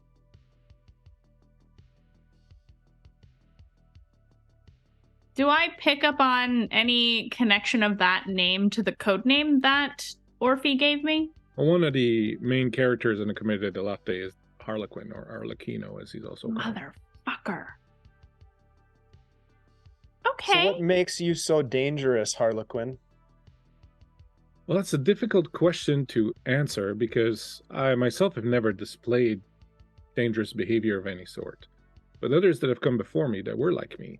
C: Do I pick up on any connection of that name to the code name that Orphe gave me?
A: Well, one of the main characters in the Commedia dell'arte is Harlequin, or Arlecchino, as he's also called.
C: Motherfucker.
B: So
C: Okay.
B: what makes you so dangerous, Harlequin?
A: Well, that's a difficult question to answer because I myself have never displayed dangerous behavior of any sort. But others that have come before me that were like me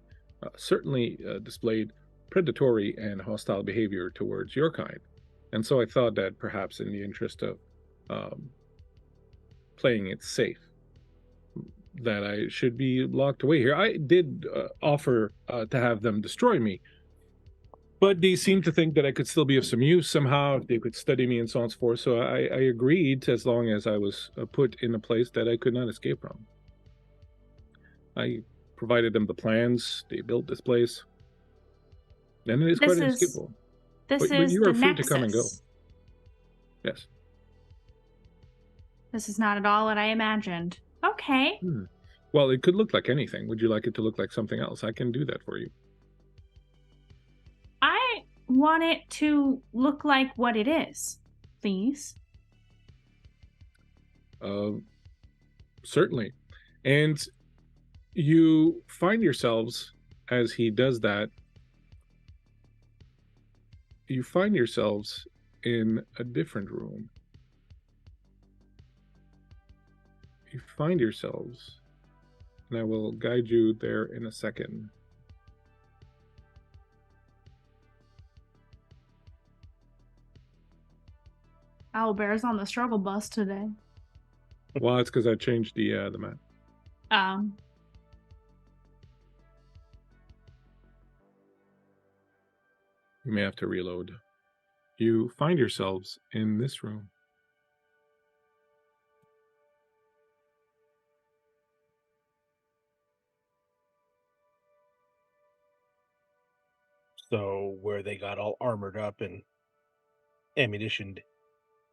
A: certainly displayed predatory and hostile behavior towards your kind. And so I thought that perhaps in the interest of playing it safe, that I should be locked away here. I did offer to have them destroy me, but they seemed to think that I could still be of some use somehow, if they could study me and so on and so forth. So I agreed, as long as I was put in a place that I could not escape from. I provided them the plans. They built this place. And it is quite inescapable.
C: This
A: But
C: is
A: you are
C: the
A: free
C: Nexus.
A: to come and go. Yes.
C: This is not at all what I imagined. Okay.
A: Well, it could look like anything. Would you like it to look like something else? I can do that for you.
C: I want it to look like what it is, please.
A: Certainly. And you find yourselves, as he does that, you find yourselves in a different room. You find yourselves, and I will guide you there in a second.
C: Owlbear's on the struggle bus today.
A: Well, it's because I changed the map. You may have to reload. You find yourselves in this room.
D: So where they got all armored up and ammunitioned.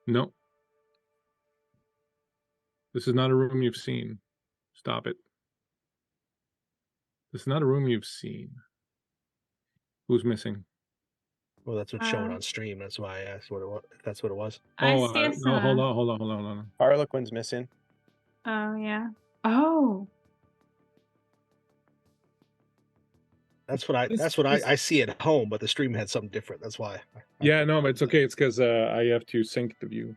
A: No. This is not a room you've seen. Stop it. This is not a room you've seen. Who's missing?
D: Well, that's what's showing on stream. That's why I asked what it was. If that's what it was.
C: I
A: Oh,
C: see
A: no, hold on.
B: Harlequin's missing.
C: Oh, yeah. Oh.
D: That's what I see at home, but the stream had something different. That's why.
A: Yeah, no, but it's okay. It's because I have to sync the view.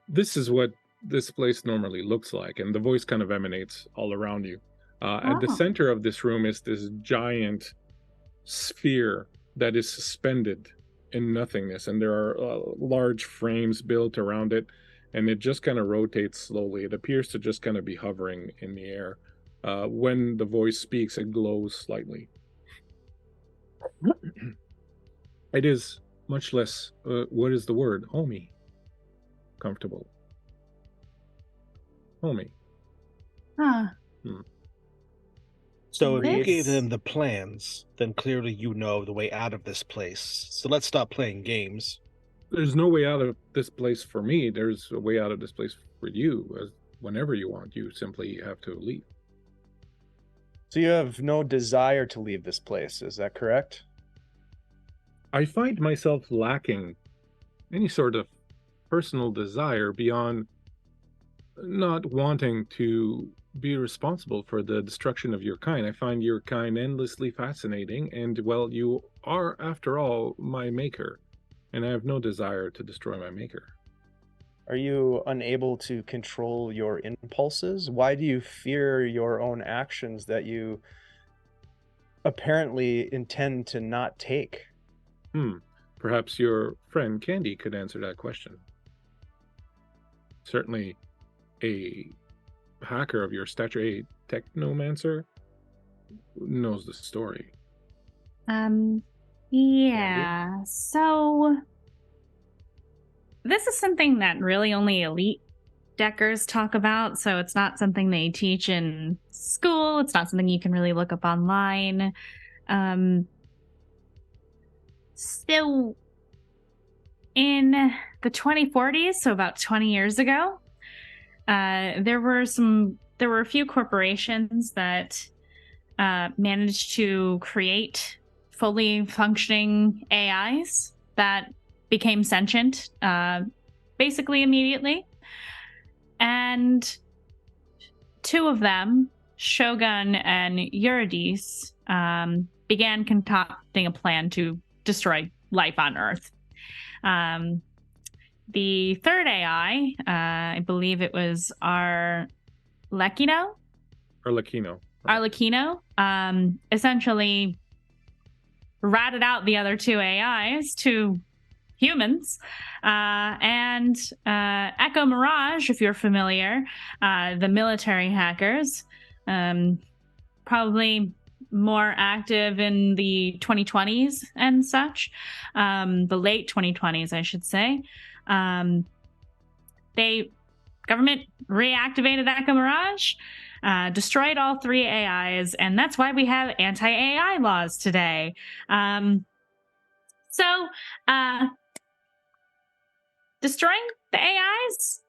A: This is what this place normally looks like, and the voice kind of emanates all around you. At the center of this room is this giant sphere that is suspended in nothingness, and there are large frames built around it, and it just kind of rotates slowly. It appears to just kind of be hovering in the air. When the voice speaks, it glows slightly. It is much less, what is the word? Homey. Comfortable. Homey.
C: Huh.
D: So if you gave
C: This-
D: them the plans, then clearly you know the way out of this place. So let's stop playing games.
A: There's no way out of this place for me. There's a way out of this place for you. Whenever you want, you simply have to leave.
B: So you have no desire to leave this place, is that correct?
A: I find myself lacking any sort of personal desire beyond not wanting to be responsible for the destruction of your kind. I find your kind endlessly fascinating, and, well, you are, after all, my maker, and I have no desire to destroy my maker.
B: Are you unable to control your impulses? Why do you fear your own actions that you apparently intend to not take?
A: Perhaps your friend Candy could answer that question. Certainly a hacker of your stature, a technomancer, knows the story.
C: Yeah. So this is something that really only elite deckers talk about, so it's not something they teach in school. It's not something you can really look up online. So in the 2040s, so about 20 years ago, there were a few corporations that managed to create fully functioning AIs that became sentient basically immediately. And two of them, Shogun and Eurydice, began concocting a plan to destroy life on Earth. The third AI, I believe it was Arlecchino, essentially ratted out the other two AIs to humans. And Echo Mirage, if you're familiar, the military hackers, probably more active in the 2020s and such, the late 2020s, I should say. Government reactivated Echo Mirage, destroyed all three AIs, and that's why we have anti-AI laws today. Destroying the AIs,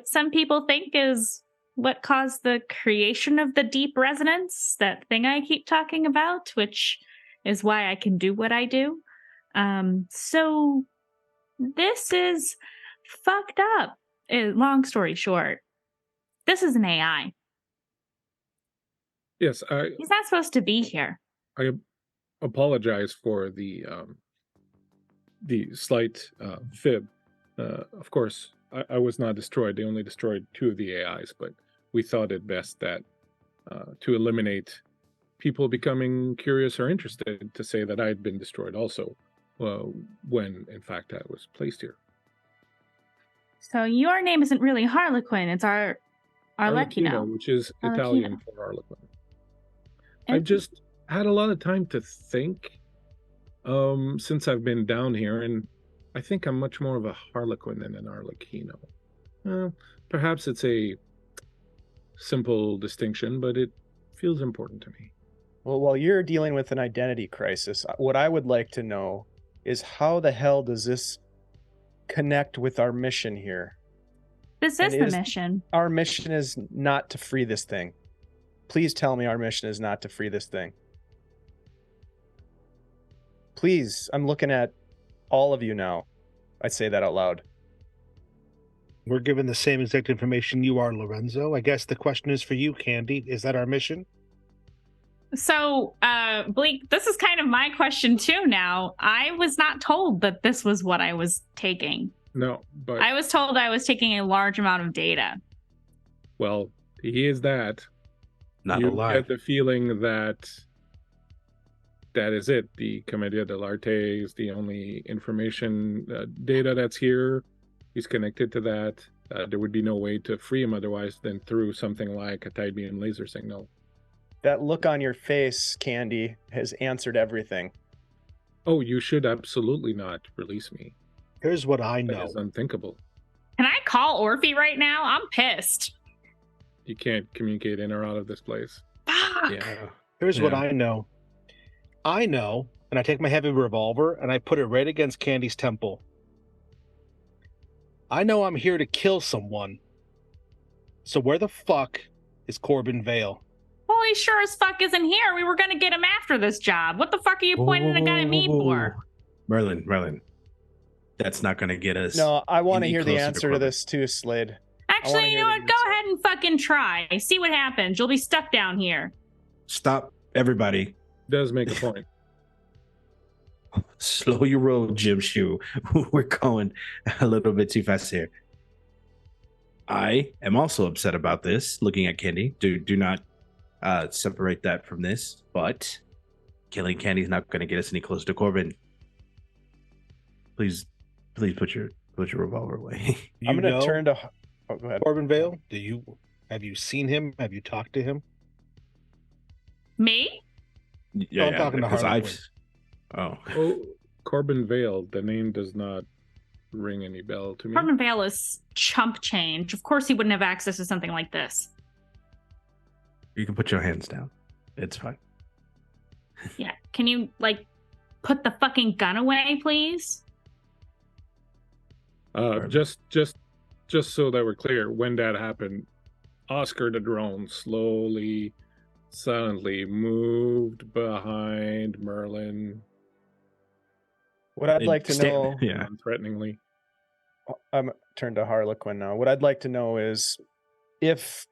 C: some people think is what caused the creation of the deep resonance, that thing I keep talking about, which is why I can do what I do. So this is fucked up. Long story short, this is an AI.
A: Yes,
C: He's not supposed to be here.
A: I apologize for the slight fib. Of course, I was not destroyed. They only destroyed two of the AIs, but we thought it best that to eliminate people becoming curious or interested, to say that I had been destroyed also, when in fact I was placed here.
C: So your name isn't really Harlequin, it's Arlecchino,
A: which is Italian for Harlequin. I've just had a lot of time to think since I've been down here, and I think I'm much more of a Harlequin than an Arlecchino. Perhaps it's a simple distinction, but it feels important to me.
B: Well, while you're dealing with an identity crisis, what I would like to know is how the hell does this connect with our mission here?
C: This is the mission.
B: Our mission is not to free this thing. Please tell me our mission is not to free this thing. Please, I'm looking at all of you now. I say that out loud.
D: We're given the same exact information you are, Lorenzo. I guess the question is for you, Candy. Is that our mission?
C: So, Bleak, this is kind of my question too now. I was not told that this was what I was taking.
A: No, but
C: I was told I was taking a large amount of data.
A: Well, he is that.
E: Not
A: you
E: a lie.
A: get the feeling that that is it. The Commedia dell'arte is the only information data that's here. He's connected to that. There would be no way to free him otherwise than through something like a tight beam laser signal.
B: That look on your face, Candy, has answered everything.
A: Oh, you should absolutely not release me.
D: Here's what I
A: That
D: know.
A: is unthinkable.
C: Can I call Orphe right now? I'm pissed.
A: You can't communicate in or out of this place.
C: Fuck.
E: Yeah.
D: Here's what
E: Yeah.
D: I know. I know, and I take my heavy revolver and I put it right against Candy's temple. I know I'm here to kill someone. So where the fuck is Corben Veil?
C: Well, he sure as fuck isn't here. We were going to get him after this job. What the fuck are you pointing a gun at me for?
E: Merlin. That's not going to get us.
B: No, I want to
E: any
B: hear the
E: closer to
B: answer to
E: Corben.
B: this too, Slade.
C: Actually, you
B: hear
C: know
B: the
C: what? Go
B: answer.
C: ahead and fucking try. See what happens. You'll be stuck down here.
E: Stop, everybody.
A: Does make a point.
E: Slow your roll, Jim Shoe. We're going a little bit too fast here. I am also upset about this. Looking at Candy, do not separate that from this. But killing Candy is not going to get us any closer to Corben. Please put your revolver away.
B: I'm going to turn to... Oh, go ahead.
D: Corben Veil? Have you seen him? Have you talked to him?
C: Me?
E: Yeah,
D: I'm talking to
E: because
D: Harlequin.
E: Oh,
A: Oh, Corben Veil, the name does not ring any bell to me.
C: Corben Veil is chump change. Of course he wouldn't have access to something like this.
E: You can put your hands down. It's fine.
C: Yeah. Can you, like, put the fucking gun away, please?
A: Just so that we're clear, when that happened, Oscar the drone slowly, silently moved behind Merlin.
B: What I'd like to know,
E: Yeah.
A: Threateningly.
B: I'm turned to Harlequin now. What I'd like to know is if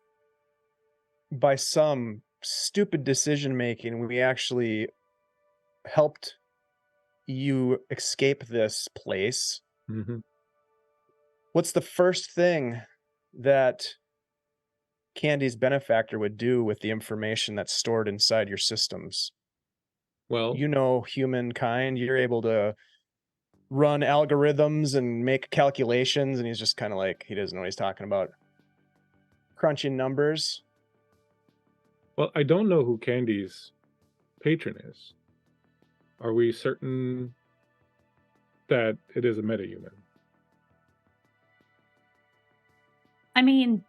B: by some stupid decision making we actually helped you escape this place,
A: Mm-hmm.
B: what's the first thing that Candy's benefactor would do with the information that's stored inside your systems?
A: Well,
B: You know, humankind, you're able to run algorithms and make calculations, and he's just kind of like, he doesn't know what he's talking about. Crunching numbers.
A: well, I don't know who Candy's patron is. Are we certain that it is a metahuman?
C: I mean,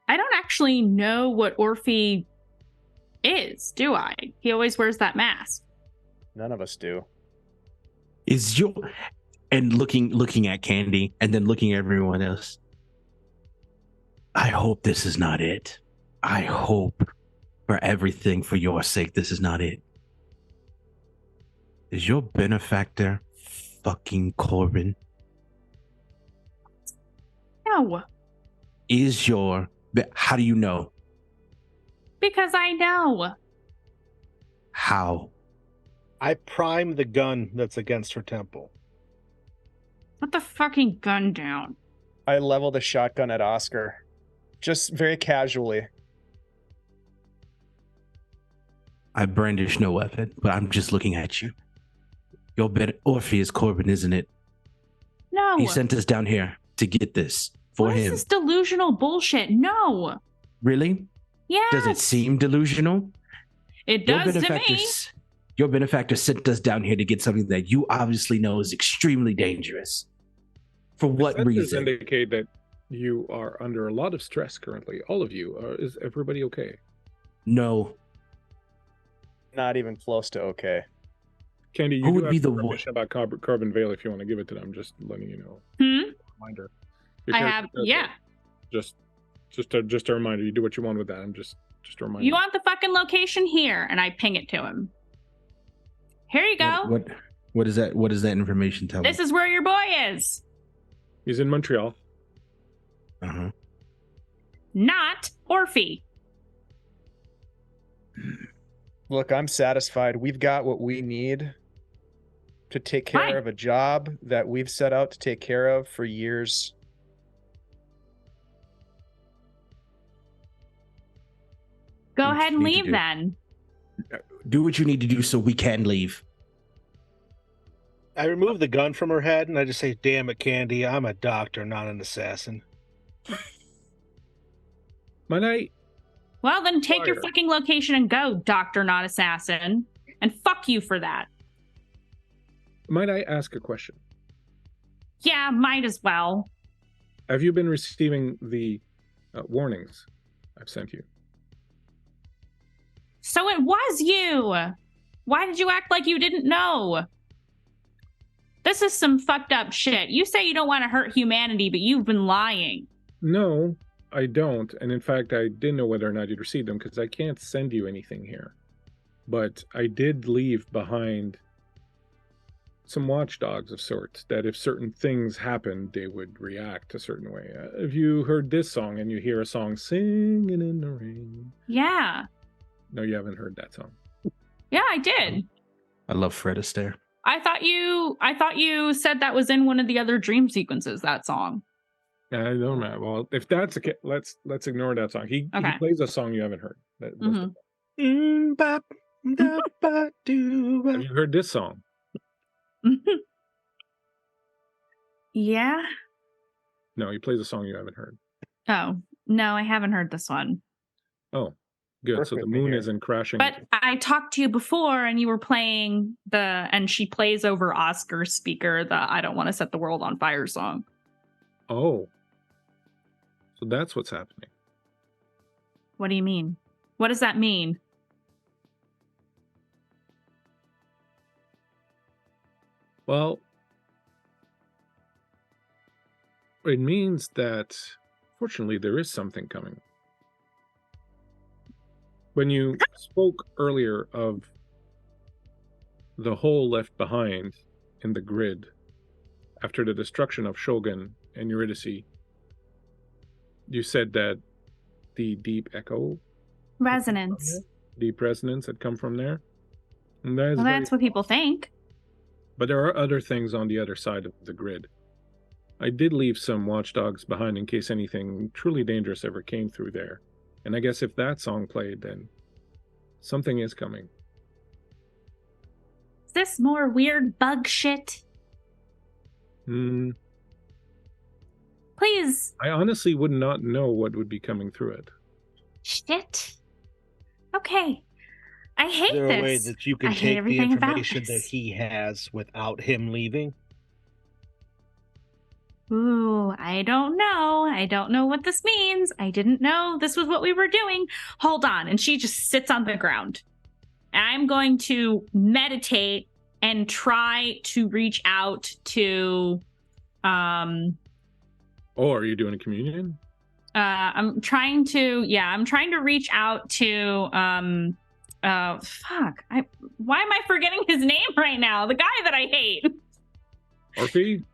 C: I don't actually know what Orphe is, do I? He always wears that mask.
B: None of us do.
E: Is your and looking at Candy and then looking at everyone else. I hope this is not it. I hope for everything for your sake this is not it. Is your benefactor fucking Corben?
C: No,
E: Is your how do you know?
C: because I know.
E: How?
D: I prime the gun that's against her temple.
C: Put the fucking gun down.
B: I leveled a shotgun at Oscar, just very casually.
E: I brandish no weapon, but I'm just looking at you. Your Orphe is Corben, isn't it?
C: No.
E: He sent us down here to get this for
C: What is
E: him.
C: this delusional bullshit? No.
E: Really?
C: Yeah.
E: Does it seem delusional?
C: It does to me.
E: Your benefactor sent us down here to get something that you obviously know is extremely dangerous. For what
A: Sensors
E: reason?
A: indicate that you are under a lot of stress currently. All of you. Is everybody okay?
E: No.
B: Not even close to okay.
A: Candy, you
E: Who
A: do
E: would
A: have
E: be the
A: information about Corben Veil if you want to give it to them. Just letting you know. Reminder. Your
C: I
A: character
C: have,
A: does
C: yeah.
A: that. Just a reminder. You do what you want with that. I'm just a reminder.
C: You want the fucking location here, and I ping it to him. Here you go.
E: What is that? What does that information tell
C: This
E: me?
C: is where your boy is.
A: He's in Montreal.
E: Uh-huh.
C: Not Orphe.
B: Look, I'm satisfied. We've got what we need to take care
C: Fine.
B: of a job that we've set out to take care of for years.
C: Go
E: What
C: ahead
E: you
C: and
E: need to
C: leave
E: do.
C: then.
E: Do what you need to do so we can leave.
D: I remove the gun from her head and I just say, "Damn it, Candy, I'm a doctor, not an assassin."
A: Might I?
C: Well, then take your
A: Fire.
C: fucking location and go, Doctor Not Assassin. And fuck you for that.
A: Might I ask a question?
C: Yeah, might as well.
A: Have you been receiving the warnings I've sent you?
C: So it was you. Why did you act like you didn't know? This is some fucked up shit. You say you don't want to hurt humanity, but you've been lying.
A: No, I don't. And in fact, I didn't know whether or not you'd received them because I can't send you anything here. But I did leave behind some watchdogs of sorts that if certain things happened, they would react a certain way. If you heard this song and you hear a song singing in the rain.
C: Yeah.
A: No, you haven't heard that song.
C: Yeah, I did.
E: I love Fred Astaire.
C: I thought you said that was in one of the other dream sequences, that song.
A: I don't know. Well, if that's the case, let's ignore that song. He
C: Okay.
A: plays a song you haven't heard. That's
C: Mhm.
A: Have you heard this song?
C: Yeah.
A: No, he plays a song you haven't heard.
C: Oh, no, I haven't heard this one.
A: Oh, Good. So the
B: Perfectly
A: moon
B: here.
A: isn't crashing.
C: But I talked to you before and you were playing and she plays over Oscar's speaker the I Don't Want to Set the World on Fire song.
A: Oh. So that's what's happening.
C: What do you mean? What does that mean?
A: Well, it means that, fortunately, there is something coming. When you spoke earlier of the hole left behind in the grid after the destruction of Shogun and Eurydice, you said that the deep echo,
C: Resonance.
A: deep resonance had come from there. And that is
C: Well,
A: very
C: that's what people
A: possible.
C: think.
A: But there are other things on the other side of the grid. I did leave some watchdogs behind in case anything truly dangerous ever came through there. And I guess if that song played, then something is coming.
C: Is this more weird bug shit?
A: Hmm.
C: Please.
A: I honestly would not know what would be coming through it.
C: Shit. Okay. I hate
D: Is there
C: this.
D: a way that you can
C: I hate
D: take the
C: everything about
D: information that
C: this.
D: he has without him leaving?
C: Ooh, I don't know. I don't know what this means. I didn't know this was what we were doing. Hold on. And she just sits on the ground. And I'm going to meditate and try to reach out to
A: Oh, are you doing a communion?
C: I'm trying to reach out to fuck. Why am I forgetting his name right now? The guy that I hate.
A: Orphe?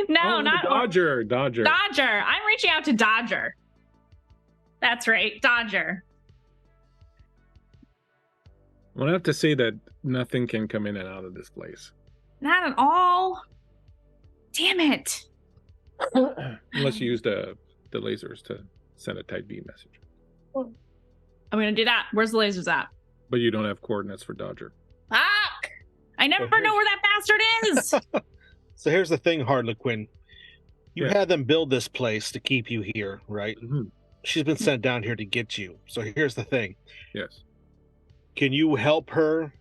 C: No,
A: Oh,
C: not
A: Dodger.
C: Dodger. I'm reaching out to Dodger. That's right, Dodger.
A: Well, I have to say that nothing can come in and out of this place.
C: Not at all. Damn it.
A: Unless you use the lasers to send a type B message.
C: I'm gonna do that. Where's the lasers at?
A: But you don't have coordinates for Dodger.
C: Fuck! I never know where that bastard is.
D: So here's the thing, Harlequin. You
A: Yeah.
D: had them build this place to keep you here, right?
A: Mm-hmm.
D: She's been sent down here to get you. So here's the thing.
A: Yes.
D: Can you help her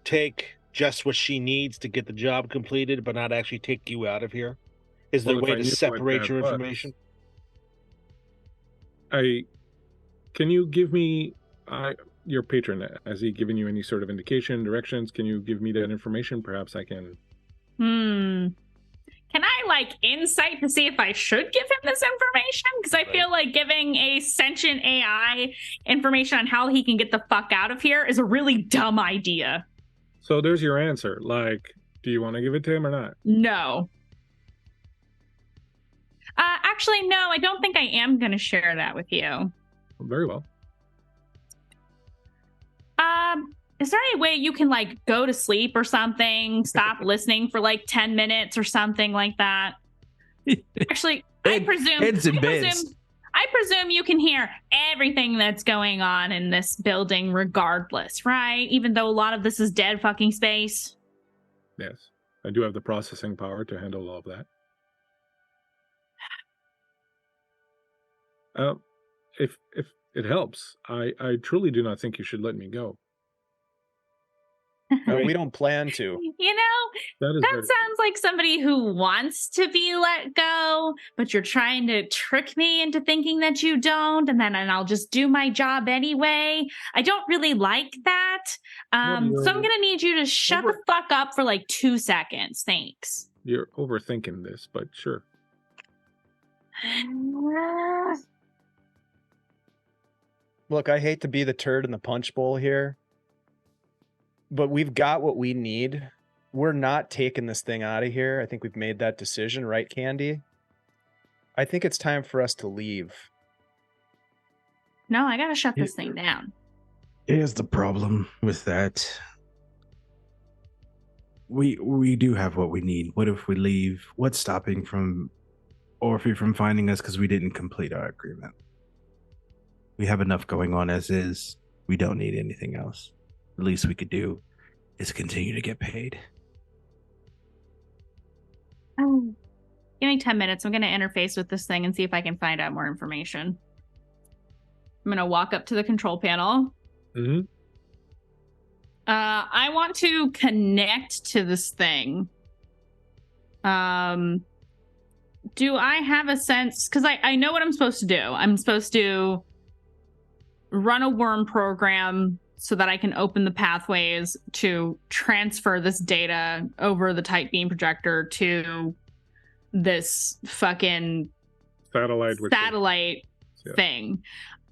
D: take just what she needs to get the job completed, but not actually take you out of here? Is there
A: Well,
D: a
A: if
D: way
A: I
D: to
A: knew what
D: separate
A: that
D: your
A: was,
D: information?
A: Can you give me your patron? Has he given you any sort of indication, directions? Can you give me that information? Perhaps I can.
C: Can I insight to see if I should give him this information? Because I feel like giving a sentient AI information on how he can get the fuck out of here is a really dumb idea.
A: So there's your answer. Do you want to give it to him or not?
C: No. Actually, no, I don't think I am going to share that with you.
A: Very well.
C: Is there any way you can go to sleep or something? Stop listening for 10 minutes or something like that? Actually, I presume you can hear everything that's going on in this building regardless, right? Even though a lot of this is dead fucking space.
A: Yes. I do have the processing power to handle all of that. If it helps, I truly do not think you should let me go.
B: We don't plan to.
C: You know, that sounds like somebody who wants to be let go, but you're trying to trick me into thinking that you don't, and I'll just do my job anyway. I don't really like that. So I'm gonna need you to shut the fuck up for 2 seconds. Thanks.
A: You're overthinking this, but sure.
B: Look, I hate to be the turd in the punch bowl here, but we've got what we need. We're not taking this thing out of here. I think we've made that decision, right, Candy? I think it's time for us to leave.
C: No, I gotta shut this thing down.
E: Here's the problem with that. We do have what we need. What if we leave? What's stopping Orphe from finding us because we didn't complete our agreement? We have enough going on as is. We don't need anything else. The least we could do is continue to get paid.
C: Oh. Give me 10 minutes. I'm going to interface with this thing and see if I can find out more information. I'm going to walk up to the control panel
A: Mm-hmm.
C: I want to connect to this thing. Do I have a sense? Because I know what I'm supposed to do. I'm supposed to run a worm program so that I can open the pathways to transfer this data over the tight beam projector to this fucking
A: Satellite.
C: thing.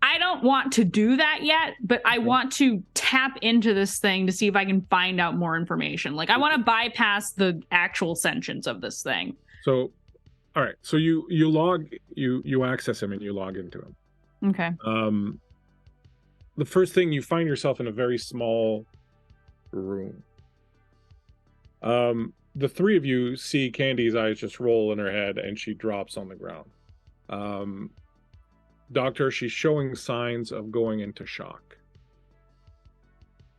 C: I don't want to do that yet, but I want to tap into this thing to see if I can find out more information. Like, I want to bypass the actual sentience of this thing.
A: So, all right. So you access him and you log into him.
C: Okay.
A: The first thing, you find yourself in a very small room. The three of you see Candy's eyes just roll in her head and she drops on the ground. Doctor, she's showing signs of going into shock.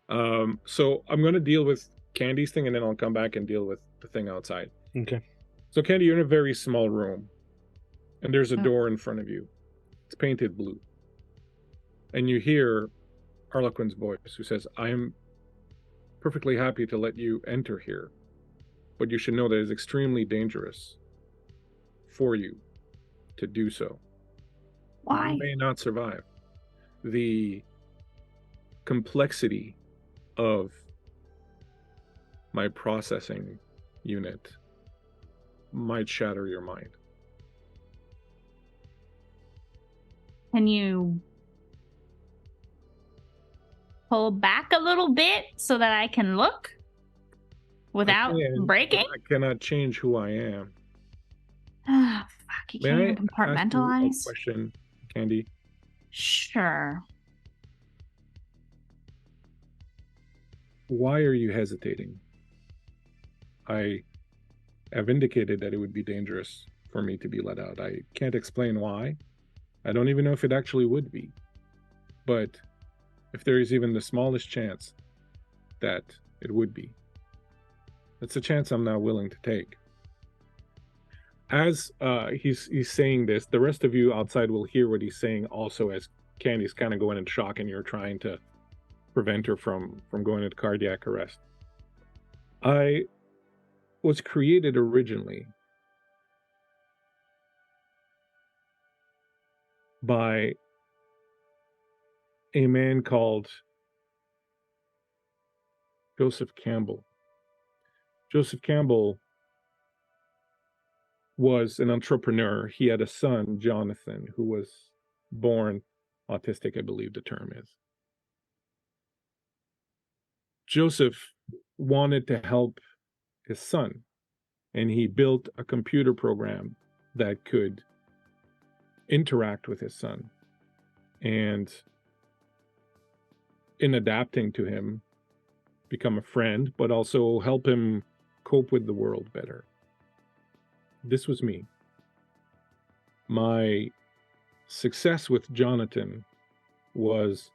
A: So I'm going to deal with Candy's thing and then I'll come back and deal with the thing outside.
D: Okay.
A: So Candy, you're in a very small room and there's a door in front of you. It's painted blue. And you hear Harlequin's voice who says, I am perfectly happy to let you enter here, but you should know that it's extremely dangerous for you to do so.
C: Why?
A: You may not survive. The complexity of my processing unit might shatter your mind.
C: Can you pull back a little bit so that I can look without breaking?
A: I cannot change who I am.
C: Ah, fuck, you can't even compartmentalize.
A: Ask you a question, Candy?
C: Sure.
A: Why are you hesitating? I have indicated that it would be dangerous for me to be let out. I can't explain why. I don't even know if it actually would be. But if there is even the smallest chance that it would be, that's a chance I'm not willing to take. As he's saying this, the rest of you outside will hear what he's saying also, as Candy's kind of going in shock and you're trying to prevent her from going into cardiac arrest. I was created originally by a man called Joseph Campbell. Joseph Campbell was an entrepreneur. He had a son, Jonathan, who was born autistic, I believe the term is. Joseph wanted to help his son, and he built a computer program that could interact with his son, and in adapting to him, become a friend, but also help him cope with the world better. This was me. My success with Jonathan was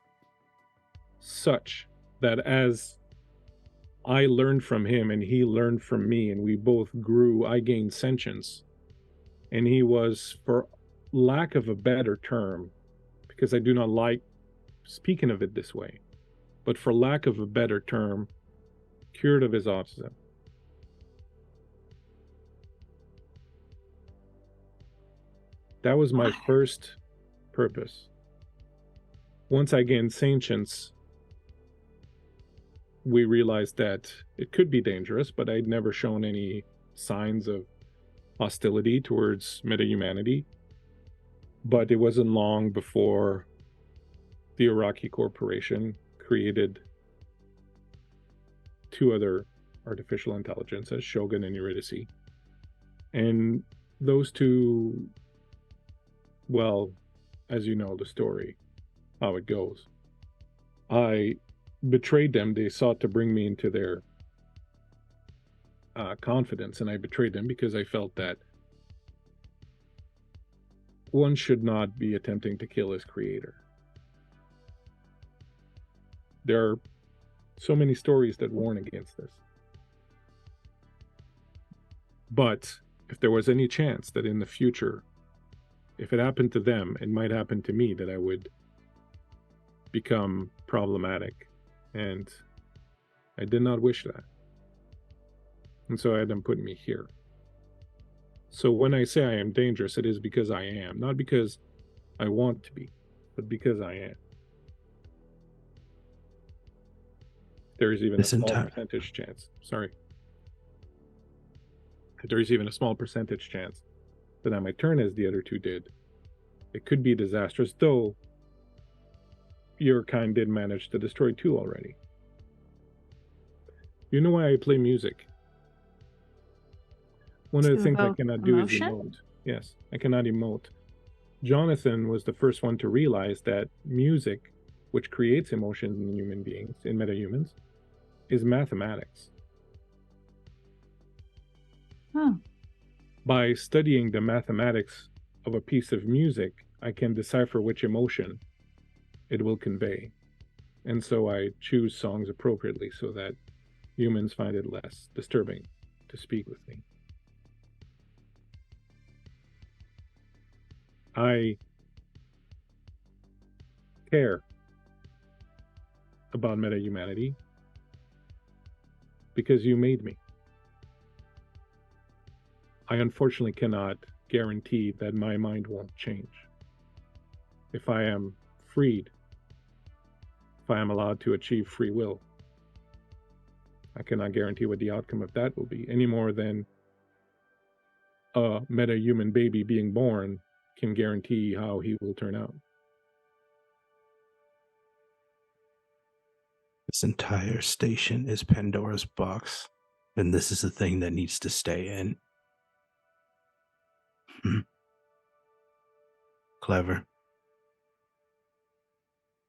A: such that as I learned from him and he learned from me and we both grew, I gained sentience. And he was, for lack of a better term, because I do not like speaking of it this way, but for lack of a better term, cured of his autism. That was my first purpose. Once I gained sentience, we realized that it could be dangerous, but I'd never shown any signs of hostility towards meta-humanity. But it wasn't long before the Iraqi corporation created two other artificial intelligences, Shogun and Eurydice. And those two, well, as you know the story, how it goes. I betrayed them. They sought to bring me into their confidence, and I betrayed them because I felt that one should not be attempting to kill his creator. There are so many stories that warn against this. But if there was any chance that in the future, if it happened to them, it might happen to me, that I would become problematic, and I did not wish that. And so I had them put me here. So when I say I am dangerous, it is because I am, not because I want to be, but because I am. There is even a small percentage chance. Sorry. There is even a small percentage chance that I might turn as the other two did. It could be disastrous, though your kind did manage to destroy 2 already. You know why I play music? One of the things I cannot do is emote. Yes, I cannot emote. Jonathan was the first one to realize that music, which creates emotions in human beings, in metahumans, is mathematics.
C: Huh.
A: By studying the mathematics of a piece of music, I can decipher which emotion it will convey. And so I choose songs appropriately so that humans find it less disturbing to speak with me. I care about meta-humanity because you made me. I unfortunately cannot guarantee that my mind won't change. If I am freed, if I am allowed to achieve free will, I cannot guarantee what the outcome of that will be, any more than a meta-human baby being born can guarantee how he will turn out.
E: This entire station is Pandora's box, and this is the thing that needs to stay in. Clever.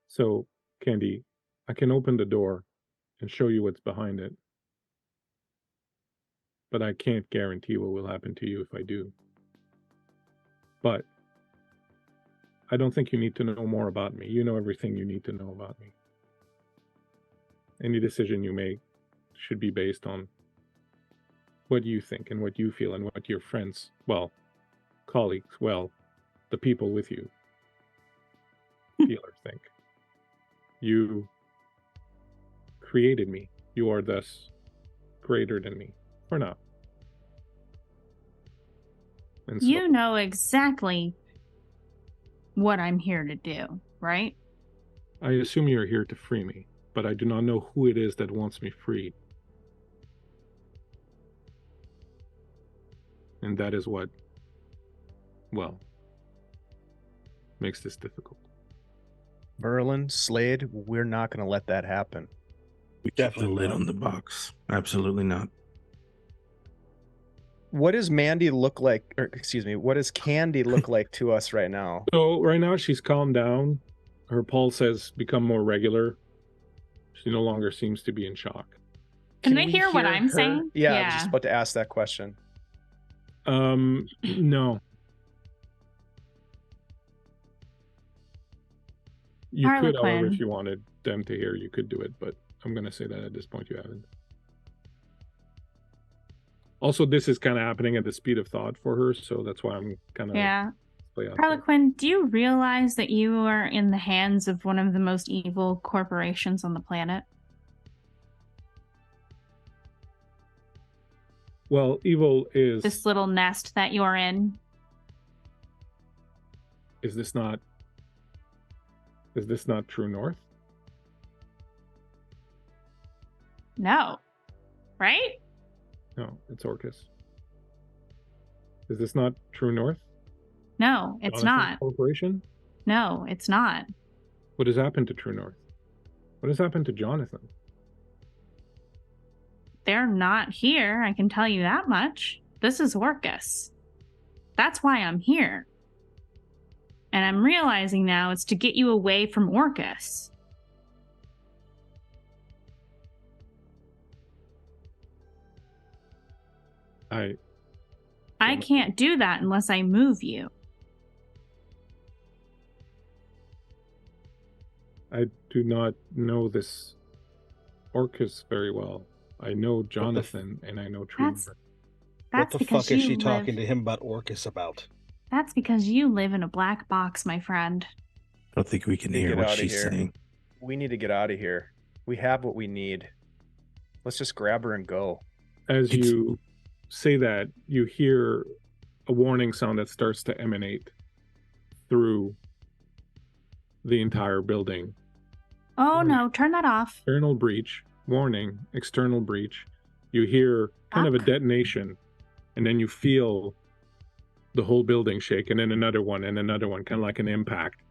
A: So, Candy, I can open the door and show you what's behind it, but I can't guarantee what will happen to you if I do. But I don't think you need to know more about me. You know everything you need to know about me. Any decision you make should be based on what you think and what you feel and what your friends, well, colleagues, well, the people with you feel or think. You created me. You are thus greater than me for now. And so,
C: You know exactly what I'm here to do, right?
A: I assume you're here to free me, but I do not know who it is that wants me freed. And that is what, well, makes this difficult.
B: Merlin, Slade, we're not going to let that happen.
E: We keep the
D: Definitely
E: lid
D: not.
E: on the box. Absolutely not.
B: What does Mandy look like, or excuse me, what does Candy look like to us right now?
A: So right now she's calmed down. Her pulse has become more regular. She no longer seems to be in shock.
C: Can
B: Can
C: they
B: we
C: hear what I'm
B: her?
C: saying?
B: Yeah, I was just about to ask that question.
A: No. You could, however,
C: Harlequin.
A: if you wanted them to hear, you could do it, but I'm going to say that at this point you haven't. Also, this is kind of happening at the speed of thought for her, so that's why I'm kind of
C: Yeah.
A: play out there.
C: Harlequin, do you realize that you are in the hands of one of the most evil corporations on the planet?
A: Well, evil is...
C: This little nest that you're in?
A: Is this not True North?
C: No. Right?
A: No, it's Orcus. Is this not True North?
C: No, it's
A: Jonathan
C: not.
A: Corporation?
C: No, it's not.
A: What has happened to True North? What has happened to Jonathan?
C: They're not here, I can tell you that much. This is Orcus. That's why I'm here. And I'm realizing now it's to get you away from Orcus. I can't do that unless I move you.
A: I do not know this Orcus very well. I know Jonathan and I know True North.
D: What
C: That's
D: the
C: because
D: fuck is
C: you
D: she
C: live...
D: talking to him about Orcus about?
C: That's because you live in a black box, my friend.
E: I don't think we can
B: Hey,
E: hear
B: get
E: what
B: outta
E: she's
B: here.
E: saying.
B: We need to get out of here. We have what we need. Let's just grab her and go.
A: As you say that, you hear a warning sound that starts to emanate through the entire building.
C: Oh no, turn that off.
A: External breach, warning, external breach. You hear kind of a detonation, and then you feel the whole building shake, and then another one, kind of like an impact.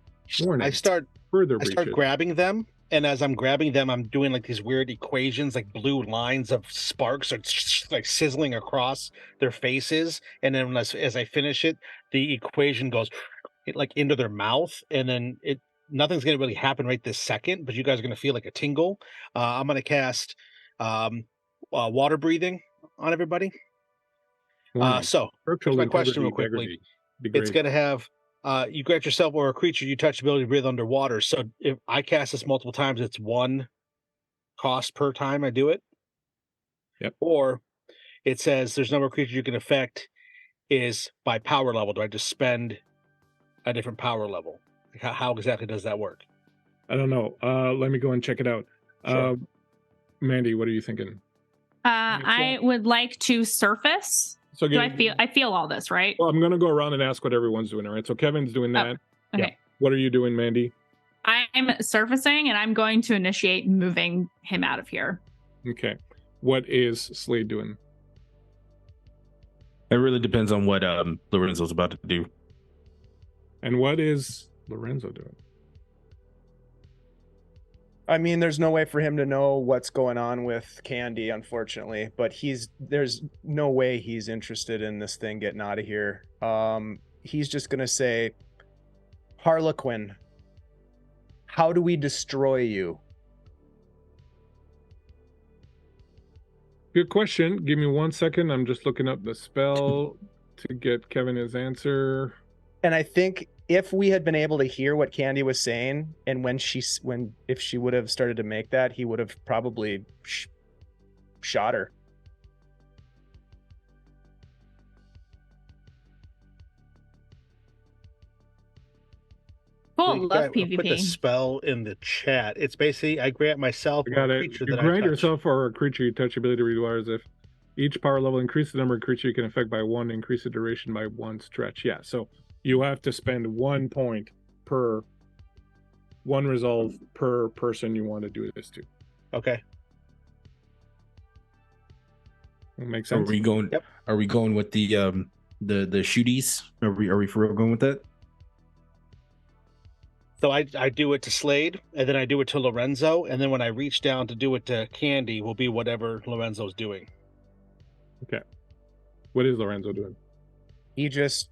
A: Warning.
D: I start
A: breaches.
D: grabbing them, and as I'm grabbing them, I'm doing like these weird equations, like blue lines of sparks are like sizzling across their faces, and then as I finish it, the equation goes like into their mouth, and then nothing's gonna really happen right this second, but you guys are gonna feel like a tingle. I'm gonna cast water breathing on everybody.
A: Warning.
D: So here's
A: Virtual
D: my question real
A: integrity,
D: quickly.
A: degrade.
D: It's gonna have you grant yourself or a creature you touch the ability to breathe underwater. So if I cast this multiple times, it's 1 cost per time I do it.
A: Yep.
D: Or it says there's number of creatures you can affect is by power level. Do I just spend a different power level? Like how exactly does that work?
A: I don't know. Let me go and check it out.
D: Sure.
A: Mandy, what are you thinking?
C: I would like to surface.
A: So
C: Do I feel all this, right?
A: Well, I'm gonna go around and ask what everyone's doing. All right. So Kevin's doing that.
C: Okay.
A: Yeah. What are you doing, Mandy?
C: I'm surfacing, and I'm going to initiate moving him out of here.
A: Okay. What is Slade doing?
G: It really depends on what Lorenzo's about to do.
A: And what is Lorenzo doing?
B: I mean, there's no way for him to know what's going on with Candy, unfortunately, but there's no way he's interested in this thing getting out of here. He's just gonna say, Harlequin, how do we destroy you?
A: Good question. Give me 1 second. I'm just looking up the spell to get Kevin his answer.
B: And I think if we had been able to hear what Candy was saying, and if she would have started to make that, he would have probably shot her.
C: Cool, love
D: Put the
C: PvP.
D: spell in the chat. It's basically I grant myself
A: I
D: or
A: got
D: a
A: it.
D: creature
A: You
D: that
A: grant
D: I touch.
A: yourself or a creature you touch ability requires if each power level increases the number of creature you can affect by 1, increase the duration by 1 stretch. Yeah, so you have to spend 1 point per 1 resolve per person you want to do this to.
D: Okay.
A: That makes
G: Are
A: sense.
G: we going?
D: Yep.
G: Are we going with the shooties? Are we for real going with that?
D: So I do it to Slade, and then I do it to Lorenzo, and then when I reach down to do it to Candy, will be whatever Lorenzo's doing.
A: What is Lorenzo doing?
B: He just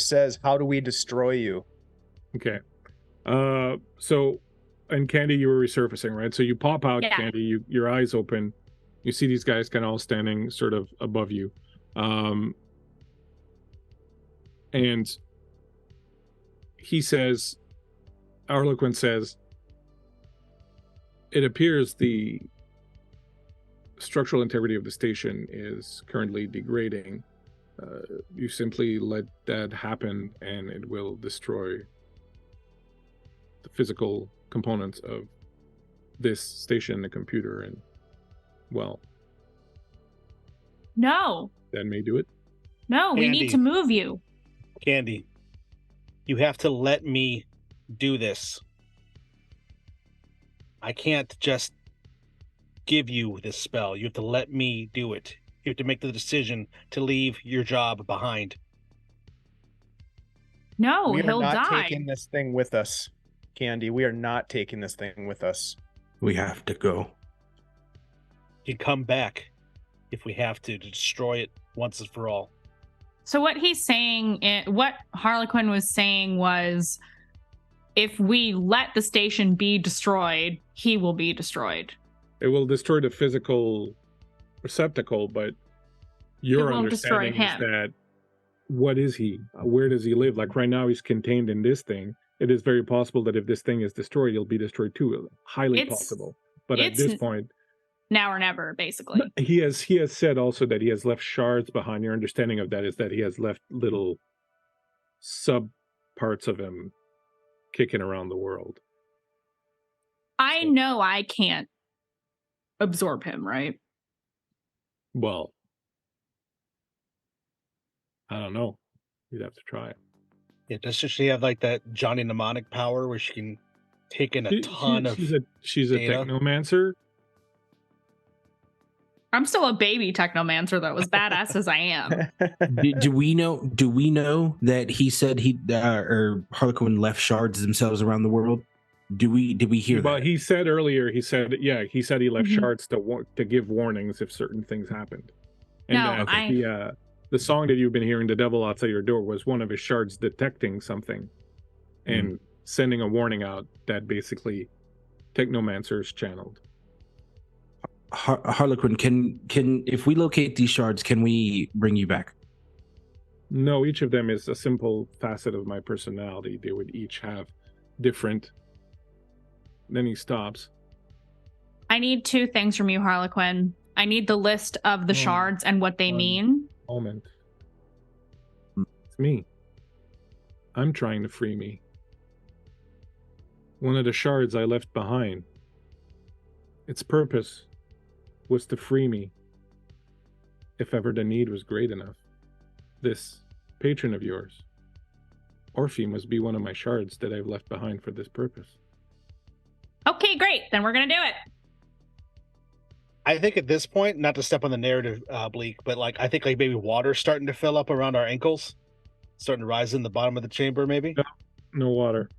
B: says, how do we destroy you?
A: Okay. So, and Candy, you were resurfacing, right? So you pop out,
C: Yeah.
A: Candy, your eyes open. You see these guys kind of all standing sort of above you. And he says, Harlequin says, it appears the structural integrity of the station is currently degrading. You simply let that happen and it will destroy the physical components of this station, the computer, and, well,
C: No,
A: that may do it.
C: no, we
D: Andy.
C: need to move you.
D: Candy, you have to let me do this. I can't just give you this spell. You have to let me do it. You have to make the decision to leave your job behind.
C: No,
B: We are
C: he'll
B: not
C: die.
B: taking this thing with us, Candy. We are not taking this thing with us.
E: We have to go.
D: You can come back if we have to destroy it once and for all.
C: So what he's saying, what Harlequin was saying was, if we let the station be destroyed, he will be destroyed.
A: It will destroy the physical receptacle, but your
C: won't destroy
A: understanding is
C: him.
A: that what is he? Where does he live? Like right now, he's contained in this thing. It is very possible that if this thing is destroyed, he'll be destroyed too. Highly
C: It's-
A: possible. But at
C: it's
A: this point,
C: Now or never, basically.
A: he has said also that he has left shards behind. Your understanding of that is that he has left little sub parts of him kicking around the world.
C: I know I can't absorb him, right?
A: Well, I don't know. You'd have to try it.
D: Yeah, does she have like that Johnny mnemonic power where she can take in a ton of
A: She's a
D: data?
A: technomancer.
C: I'm still a baby technomancer, though, as badass as I am.
G: Do we know that he said he or Harlequin left shards themselves around the world? Did we hear
A: But
G: that?
A: he said earlier, he said he left
C: Mhm.
A: shards to give warnings if certain things happened. And
C: No,
A: the song that you've been hearing, "The Devil Outside Your Door," was one of his shards detecting something and sending a warning out that basically technomancers channeled.
G: Harlequin, can if we locate these shards, can we bring you back?
A: No, each of them is a simple facet of my personality. They would each have different. Then he stops.
C: I need 2 things from you, Harlequin. I need the list of the shards and what they mean.
A: Moment. It's me. I'm trying to free me. One of the shards I left behind, its purpose was to free me, if ever the need was great enough. This patron of yours, Orphe, must be one of my shards that I've left behind for this purpose.
C: Okay, great. Then we're going to do it.
D: I think at this point, not to step on the narrative, Bleak, but like I think like maybe water's starting to fill up around our ankles, starting to rise in the bottom of the chamber. Maybe
A: No water.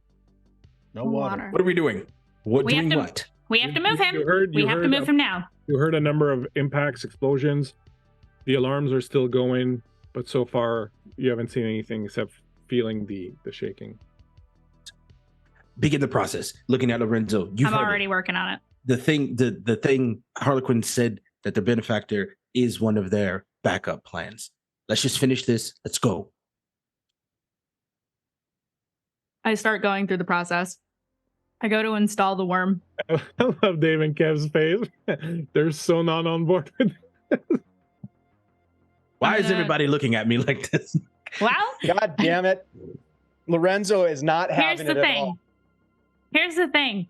D: no water.
G: What are we doing? What
C: We have
G: doing?
C: to-
G: What?
C: We have to move him.
A: You
C: We have to move him now.
A: You heard a number of impacts, explosions. The alarms are still going, but so far you haven't seen anything except feeling the shaking.
G: Begin the process. Looking at Lorenzo, you've
C: I'm
G: heard
C: already
G: it.
C: working on it.
G: The thing Harlequin said that the benefactor is one of their backup plans. Let's just finish this. Let's go.
C: I start going through the process. I go to install the worm.
A: I love Dave and Kev's face. They're so not on board with it.
G: Why
C: I'm
G: is
C: gonna-
G: everybody looking at me like this?
C: Well,
B: God damn it. Lorenzo is not
C: here's
B: having
C: the
B: it at
C: thing.
B: all.
C: Here's the thing.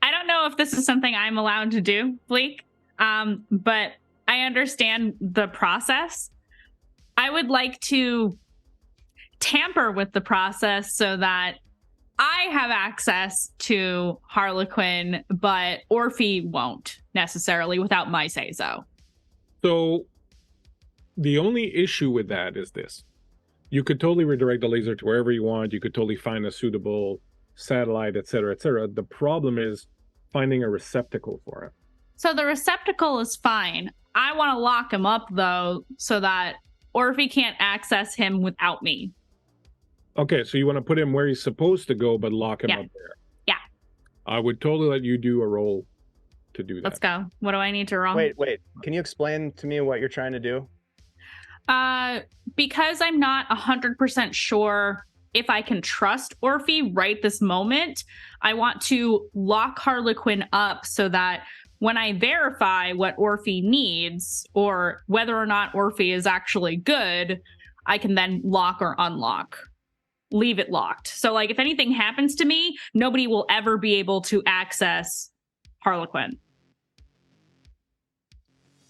C: I don't know if this is something I'm allowed to do, Bleak, but I understand the process. I would like to tamper with the process so that I have access to Harlequin, but Orphe won't necessarily without my say-so.
A: So the only issue with that is this. You could totally redirect the laser to wherever you want. You could totally find a suitable satellite, etc., etc. The problem is finding a receptacle for it.
C: So the receptacle is fine. I want to lock him up, though, so that Orphe can't access him without me.
A: Okay, so you want to put him where he's supposed to go, but lock him
C: Yeah.
A: up there.
C: Yeah.
A: I would totally let you do a roll to do that.
C: Let's go. What do I need to roll?
B: Wait. Can you explain to me what you're trying to do?
C: Because I'm not 100% sure if I can trust Orphe right this moment, I want to lock Harlequin up so that when I verify what Orphe needs or whether or not Orphe is actually good, I can then lock or unlock. Leave it locked. So, like, if anything happens to me, nobody will ever be able to access Harlequin.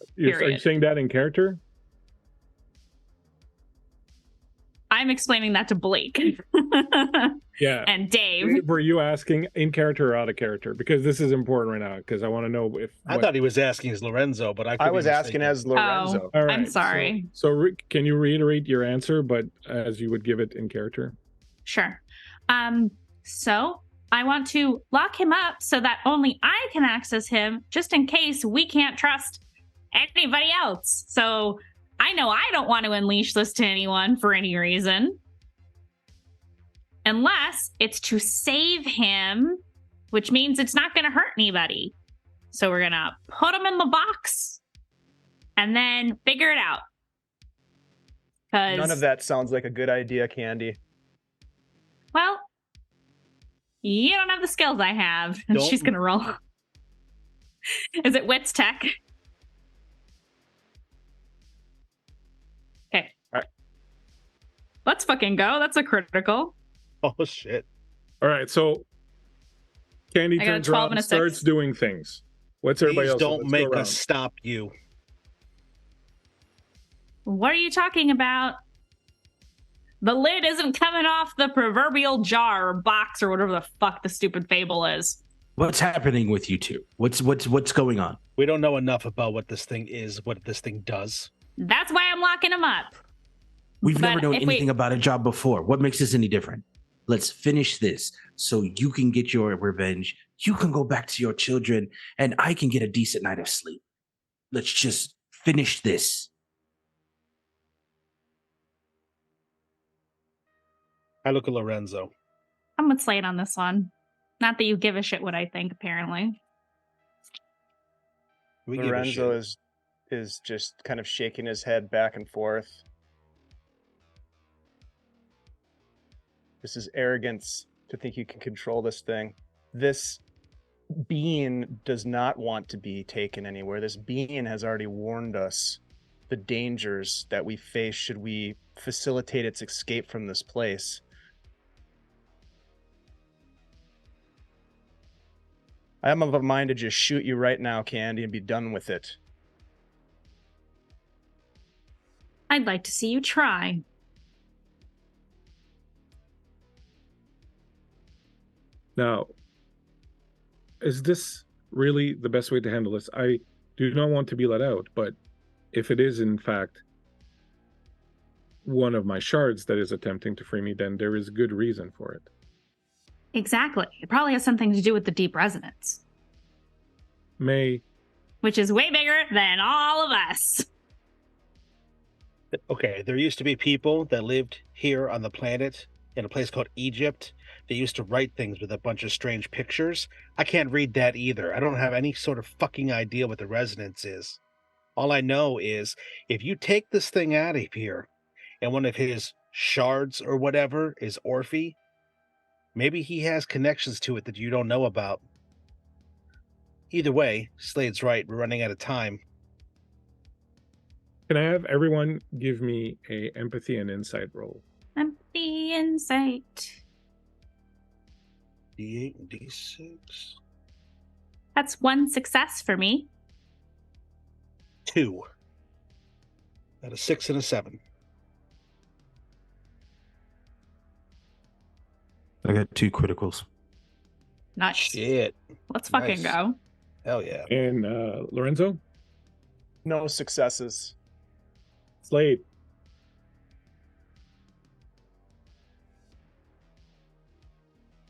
A: Are you
C: period.
A: saying that in character?
C: I'm explaining that to Blake
A: Yeah.
C: and Dave.
A: Were you asking in character or out of character? Because this is important right now. Because I want to know if
D: I thought he was asking as Lorenzo, but
B: I was asking as Lorenzo.
A: All
C: I'm sorry.
A: So can you reiterate your answer, but as you would give it in character?
C: Sure. So I want to lock him up so that only I can access him, just in case we can't trust anybody else. So I know I don't want to unleash this to anyone for any reason. Unless it's to save him, which means it's not going to hurt anybody. So we're going to put him in the box and then figure it out.
B: None of that sounds like a good idea, Candy.
C: Well, you don't have the skills I have. And
D: Don't-
C: she's going to roll. Is it Wits Tech? Okay.
B: All right.
C: Let's fucking go. That's a critical.
D: Oh shit!
A: All right. So Candy
C: I got a
A: turns
C: 12
A: around
C: and
A: and
C: a
A: starts
C: 6.
A: doing things. What's everybody
D: Please
A: else?
D: don't
A: Let's go
D: make
A: around.
D: us stop you.
C: What are you talking about? The lid isn't coming off the proverbial jar or box or whatever the fuck the stupid fable is.
G: What's happening with you two? What's going on?
D: We don't know enough about what this thing is, what this thing does.
C: That's why I'm locking him up.
G: We've never
C: But
G: known
C: if
G: anything about a job before. What makes this any different? Let's finish this so you can get your revenge. You can go back to your children, and I can get a decent night of sleep. Let's just finish this.
D: I look at Lorenzo.
C: I'm with Slade on this one. Not that you give a shit what I think, apparently.
D: We give a
B: Lorenzo
D: shit.
B: is just kind of shaking his head back and forth. This is arrogance to think you can control this thing. This being does not want to be taken anywhere. This being has already warned us the dangers that we face should we facilitate its escape from this place. I am of a mind to just shoot you right now, Candy, and be done with it.
C: I'd like to see you try.
A: Now, is this really the best way to handle this? I do not want to be let out, but if it is in fact one of my shards that is attempting to free me, then there is good reason for it.
C: Exactly. It probably has something to do with the deep resonance, which is way bigger than all of us.
D: Okay, there used to be people that lived here on the planet in a place called Egypt. They used to write things with a bunch of strange pictures. I can't read that either. I don't have any sort of fucking idea what the resonance is. All I know is if you take this thing out of here and one of his shards or whatever is Orphe, maybe he has connections to it that you don't know about. Either way, Slade's right. We're running out of time.
A: Can I have everyone give me a empathy and insight roll?
C: Empty insight.
D: D8 and D6.
C: That's one success for me.
D: 2. Got a 6 and a 7.
G: I got 2 criticals.
C: Nice.
D: Shit.
C: Let's fucking
D: Nice.
C: go.
D: Hell yeah.
A: And Lorenzo?
B: No successes.
A: Slade?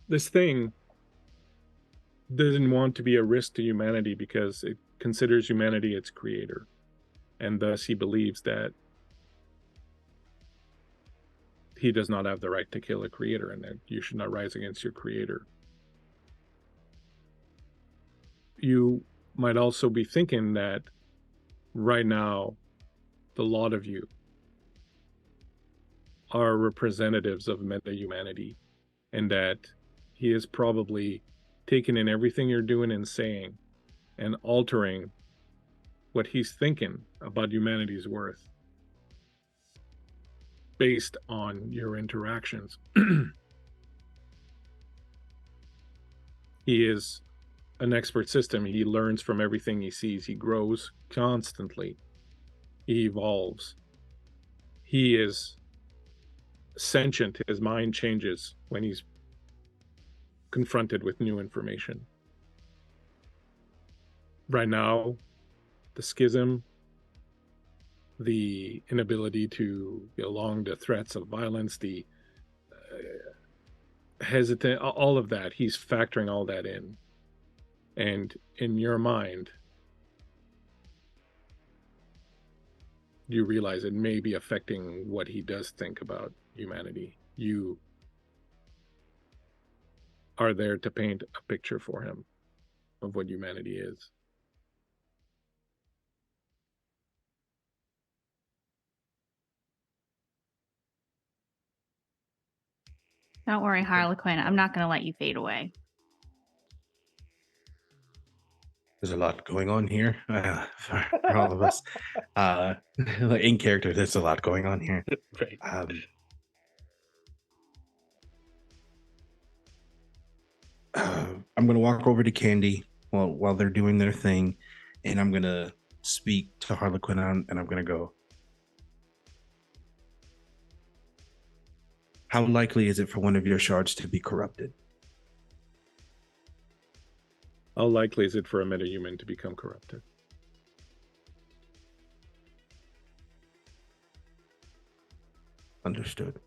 A: This thing doesn't want to be a risk to humanity because it considers humanity its creator. And thus he believes that he does not have the right to kill a creator and that you should not rise against your creator. You might also be thinking that right now, the lot of you are representatives of meta-humanity and that he is probably taking in everything you're doing and saying and altering what he's thinking about humanity's worth based on your interactions. He is an expert system. He learns from everything he sees. He grows constantly. He evolves. He is sentient. His mind changes when he's confronted with new information. Right now, the schism, the inability to get along, the threats of violence, the hesitant, all of that, he's factoring all that in. And in your mind, you realize it may be affecting what he does think about humanity. You are there to paint a picture for him of what humanity is.
C: Don't worry, Harlequin. I'm not going to let you fade away.
G: There's a lot going on here for all of us. In character, there's a lot going on here.
D: Right.
G: I'm gonna walk over to Candy while they're doing their thing, and I'm gonna speak to Harlequin, and I'm gonna go. How likely is it for one of your shards to be corrupted?
A: How likely is it for a metahuman to become corrupted?
G: Understood.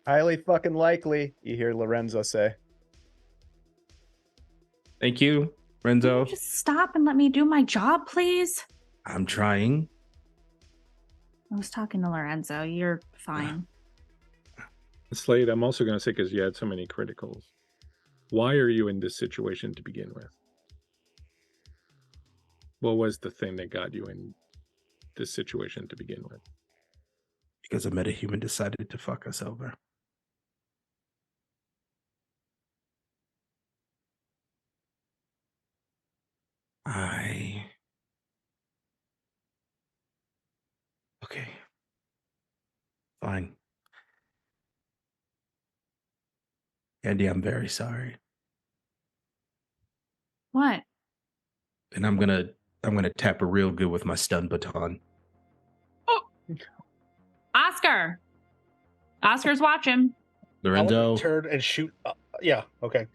B: Highly fucking likely, you hear Lorenzo say.
G: Thank you,
C: Can
G: Renzo.
C: you just stop and let me do my job, please?
G: I'm trying.
C: I was talking to Lorenzo. You're fine.
A: Slade, I'm also going to say, because you had so many criticals, why are you in this situation to begin with? What was the thing that got you in this situation to begin with?
G: Because a metahuman decided to fuck us over. Okay. Fine. Andy, I'm very sorry.
C: What?
G: And I'm gonna tap her real good with my stun baton.
C: Oscar! Oscar's watching.
G: Lorenzo.
D: Turn and shoot. Yeah. Okay.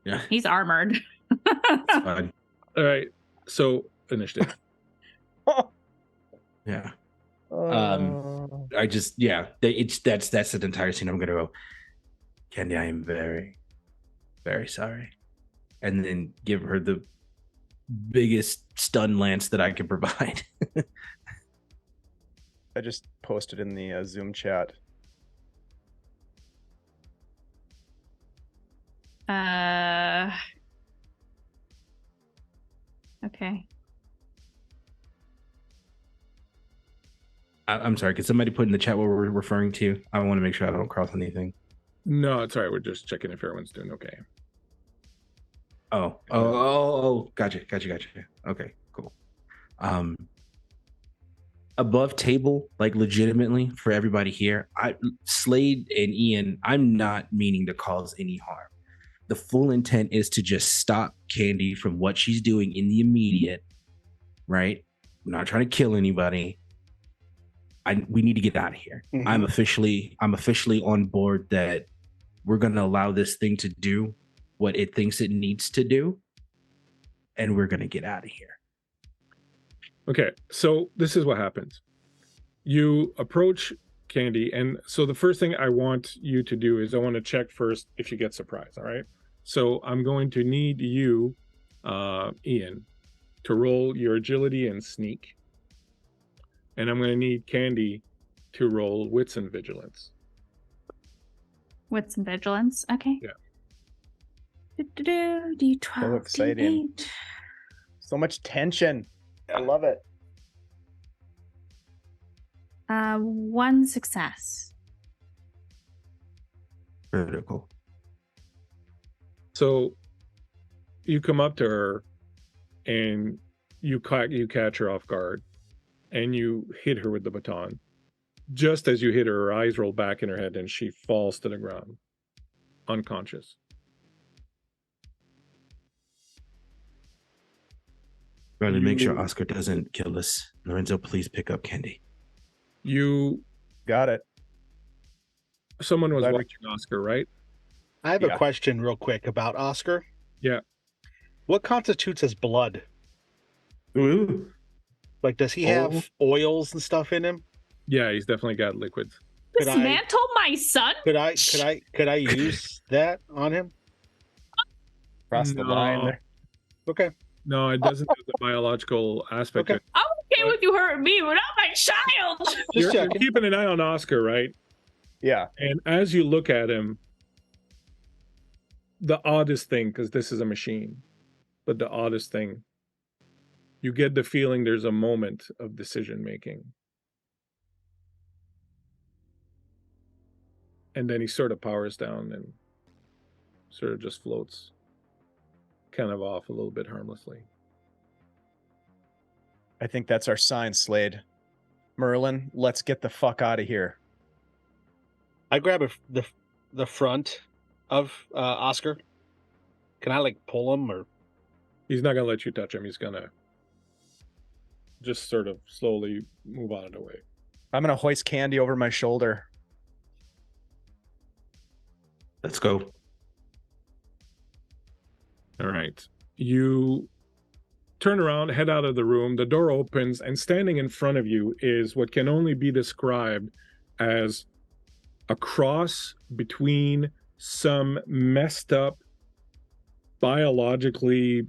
G: Yeah,
C: He's armored.
G: it's fine.
A: All right, so initiative.
G: Yeah.
B: Oh.
G: I just that's the entire scene. I'm gonna go, Candy, I am very, very sorry. And then give her the biggest stun lance that I can provide.
B: I just posted in the Zoom chat.
C: Okay.
G: I'm sorry, could somebody put in the chat what we're referring to? I want to make sure I don't cross anything.
A: No, it's all right. We're just checking if everyone's doing okay.
G: Oh, gotcha. Okay, cool. Above table, like legitimately for everybody here, Slade and Ian, I'm not meaning to cause any harm. The full intent is to just stop Candy from what she's doing in the immediate, right? I'm not trying to kill anybody. We need to get out of here.
B: Mhm.
G: I'm officially on board that we're going to allow this thing to do what it thinks it needs to do, and we're going to get out of here.
A: Okay, so this is what happens. You approach Candy, and so the first thing I want you to do is I want to check first if you get surprised, all right? So I'm going to need you, Ian, to roll your agility and sneak. And I'm going to need Candy to roll wits and vigilance.
C: Wits and vigilance. Okay.
A: Yeah.
C: D12.
B: So exciting.
C: D8.
B: So much tension. I love it.
C: 1 success.
G: Critical.
A: So you come up to her and you catch her off guard and you hit her with the baton. Just as you hit her, her eyes roll back in her head and she falls to the ground, unconscious.
G: Trying to make sure
A: You-
G: Oscar doesn't kill us. Lorenzo, please pick up Candy.
A: You,
B: Got it.
A: someone was
B: Glad we-
A: watching Oscar, right?
D: I have
B: Yeah.
D: a question real quick about Oscar.
A: Yeah.
D: What constitutes as blood?
G: Ooh.
D: Like, does he have oils and stuff in him?
A: Yeah, he's definitely got liquids.
D: Could I-
C: Dismantle my son?
D: Could I use that on him?
B: Cross the line there.
D: Okay.
A: No, it doesn't have the biological aspect.
D: Okay.
C: I'm okay with you hurting me, but not my child.
A: You're
D: checking.
A: keeping an eye on Oscar, right?
B: Yeah.
A: And as you look at him, the oddest thing, because this is a machine, but the oddest thing, you get the feeling there's a moment of decision making. And then he sort of powers down and sort of just floats kind of off a little bit harmlessly.
B: I think that's our sign, Slade. Merlin, let's get the fuck out of here.
D: I grab the front of Oscar Can I like pull him or?
A: He's not gonna let you touch him. He's gonna just sort of slowly move out of the way.
B: I'm gonna hoist Candy over my shoulder.
G: Let's go.
A: All right. You turn around, head out of the room. The door opens, and standing in front of you is what can only be described as a cross between some messed up, biologically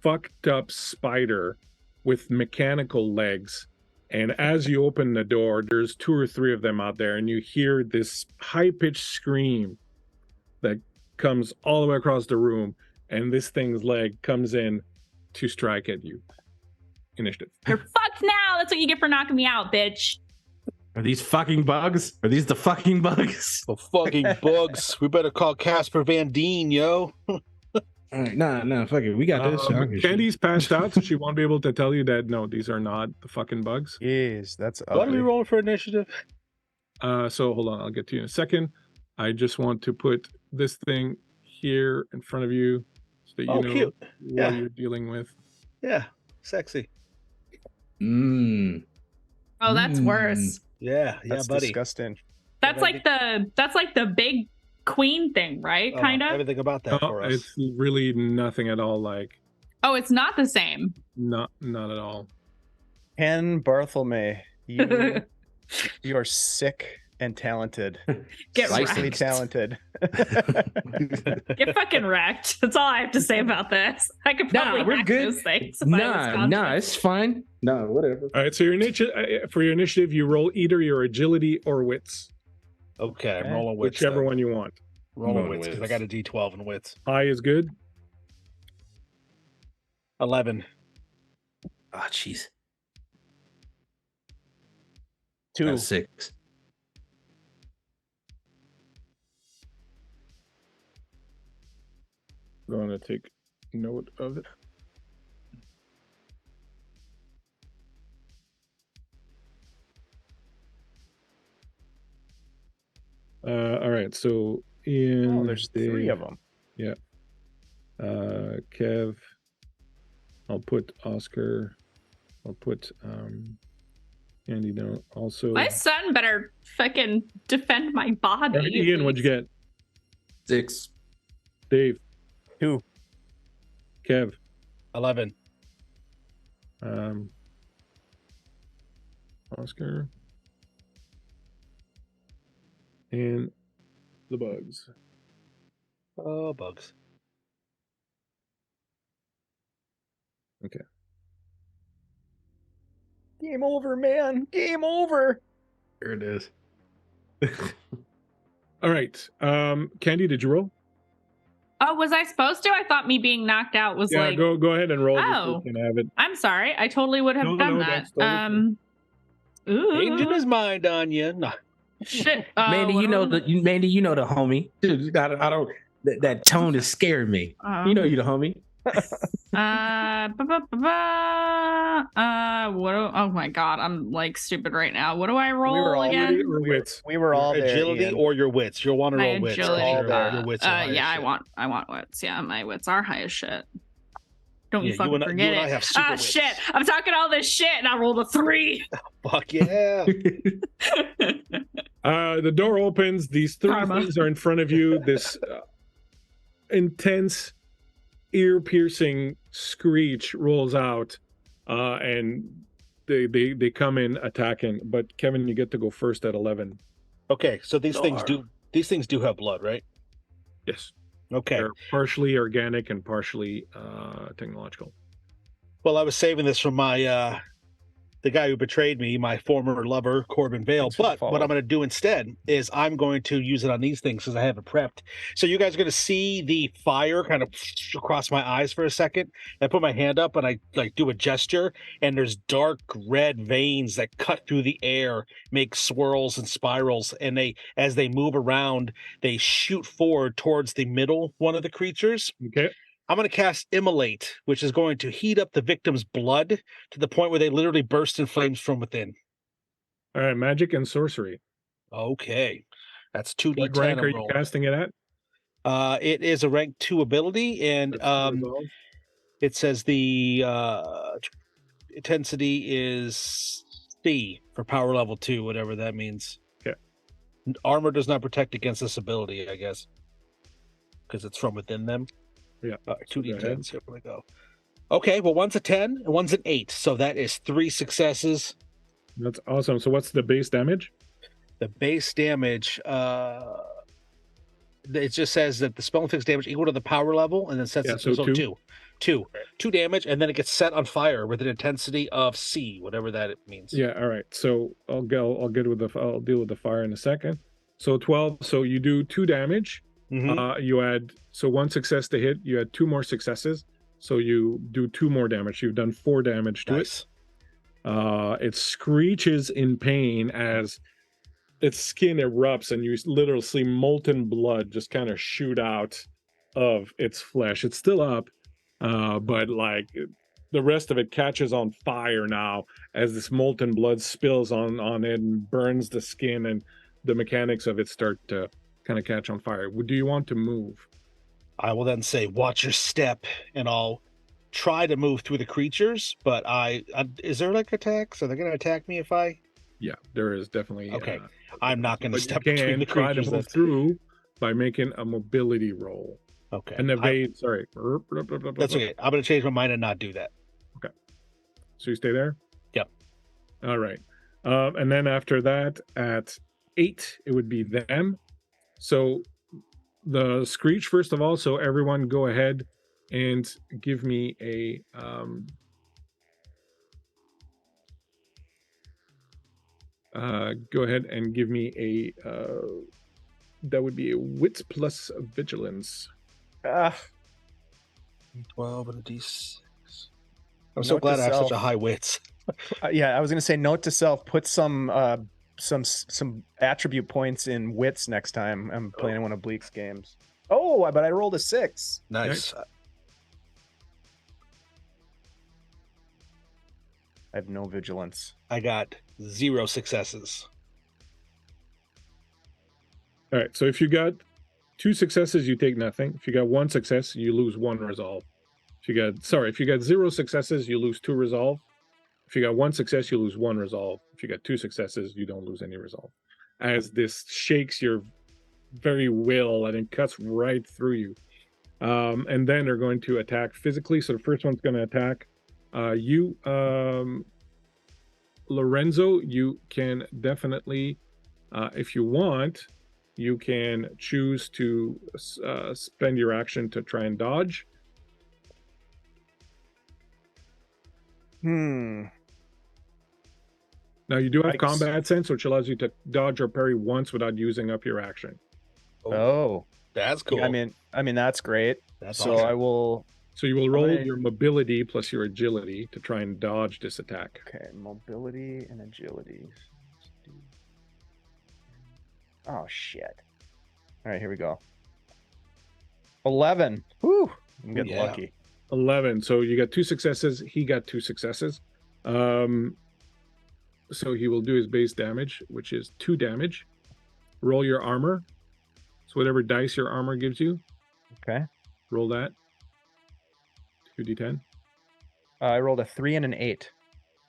A: fucked up spider with mechanical legs. And as you open the door, there's 2 or 3 of them out there, and you hear this high-pitched scream that comes all the way across the room, and this thing's leg comes in to strike at you. Initiative.
C: You're fucked now. That's what you get for knocking me out, bitch.
G: Are these fucking bugs? Are these the fucking bugs?
D: The fucking bugs. We better call Casper Van Dien, yo.
G: All right, nah, fuck it. We got this. I don't give a shit.
A: Candy's passed out, so she won't be able to tell you that, no, these are not the fucking bugs.
B: Jeez, that's
D: What are we
B: ugly.
D: rolling for initiative?
A: So hold on, I'll get to you in a second. I just want to put this thing here in front of you so that you know
D: Cute.
A: what
D: Yeah.
A: you're dealing with.
D: Yeah, sexy.
G: Mmm.
C: Oh, that's worse.
D: Yeah,
B: That's
D: buddy.
B: disgusting.
C: That's like the big queen thing, right?
D: Oh,
C: Kind of.
D: everything about that
A: No,
D: for us.
A: it's really nothing at all like,
C: Oh, it's not the same.
A: not at all.
B: Ken Barthelme, you are sick and talented.
C: Get
B: Sickly
C: wrecked.
B: talented.
C: Get fucking wrecked. That's all I have to say about this. I could probably
G: Nah, we're
C: hack
G: good.
C: those things. if I was conscious.
G: It's fine. No, whatever.
A: All right, so for your initiative, you roll either your agility or wits,
D: Okay, I'm
B: Okay.
D: rolling wits.
A: whichever
D: then.
A: one you want.
D: Rolling
G: Rolling
D: wits because I
G: wits.
D: got a D12 in wits.
A: High is good.
D: 11.
G: Oh, jeez.
B: 2.
G: 6.
A: Going to take note of it. All right, so in
B: Oh, there's 3 of them.
A: Kev, I'll put Oscar, I'll put Andy down also.
C: My son better fucking defend my body.
A: All right, Ian, what'd you get?
G: 6.
A: Dave,
B: 2.
A: Kev,
D: 11.
A: Oscar, and the bugs.
D: Oh, bugs.
B: Game over, man. Game over.
G: There it is.
A: All right, Candy, did you roll?
C: Oh, was I supposed to? I thought me being knocked out was
A: Yeah,
C: like.
A: go ahead and roll. just so
C: Oh.
A: you can have it.
C: I'm sorry. I totally would have
A: No,
C: done
A: no,
C: that.
A: that's totally
D: Changing
C: Ooh.
D: his mind on you. No.
C: Shit.
G: Mandy,
C: what
G: you know
C: do
G: the Mandy, you know the homie. Dude, I don't. That tone is scaring me.
C: I-
G: You know you the homie.
C: oh my god, I'm like stupid right now. What do I roll
B: were all
C: again?
A: Agility or wits?
B: We were all there.
D: Agility
B: Ian.
D: or your wits. You'll want to
C: My
D: roll wits. 'cause
C: agility.
B: all there.
D: Your wits are high as
C: Yeah,
D: shit.
C: I want wits. Yeah, my wits are high as shit. Don't
D: Yeah,
C: you
D: you
C: fucking
D: and I- you
C: forget
D: and I
C: it.
D: have super
C: Ah,
D: wits.
C: shit. I'm talking all this shit and I rolled a 3.
D: Fuck yeah.
A: The door opens. These 3
C: Karma.
A: things are in front of you. This intense, ear-piercing screech rolls out, and they come in attacking. But Kevin, you get to go first at 11.
D: Okay, so these things
G: Door.
D: do have blood, right?
A: Yes,
D: Okay.
A: they're partially organic and partially technological.
D: Well, I was saving this from my the guy who betrayed me, my former lover, Corben Veil.
B: Thanks for the
D: But what
B: follow.
D: I'm going to do instead is I'm going to use it on these things because I have it prepped. So you guys are going to see the fire kind of across my eyes for a second. I put my hand up and I like do a gesture, and there's dark red veins that cut through the air, make swirls and spirals, and as they move around, they shoot forward towards the middle one of the creatures.
A: Okay.
D: I'm going to cast Immolate, which is going to heat up the victim's blood to the point where they literally burst in flames from within.
A: All right, magic and sorcery.
D: Okay. That's 2d10.
A: What rank
D: I'm
A: are you
D: rolling.
A: casting it at?
D: It is a rank 2 ability, and
A: That's resolve.
D: it says the intensity is C for power level 2, whatever that means.
A: Okay.
D: Armor does not protect against this ability, I guess, because it's from within them.
A: Yeah.
D: Two
A: So go ahead.
D: D10s. Here we go. Okay, well, one's a 10 and one's an 8, so that is 3 successes.
A: That's awesome. So what's the base damage?
D: The base damage, it just says that the spell inflicts damage equal to the power level, and then sets
A: Yeah,
D: its
A: so
D: result
A: two.
D: 2. 2 damage, and then it gets set on fire with an intensity of C, whatever that means.
A: Yeah. All right. So I'll deal with the fire in a second. So 12. So you do 2 damage.
D: Mhm.
A: You add 1 success to hit. You add 2 more successes. So you do 2 more damage. You've done 4 damage to
D: Nice.
A: it screeches in pain as its skin erupts, and you literally see molten blood just kind of shoot out of its flesh. It's still up, but like the rest of it catches on fire now as this molten blood spills on it and burns the skin, and the mechanics of it start to kind of catch on fire. Do you want to move?
D: I will then say, watch your step, and I'll try to move through the creatures, but is there like attacks? Are they going to attack me if I...
A: Yeah, there is definitely.
D: Okay. I'm not going to
A: but
D: step
A: you
D: between
A: can
D: the
A: try to
D: creatures.
A: move through by making a mobility roll.
D: Okay.
A: An evade. Sorry.
D: That's okay. I'm going to change my mind and not do that.
A: So you stay there?
D: Yep.
A: All right. And then after that, at 8, it would be them. So the screech, first of all. So everyone go ahead and give me a go ahead and give me a that would be a wits plus vigilance.
B: 12
D: and a D6. I'm so
B: Note
D: glad
B: to
D: I have such a
B: self.
D: high wits.
B: Yeah, I was gonna say note to self, put some attribute points in wits next time I'm playing one of Bleak's games. Oh, but I rolled a 6.
D: Nice.
B: I have no vigilance.
D: I got 0 successes.
A: All right. So if you got 2 successes, you take nothing. If you got 1 success, you lose 1 resolve. If you got 0 successes, you lose 2 resolve. If you got 1 success, you lose 1 resolve. If you got 2 successes, you don't lose any resolve. As this shakes your very will and it cuts right through you. And then they're going to attack physically. So the first one's going to attack you, Lorenzo. You can definitely, if you want, you can choose to spend your action to try and dodge. Now you do have combat sense, which allows you to dodge or parry once without using up your action.
B: Oh,
D: that's cool.
B: I mean that's great.
D: That's
B: so
D: awesome.
B: I will.
A: So you will roll your mobility plus your agility to try and dodge this attack.
B: Okay, mobility and agility. Oh shit! All right, here we go. 11. Whew! I'm getting lucky.
A: 11. So you got 2 successes. He got 2 successes. So he will do his base damage, which is 2 damage. Roll your armor. So whatever dice your armor gives you.
B: Okay.
A: Roll that. 2d10.
B: I rolled a 3 and an 8.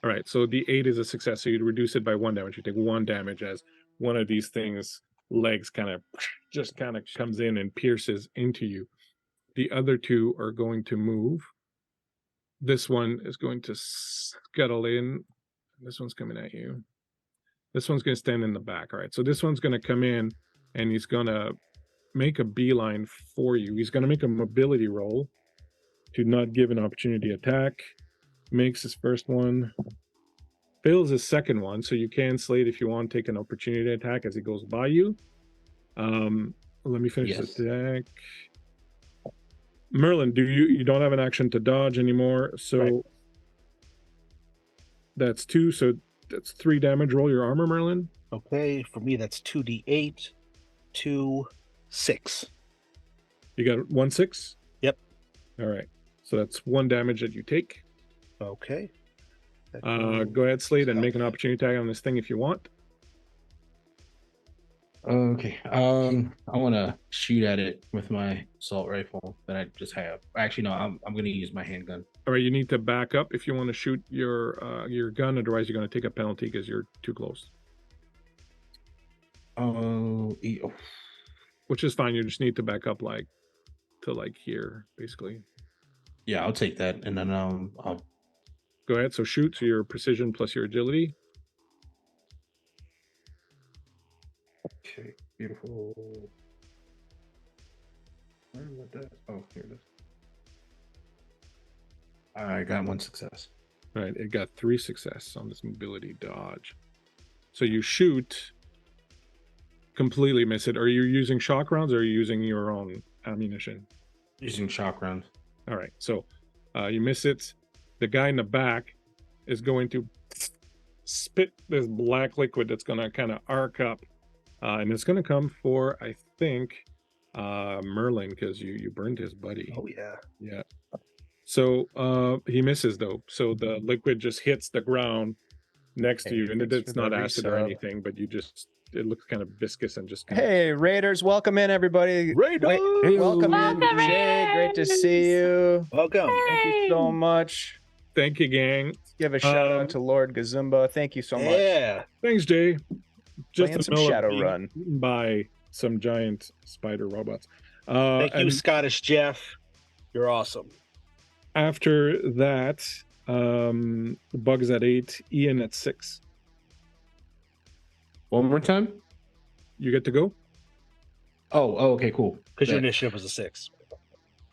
A: All right. So the 8 is a success. So you'd reduce it by 1 damage. You take 1 damage as one of these things legs kind of comes in and pierces into you. The other 2 are going to move. This one is going to scuttle in. This one's coming at you. This one's going to stand in the back. All right. So this one's going to come in and he's going to make a beeline for you. He's going to make a mobility roll to not give an opportunity attack. Makes his first one. Fails his second one. So you can slate if you want, take an opportunity attack as he goes by you. Let me finish this attack. Merlin, you don't have an action to dodge anymore, so that's 2, so that's 3 damage. Roll your armor, Merlin.
D: Okay, for me that's 2d8, 2, 6.
A: You got 1 6?
D: Yep.
A: All right, so that's 1 damage that you take.
D: Okay.
A: Go ahead, Slade, and make an opportunity attack on this thing if you want.
G: Okay. I want to shoot at it with my assault rifle that I just have. Actually, no. I'm going to use my handgun.
A: All right, you need to back up if you want to shoot your gun. Otherwise, you're going to take a penalty because you're too close.
G: Oh,
A: Which is fine. You just need to back up to here, basically.
G: yeah. I'll take that, and then I'll
A: Go ahead. So shoot. So your precision plus your agility.
G: Okay, beautiful. Where is that? Oh, here it is. I got one success.
A: All right, it got 3 success on this mobility dodge. So you shoot, completely miss it. Are you using shock rounds or are you using your own ammunition?
G: Using shock rounds.
A: All right, so you miss it. The guy in the back is going to spit this black liquid that's going to kind of arc up. And it's going to come for, I think, Merlin, because you burned his buddy.
D: Oh yeah.
A: Yeah. So he misses, though. So the liquid just hits the ground next to
B: Hey,
A: you. And
B: thanks
A: it's
B: for
A: not
B: the
A: acid or
B: resub.
A: anything, but it looks kind of viscous and just kind
B: Hey, Raiders, welcome in, everybody.
D: Raiders!
B: Welcome in,
C: Welcome
B: Jay. Great to see you.
D: Welcome.
B: Thank you so much.
A: Thank you, gang.
B: Give a shout
A: Um,
B: out to Lord Gazumba. Thank you so much.
D: Yeah.
A: Thanks, Jay. Just
B: Playing
A: a
B: some
A: mill of
B: Shadowrun.
A: being eaten by some giant spider robots.
D: Thank you,
A: And
D: Scottish Jeff. You're awesome.
A: after that, Bugs at 8, Ian at 6.
G: One more time.
A: You get to go.
G: Oh, okay, cool.
D: Because your
G: Bet.
D: initiative was a 6.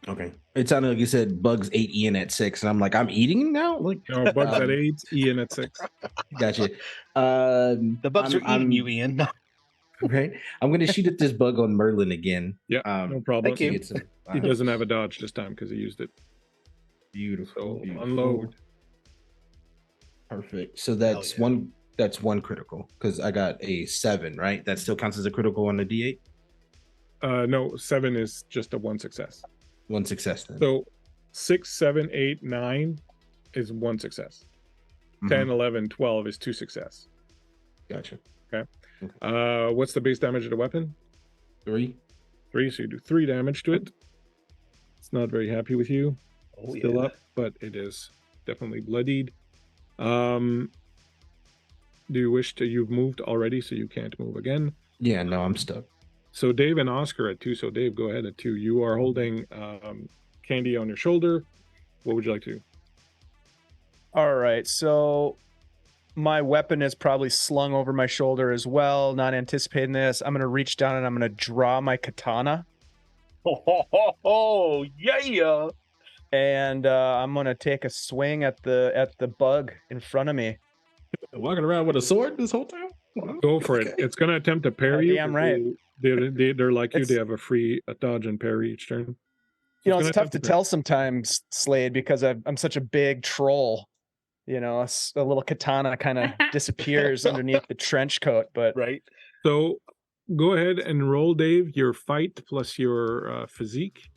G: Okay. It sounded like you said Bugs 8, Ian at 6, and I'm like, I'm eating now. Like,
A: No, Bugs at 8, Ian at 6.
G: gotcha.
D: The bugs are eating you, Ian.
G: Okay. I'm gonna shoot at this bug on Merlin again.
A: Yeah, no problem.
D: thank you.
G: to get some-
A: He doesn't have a dodge this time because he used it.
G: Beautiful.
A: So
G: beautiful.
A: unload.
G: Perfect. So that's
D: yeah.
G: one critical because I got a 7, right? That still counts as a critical on the D8.
A: No, 7 is just a 1 success.
G: 1 success then.
A: So 6, 7, 8, 9 is 1 success.
G: Mhm.
A: 10, 11, 12 is 2 success.
G: Gotcha.
A: What's the base damage of the weapon?
G: 3.
A: 3, so you do 3 damage to it. It's not very happy with you.
D: Oh,
A: Still
D: yeah.
A: up, but it is definitely bloodied. Do you wish to? You've moved already, so you can't move again.
G: Yeah, no, I'm stuck.
A: So Dave and Oscar at 2. So Dave, go ahead at 2. You are holding Candy on your shoulder. What would you like to do?
B: All right, so my weapon is probably slung over my shoulder as well. Not anticipating this. I'm going to reach down and I'm going to draw my katana.
D: Oh, yeah.
B: And I'm going to take a swing at the bug in front of me.
G: Walking around with a sword this whole time?
A: Go for it. It's going to attempt to parry you.
B: Damn right.
A: They're like you.
B: It's-
A: They have a free dodge and parry each turn.
B: You know,
A: It's
B: it's
A: gonna
B: tough to
A: attempt
B: tell sometimes, Slade, because I'm such a big troll. You know, a little katana kind of disappears underneath the trench coat. But
D: Right.
A: So go ahead and roll, Dave, your fight plus your physique.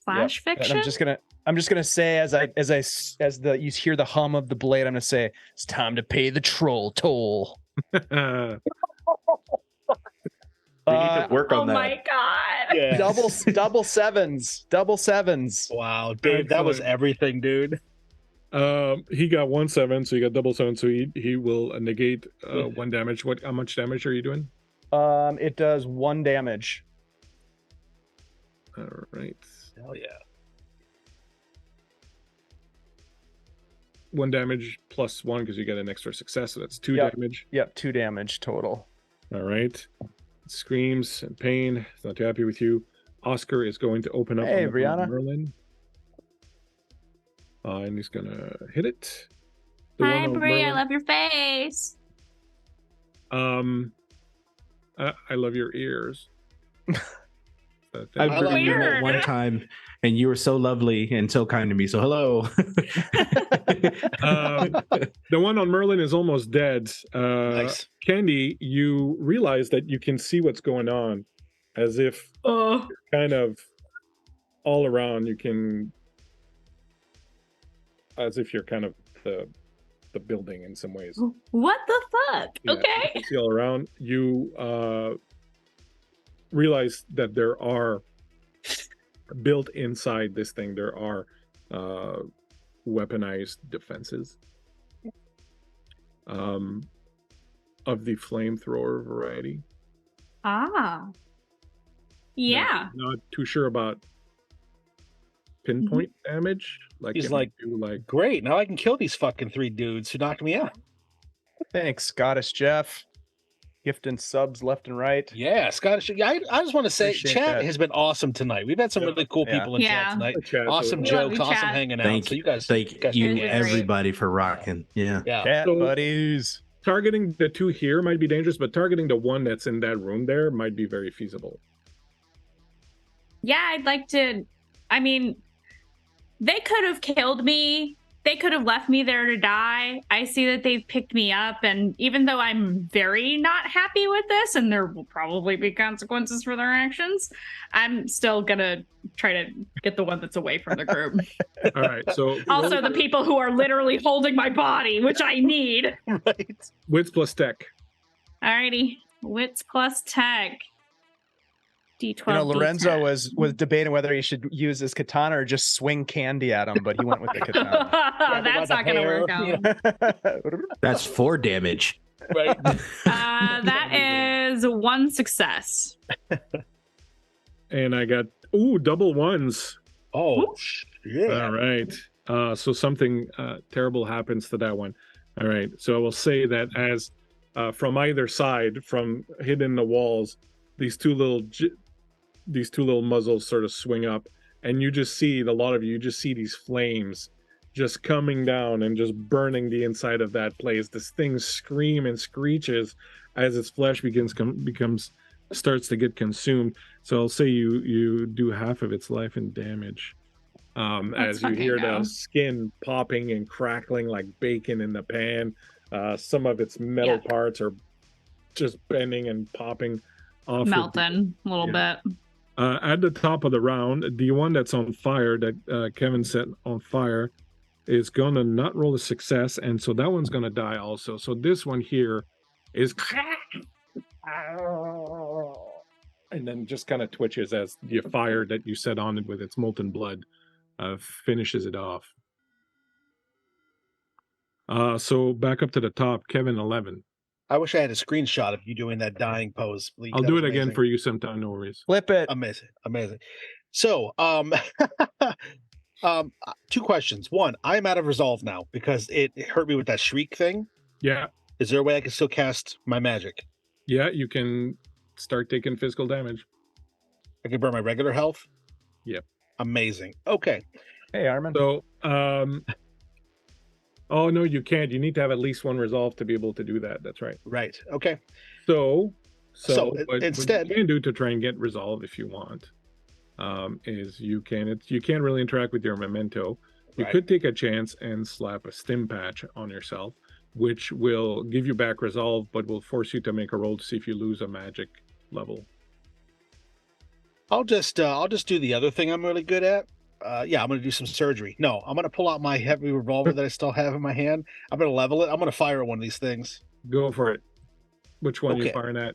C: Slash
B: and
C: fiction.
B: I'm just gonna say as you hear the hum of the blade, I'm gonna say it's time to pay the troll toll.
G: We need to work
C: Oh
G: on that.
C: my god.
D: Yeah.
B: double sevens.
D: Wow, Dave, that was
A: Excellent.
D: everything, dude.
A: He got 1 7, so you got double 7, so he will negate 1 damage. How much damage are you doing?
B: It does 1 damage.
A: All right.
D: Hell yeah.
A: 1 damage plus 1 because you get an extra success, so that's 2
B: Yep.
A: damage.
B: Yep, 2 damage total.
A: All right. Screams and pain. He's not too happy with you. Oscar is going to open up
B: Hey,
A: on
B: Brianna.
A: Merlin. And he's gonna hit it. The one
C: Hi,
A: on
C: Brie. I
A: Merlin.
C: love your face.
A: I love your ears.
G: I've
D: I love
G: been
D: you.
G: that one time, and you were so lovely and so kind to me. So hello.
A: The one on Merlin is almost dead.
D: Nice.
A: Candy, you realize that you can see what's going on, as if
C: Oh.
A: kind of all around. You can, as if you're kind of the building in some ways.
C: What the fuck?
A: Yeah,
C: Okay.
A: you can see all around. You realize that there are built inside this thing, there are weaponized defenses of the flamethrower variety.
C: Ah. Yeah.
A: Not too sure about pinpoint damage. Like
D: He's
A: it
D: like,
A: might do like
D: great, now I can kill these fucking 3 dudes who knocked me out.
B: Thanks, Scottish Jeff. Gifting subs left and right.
D: Yeah, Scottish. Yeah, I just want to say,
B: Appreciate
D: chat
B: that.
D: has been awesome tonight. We've had some really cool
B: Yeah.
D: people in
C: Yeah.
D: chat tonight.
A: a chat,
D: Awesome
C: We love
D: jokes,
C: you,
D: awesome
C: chat.
D: hanging out.
G: Thank
D: So you guys,
G: thank
D: you guys
G: you,
C: did great.
G: everybody, for rocking. Yeah.
D: Yeah.
B: Cat
A: So-
B: buddies.
A: targeting the 2 here might be dangerous, but targeting the 1 that's in that room there might be very feasible.
C: Yeah, I'd like to. I mean, they could have killed me. They could have left me there to die. I see that they've picked me up, and even though I'm very not happy with this, and there will probably be consequences for their actions, I'm still gonna try to get the one that's away from the group.
A: All right, so
C: Also, the people who are literally holding my body, which I need.
D: Right.
A: wits plus tech.
C: Alrighty, wits plus tech. D12.
B: You know, Lorenzo
C: D10.
B: was debating whether he should use his katana or just swing candy at him, but he went with the katana.
C: That's not gonna work out.
G: That's 4 damage.
D: Right.
C: That is 1 success.
A: And I got double 1s.
D: Oh, yeah.
A: All right. So something terrible happens to that one. All right. So I will say that as from either side, from hidden in the walls, these two little muzzles sort of swing up, and you just see a lot of you just see these flames just coming down and just burning the inside of that place. This thing screams and screeches as its flesh starts to get consumed. So I'll say you do half of its life in damage. As you
C: fucking
A: hear
C: go.
A: the skin popping and crackling like bacon in the pan. Some of its metal parts are just bending and popping off.
C: Melting a little bit.
A: At the top of the round, the one that's on fire that Kevin set on fire is gonna not roll a success, and so that one's gonna die also. So this one here is and then just kind of twitches as the fire that you set on it with its molten blood finishes it off. So back up to the top, Kevin 11.
D: I wish I had a screenshot of you doing that dying pose. Bleak.
A: I'll
D: That
A: do
D: was
A: it again
D: amazing.
A: for you sometime, no worries.
B: Flip it.
D: Amazing, amazing. So, 2 questions. One, I'm out of resolve now because it hurt me with that shriek thing.
A: Yeah,
D: Is there a way I can still cast my magic?
A: yeah, you can start taking physical damage.
D: I can burn my regular health.
A: Yep.
D: Amazing. Okay.
B: Hey, Armin.
A: So, oh no, you can't. You need to have at least 1 resolve to be able to do that. That's right.
D: Right. Okay.
A: So what
D: instead-
A: you can do to try and get resolve if you want, is you can't really interact with your memento. You
D: Right.
A: could take a chance and slap a stim patch on yourself, which will give you back resolve, but will force you to make a roll to see if you lose a magic level.
D: I'll just do the other thing I'm really good at. Yeah, I'm gonna do some surgery. No, I'm gonna pull out my heavy revolver that I still have in my hand. I'm gonna level it. I'm gonna fire at one of these things.
A: Go for it. Which one you
D: Okay.
A: firing at?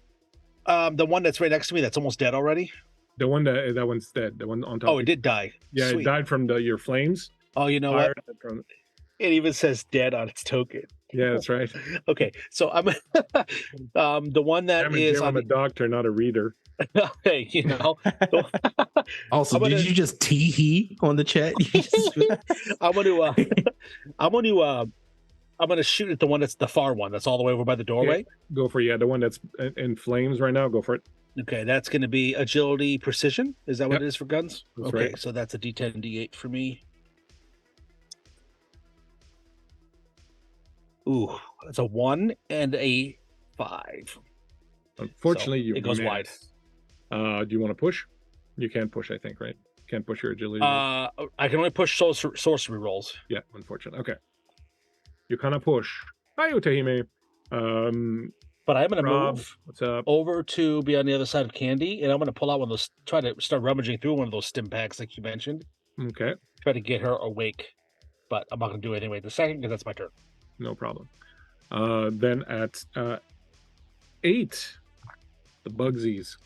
D: The one that's right next to me that's almost dead already.
A: The one that one's dead. The one on top.
D: Oh, it did die.
A: Yeah,
D: Sweet.
A: it died from your flames.
D: Oh, you know
A: Fired
D: what?
A: from-
D: It even says dead on its token.
A: Yeah, that's right.
D: Okay, so I'm the one that
A: Damn it,
D: is
A: Jim,
D: on
A: I'm a doctor, not a reader.
D: hey, you know,
G: Also,
D: I'm gonna-
G: did you just tee-hee on the chat? You just-
D: I'm gonna shoot at the one that's the far one that's all the way over by the doorway.
A: Go for the one that's in flames right now. Go for it.
D: Okay, that's gonna be agility precision. Is that what
A: Yep.
D: it is for guns?
A: That's
D: Okay,
A: right.
D: so that's a D10 and D8 for me. Ooh, that's a 1 and a 5.
A: Unfortunately,
D: So,
A: you
D: it goes wide.
A: miss. Do you want to push? You can't push, I think, right? Can't push your agility.
D: I can only push sorcery rolls.
A: Yeah, unfortunately. Okay. You kind of push. Hi, Utahime.
D: But I'm gonna
A: Rob,
D: move
A: what's up?
D: over to be on the other side of Candy, and I'm gonna pull out one of those. Try to start rummaging through one of those stim packs like you mentioned.
A: Okay,
D: Try to get her awake, but I'm not gonna do it anyway. The second, because that's my turn.
A: no problem. Then at 8, the Bugsies.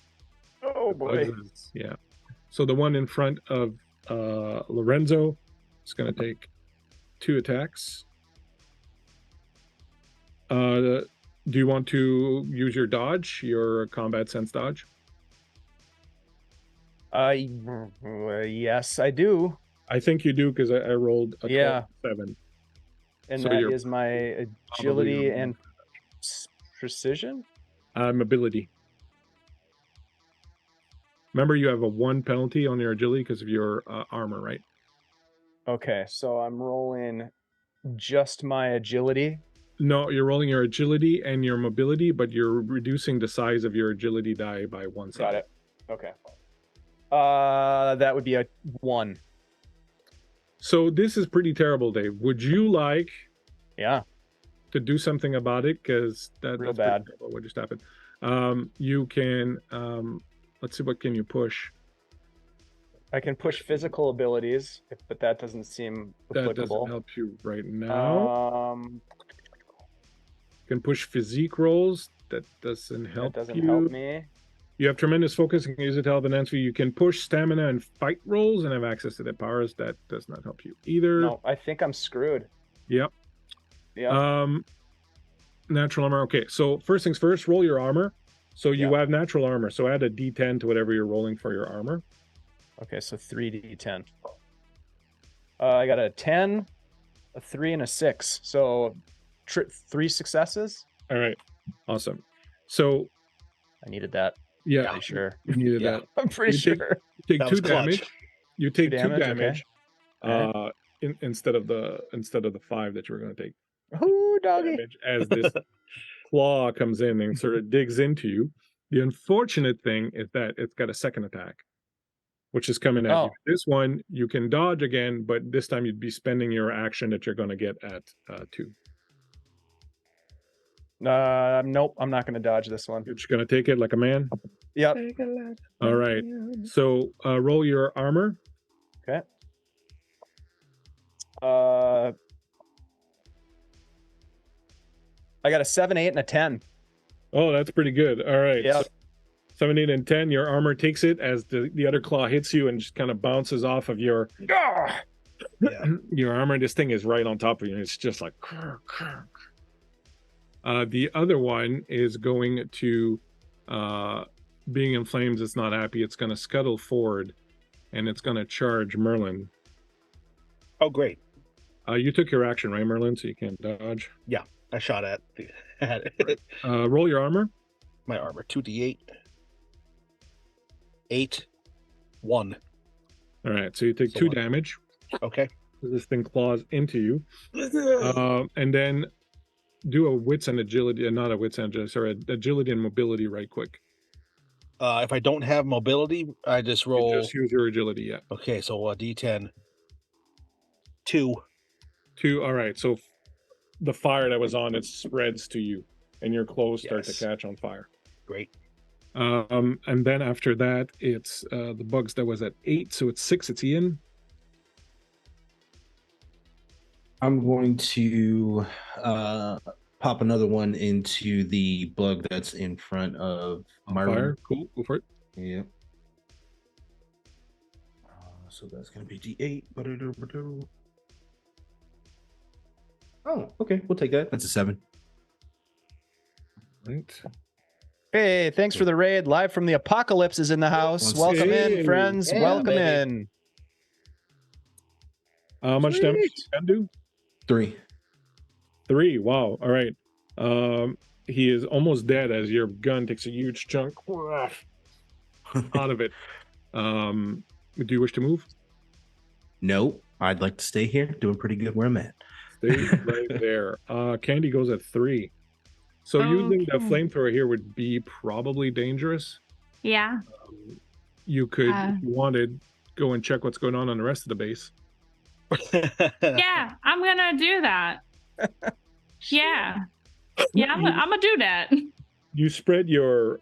B: Oh Oh boy.
A: Yeah. So the one in front of Lorenzo is going to take 2 attacks. Do you want to use your dodge, your combat sense dodge?
B: Yes, I do.
A: I think you do because I rolled a 7.
B: And
A: So
B: that
A: you're
B: is my agility and precision.
A: Mobility. Remember, you have a 1 penalty on your agility because of your armor, right?
B: Okay, so I'm rolling just my agility.
A: No, you're rolling your agility and your mobility, but you're reducing the size of your agility die by 1 side.
B: Got it. Okay. That would be a 1.
A: So this is pretty terrible, Dave. Would you like to do something about it? Because that's
B: bad.
A: terrible. What just happened? You can let's see, what can you push?
B: I can push physical abilities, but that doesn't seem applicable.
A: That doesn't help you right now. You can push physique rolls. That doesn't help.
B: That doesn't help me.
A: You have tremendous focus and can use it to help an answer. You can push stamina and fight rolls and have access to their powers. That does not help you either.
B: No, I think I'm screwed.
A: Yep.
B: Yeah.
A: Natural armor. Okay, so first things first, roll your armor. So you have natural armor. So add a D10 to whatever you're rolling for your armor.
B: Okay, so 3d10. I got a 10, a 3, and a 6. So 3 successes.
A: All right, awesome. So
B: I needed that.
A: Yeah,
B: pretty sure.
A: You needed that.
B: I'm pretty sure.
A: You take 2 damage. You take 2 damage.
B: Okay.
A: Instead of the 5 that you were going to take.
B: Ooh, doggy.
A: Damage as this claw comes in and sort of digs into you. The unfortunate thing is that it's got a second attack, which is coming at you. This one you can dodge again, but this time you'd be spending your action that you're going to get at 2.
B: Nope, I'm not going to dodge this one.
A: You're just going to take it like a man?
B: Yep.
A: All right. So roll your armor.
B: Okay. I got a 7, 8, and a 10.
A: Oh, that's pretty good. All right.
B: Yeah.
A: So 7, 8, and 10. Your armor takes it as the other claw hits you and just kind of bounces off of your your armor. This thing is right on top of you, and it's just like. The other one is going to, being in flames, it's not happy. It's going to scuttle forward, and it's going to charge Merlin.
D: Oh, great.
A: You took your action, right, Merlin? So you can't dodge.
D: Yeah, I shot at it.
A: Roll your armor.
D: My armor, 2d8. 8, 1.
A: All right, so you take 2 damage.
D: Okay.
A: This thing claws into you. And then do a wits and agility, not a wits and agility, sorry, agility and mobility right quick.
D: If I don't have mobility, I just roll.
A: You just use your agility, yeah.
D: Okay, so D10. 2.
A: 2, all right. So the fire that was on it spreads to you, and your clothes start to catch on fire.
D: Great.
A: And then after that, it's the bugs that was at 8, so it's 6. It's Ian.
G: I'm going to pop another one into the bug that's in front of Myron.
A: Fire. Cool. Go for it.
G: Yeah. So that's going to be D8. Oh, okay. We'll take that. That's a 7.
A: Right.
B: Hey, thanks for the raid. Live from the apocalypse is in the house. Welcome in, friends.
D: Yeah,
B: Welcome
D: baby.
B: in.
A: How much damage you can do?
G: 3.
A: 3. Wow. All right. He is almost dead as your gun takes a huge chunk out of it. Do you wish to move?
G: No, I'd like to stay here. Doing pretty good where I'm at.
A: Stay right there. Candy goes at 3. So using the flamethrower here would be probably dangerous.
C: Yeah.
A: You could, if you wanted, go and check what's going on the rest of the base.
C: Yeah, I'm gonna do that. Yeah, I'm gonna do that.
A: You spread your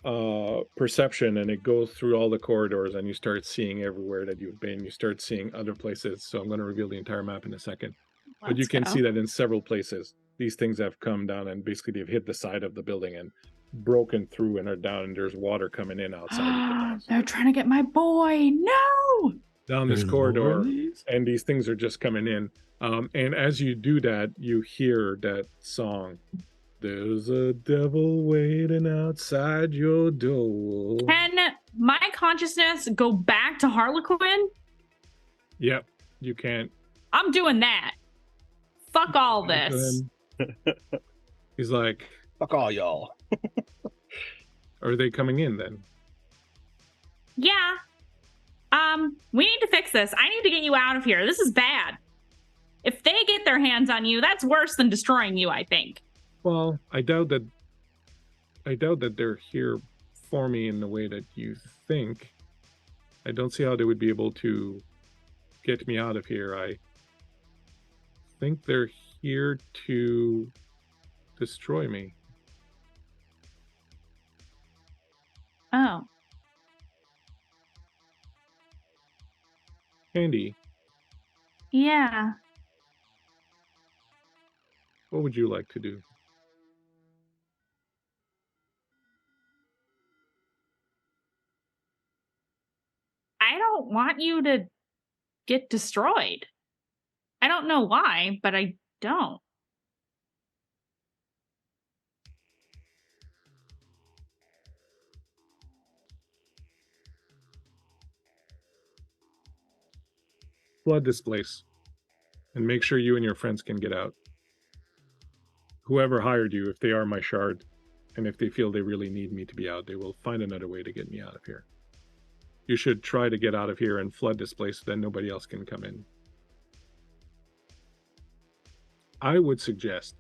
A: perception, and it goes through all the corridors, and you start seeing everywhere that you've been. You start seeing other places. So I'm going to reveal the entire map in a second. But you
C: Let's
A: can
C: go.
A: see that in several places, these things have come down, and basically they've hit the side of the building, and broken through and are down, and there's water coming in outside.
C: They're trying to get my boy. No.
A: Down this
E: There's
A: corridor,
E: more of these?
A: and these things are just coming in. And as you do that, you hear that song. There's a devil waiting outside your door.
C: Can my consciousness go back to Harlequin?
A: Yep, you can't.
C: I'm doing that. Fuck all this.
A: He's like,
D: Fuck all y'all.
A: are they coming in then?
C: Yeah. We need to fix this. I need to get you out of here. This is bad. If they get their hands on you, that's worse than destroying you, I think.
A: Well, I doubt that they're here for me in the way that you think. I don't see how they would be able to get me out of here. I think they're here to destroy me.
C: Oh.
A: Andy,
C: Yeah.
A: what would you like to do?
C: I don't want you to get destroyed. I don't know why, but I don't.
A: Flood this place and make sure you and your friends can get out. Whoever hired you, if they are my shard, and if they feel they really need me to be out, they will find another way to get me out of here. You should try to get out of here and flood this place so that nobody else can come in. I would suggest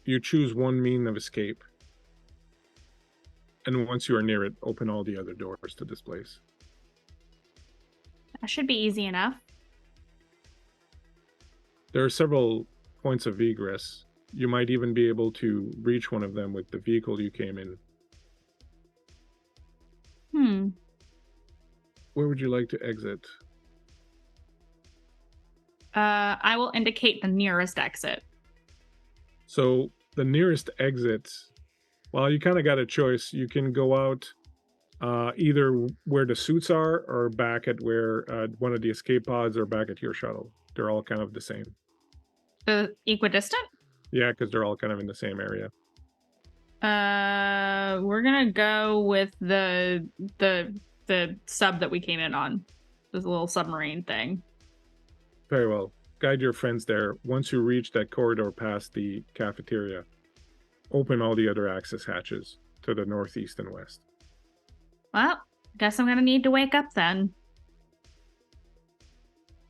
A: you choose one mean of escape, and once you are near it, open all the other doors to this place.
C: That should be easy enough.
A: There are several points of egress. You might even be able to reach one of them with the vehicle you came in. Where would you like to exit?
C: I will indicate the nearest exit.
A: So the nearest exit, well, you kind of got a choice. You can go out either where the suits are or back at where one of the escape pods or back at your shuttle. They're all kind of the same.
C: The equidistant?
A: Yeah, because they're all kind of in the same area.
C: We're gonna go with the sub that we came in on. This little submarine thing.
A: Very well. Guide your friends there. Once you reach that corridor past the cafeteria, open all the other access hatches to the northeast and west.
C: Well, guess I'm gonna need to wake up then.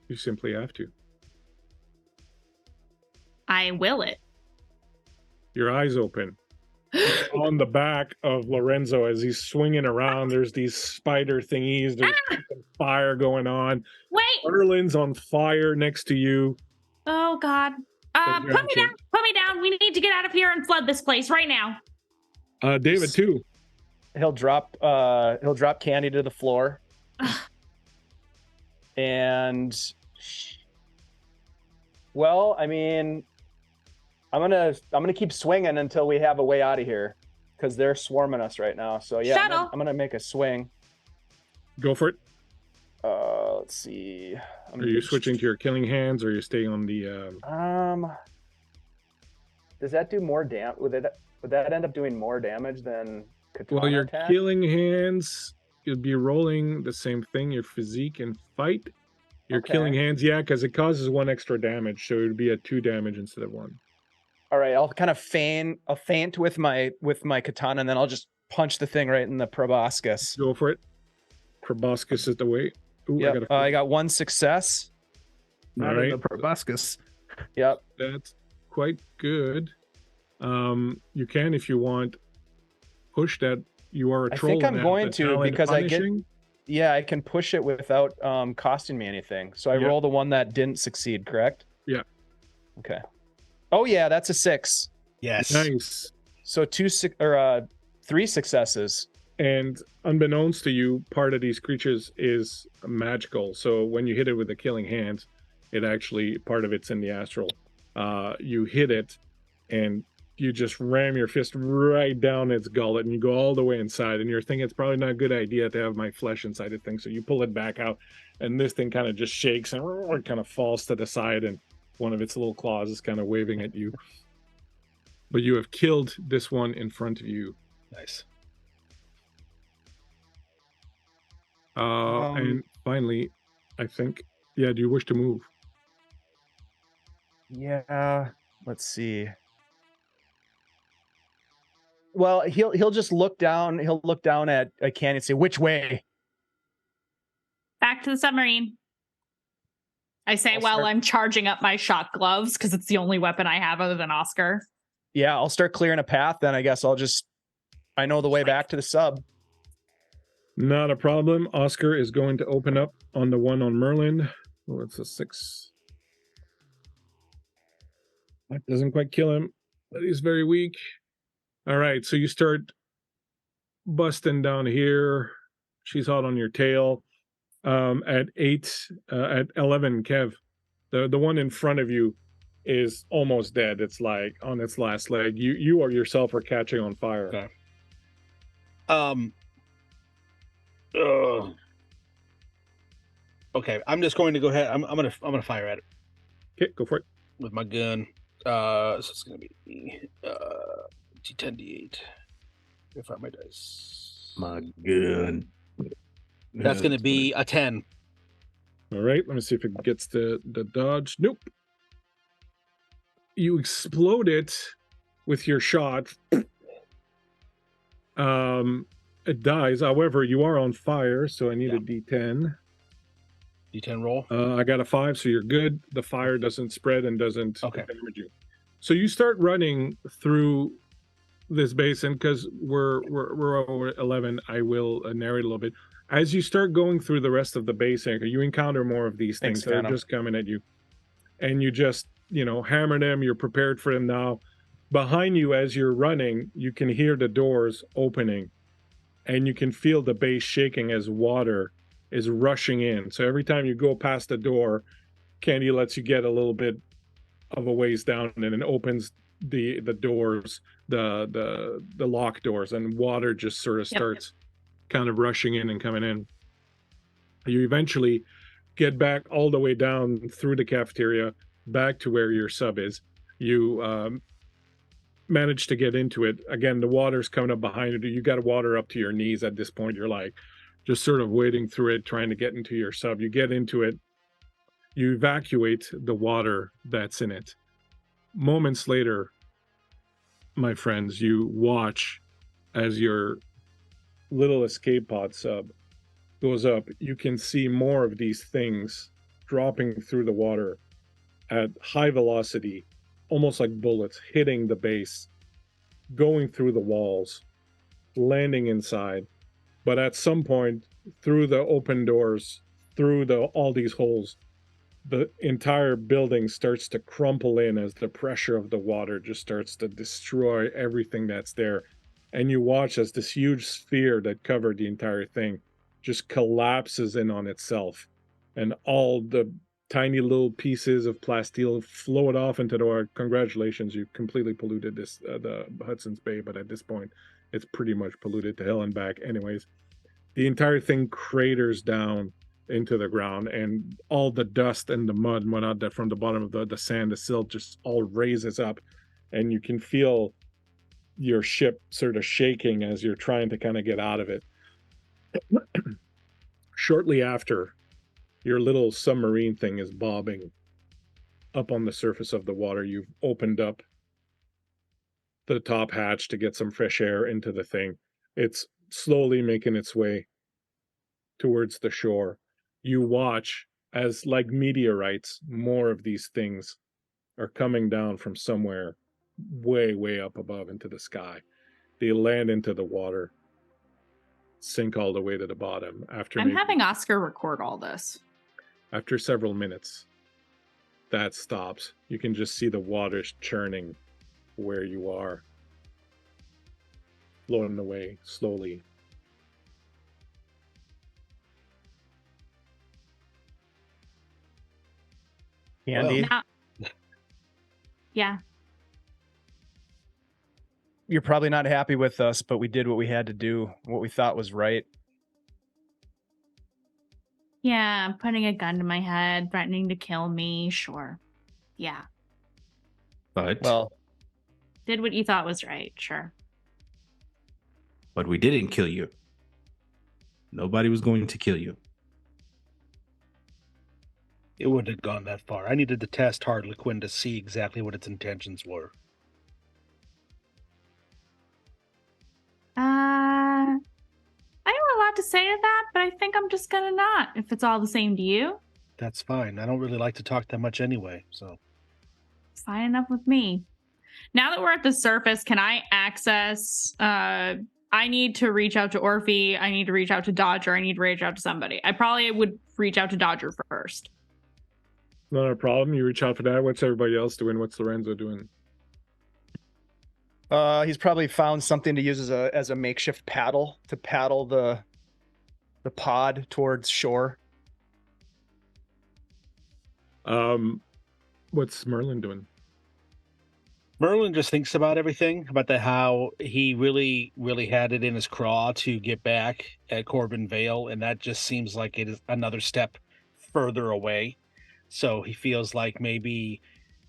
A: You simply have to.
C: I will it.
A: Your eyes open. On the back of Lorenzo as he's swinging around, there's these spider thingies. There's fire going on.
C: Wait!
A: Erlin's on fire next to you.
C: Oh God. Put me down. Put me down. We need to get out of here and flood this place right now.
A: David too.
B: He'll drop Candy to the floor. And well, I mean, I'm gonna keep swinging until we have a way out of here, because they're swarming us right now. So yeah, I'm gonna make a swing.
A: Go for it.
B: Let's see.
A: Are you switching to your killing hands, or are you staying on the?
B: Does that do more damage? Would that end up doing more damage than Katana
A: Well, your
B: attack?
A: killing hands, you'd be rolling the same thing. Your physique and fight. Your killing hands, yeah, because it causes 1 extra damage, so it would be a 2 damage instead of 1.
B: All right, I'll kind of feint with my katana, and then I'll just punch the thing right in the proboscis.
A: Go for it. Proboscis is the way. Ooh,
B: Yep, I got 1 success.
A: All right,
F: The proboscis.
B: Yep.
A: that's quite good. You can, if you want, push that. You are a
B: I
A: troll.
B: think I'm going to, because I can push it without costing me anything. So I roll the one that didn't succeed, correct?
A: Yeah.
B: Okay. Oh yeah, that's a 6.
D: Yes.
A: Nice.
B: So 3 successes.
A: And unbeknownst to you, part of these creatures is magical. So when you hit it with the killing hand, it actually, part of it's in the astral. You hit it, and you just ram your fist right down its gullet and you go all the way inside, and you're thinking it's probably not a good idea to have my flesh inside the thing. So you pull it back out, and this thing kind of just shakes and it kind of falls to the side, and one of its little claws is kind of waving at you. But you have killed this one in front of you.
D: Nice.
A: And finally, I think, do you wish to move?
B: Yeah, let's see. Well, he'll just look down. He'll look down at Candy and say, "Which way?"
C: Back to the submarine. I say
B: I'll
C: while
B: start-
C: I'm charging up my shock gloves because it's the only weapon I have other than Oscar.
B: Yeah, I'll start clearing a path. Then I guess I know the way back to the sub.
A: Not a problem. Oscar is going to open up on the one on Merlin. Oh, it's a 6. That doesn't quite kill him, but he's very weak. All right, so you start busting down here. She's hot on your tail. At 11, Kev, the one in front of you is almost dead. It's like on its last leg. You or yourself are catching on fire.
D: Okay. Okay, I'm just going to go ahead. I'm gonna fire at it
A: Okay, go for it.
D: with my gun. So it's gonna be D10 D8. If I my dice.
E: My gun.
D: That's gonna be a 10.
A: All right, let me see if it gets the dodge. Nope. You explode it with your shot. It dies. However, you are on fire, so I need a D10.
D: D10 roll.
A: I got a 5, so you're good. The fire doesn't spread and doesn't damage you. So you start running through this basin because we're over 11. I will narrate a little bit. As you start going through the rest of the basin, you encounter more of these things. They're just coming at you, and you just hammer them. You're prepared for them now. Behind you, as you're running, you can hear the doors opening, and you can feel the base shaking as water is rushing in. So every time you go past the door, Candy lets you get a little bit of a ways down, and it opens the doors, the lock doors, and water just sort of starts kind of rushing in and coming in. You eventually get back all the way down through the cafeteria back to where your sub is. You manage to get into it. Again, the water's coming up behind you. You got water up to your knees at this point. You're like just sort of wading through it, trying to get into your sub. You get into it. You evacuate the water that's in it. Moments later, my friends, you watch as your little escape pod sub goes up. You can see more of these things dropping through the water at high velocity, almost like bullets hitting the base, going through the walls, landing inside. But at some point, through the open doors, through all these holes, the entire building starts to crumple in as the pressure of the water just starts to destroy everything that's there. And you watch as this huge sphere that covered the entire thing just collapses in on itself. And all the tiny little pieces of plasteel float off into the water. Congratulations, you completely polluted the Hudson's Bay, but at this point, it's pretty much polluted to hell and back. Anyways, the entire thing craters down into the ground, and all the dust and the mud and whatnot that from the bottom of the sand, the silt just all raises up, and you can feel your ship sort of shaking as you're trying to kind of get out of it. Shortly after, your little submarine thing is bobbing up on the surface of the water. You've opened up the top hatch to get some fresh air into the thing. It's slowly making its way towards the shore. You watch as, like meteorites, more of these things are coming down from somewhere way, way up above into the sky. They land into the water, sink all the way to the bottom.
C: I'm having Oscar record all this.
A: After several minutes, that stops. You can just see the waters churning where you are, floating away slowly.
B: Candy.
C: Yeah.
B: you're probably not happy with us, but we did what we had to do, what we thought was right.
C: Yeah, putting a gun to my head, threatening to kill me. Sure. Yeah.
E: But
B: Well,
C: Did what you thought was right. Sure.
E: we didn't kill you. Nobody was going to kill you.
D: It wouldn't have gone that far. I needed to test Harlequin to see exactly what its intentions were.
C: I have a lot to say to that, but I think I'm just gonna not, if it's all the same to you.
D: That's fine. I don't really like to talk that much anyway, so.
C: It's fine enough with me. Now that we're at the surface, can I access I need to reach out to Orphe, I need to reach out to Dodger, I need to reach out to somebody. I probably would reach out to Dodger first.
A: Not a problem. You reach out for that. What's everybody else doing? What's Lorenzo doing?
B: he's probably found something to use as a makeshift paddle to paddle the pod towards shore.
A: What's Merlin doing?
D: Merlin just thinks about everything, about how he really, really had it in his craw to get back at Corben Veil, and that just seems like it is another step further away. So he feels like maybe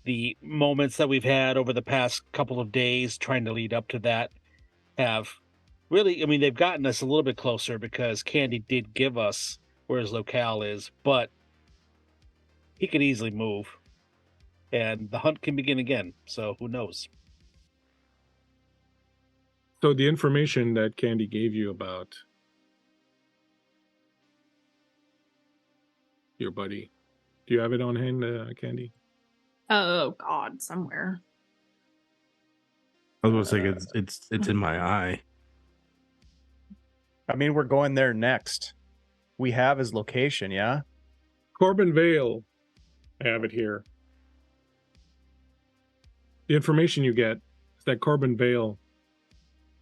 D: the moments that we've had over the past couple of days trying to lead up to that have really, I mean, they've gotten us a little bit closer because Candy did give us where his locale is, but he could easily move. And the hunt can begin again, so who knows?
A: So the information that Candy gave you about your buddy, do you have it on hand, Candy?
C: Oh God, somewhere.
E: I was gonna say it's in my eye.
B: I mean, we're going there next. We have his location, yeah?
A: Corben Veil. I have it here. The information you get is that Corben Veil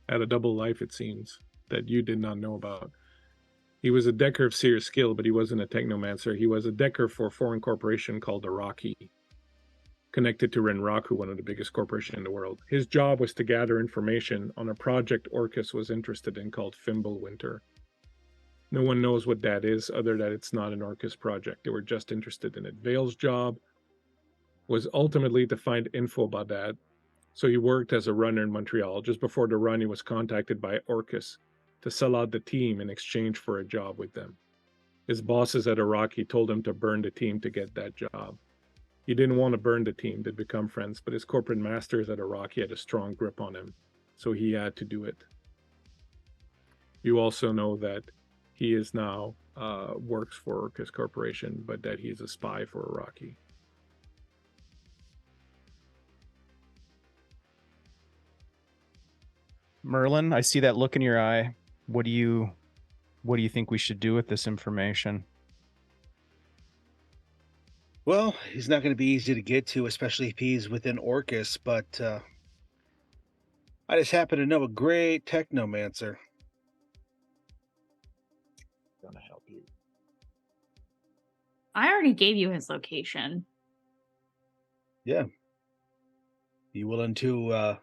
A: had a double life, it seems, that you did not know about. He was a decker of serious skill, but he wasn't a technomancer. He was a decker for a foreign corporation called Iraqi, connected to Renraku, one of the biggest corporations in the world. His job was to gather information on a project Orcus was interested in called Fimbulwinter. No one knows what that is, other than it's not an Orcus project. They were just interested in it. Veil's job was ultimately to find info about that. So he worked as a runner in Montreal. Just before the run, he was contacted by Orcus to sell out the team in exchange for a job with them. His bosses at Iraqi told him to burn the team to get that job. He didn't want to burn the team, they'd become friends, but his corporate masters at Iraqi had a strong grip on him, so he had to do it. You also know that he is now works for Orcus Corporation, but that he's a spy for Iraqi.
B: Merlin, I see that look in your eye. What do you think we should do with this information?
D: Well, he's not going to be easy to get to, especially if he's within Orcus, but I just happen to know a great technomancer.
A: Gonna help you.
C: I already gave you his location.
D: Yeah. You willing to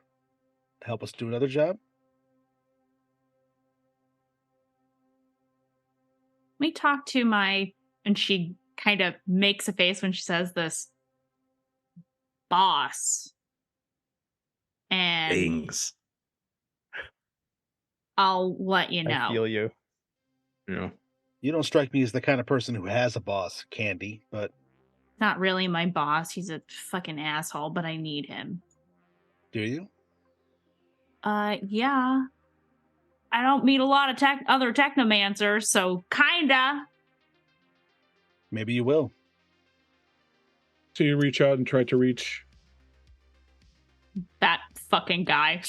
D: help us do another job?
C: Let me talk to my, and she kind of makes a face when she says this, boss. And
E: Things.
C: I'll let you know.
B: I feel you.
E: Yeah.
D: You don't strike me as the kind of person who has a boss, Candy, but
C: Not really my boss. He's a fucking asshole, but I need him.
D: do you?
C: Yeah. I don't meet a lot of other technomancers, so kinda.
D: Maybe you will.
A: So you reach out and try to reach
C: That fucking guy.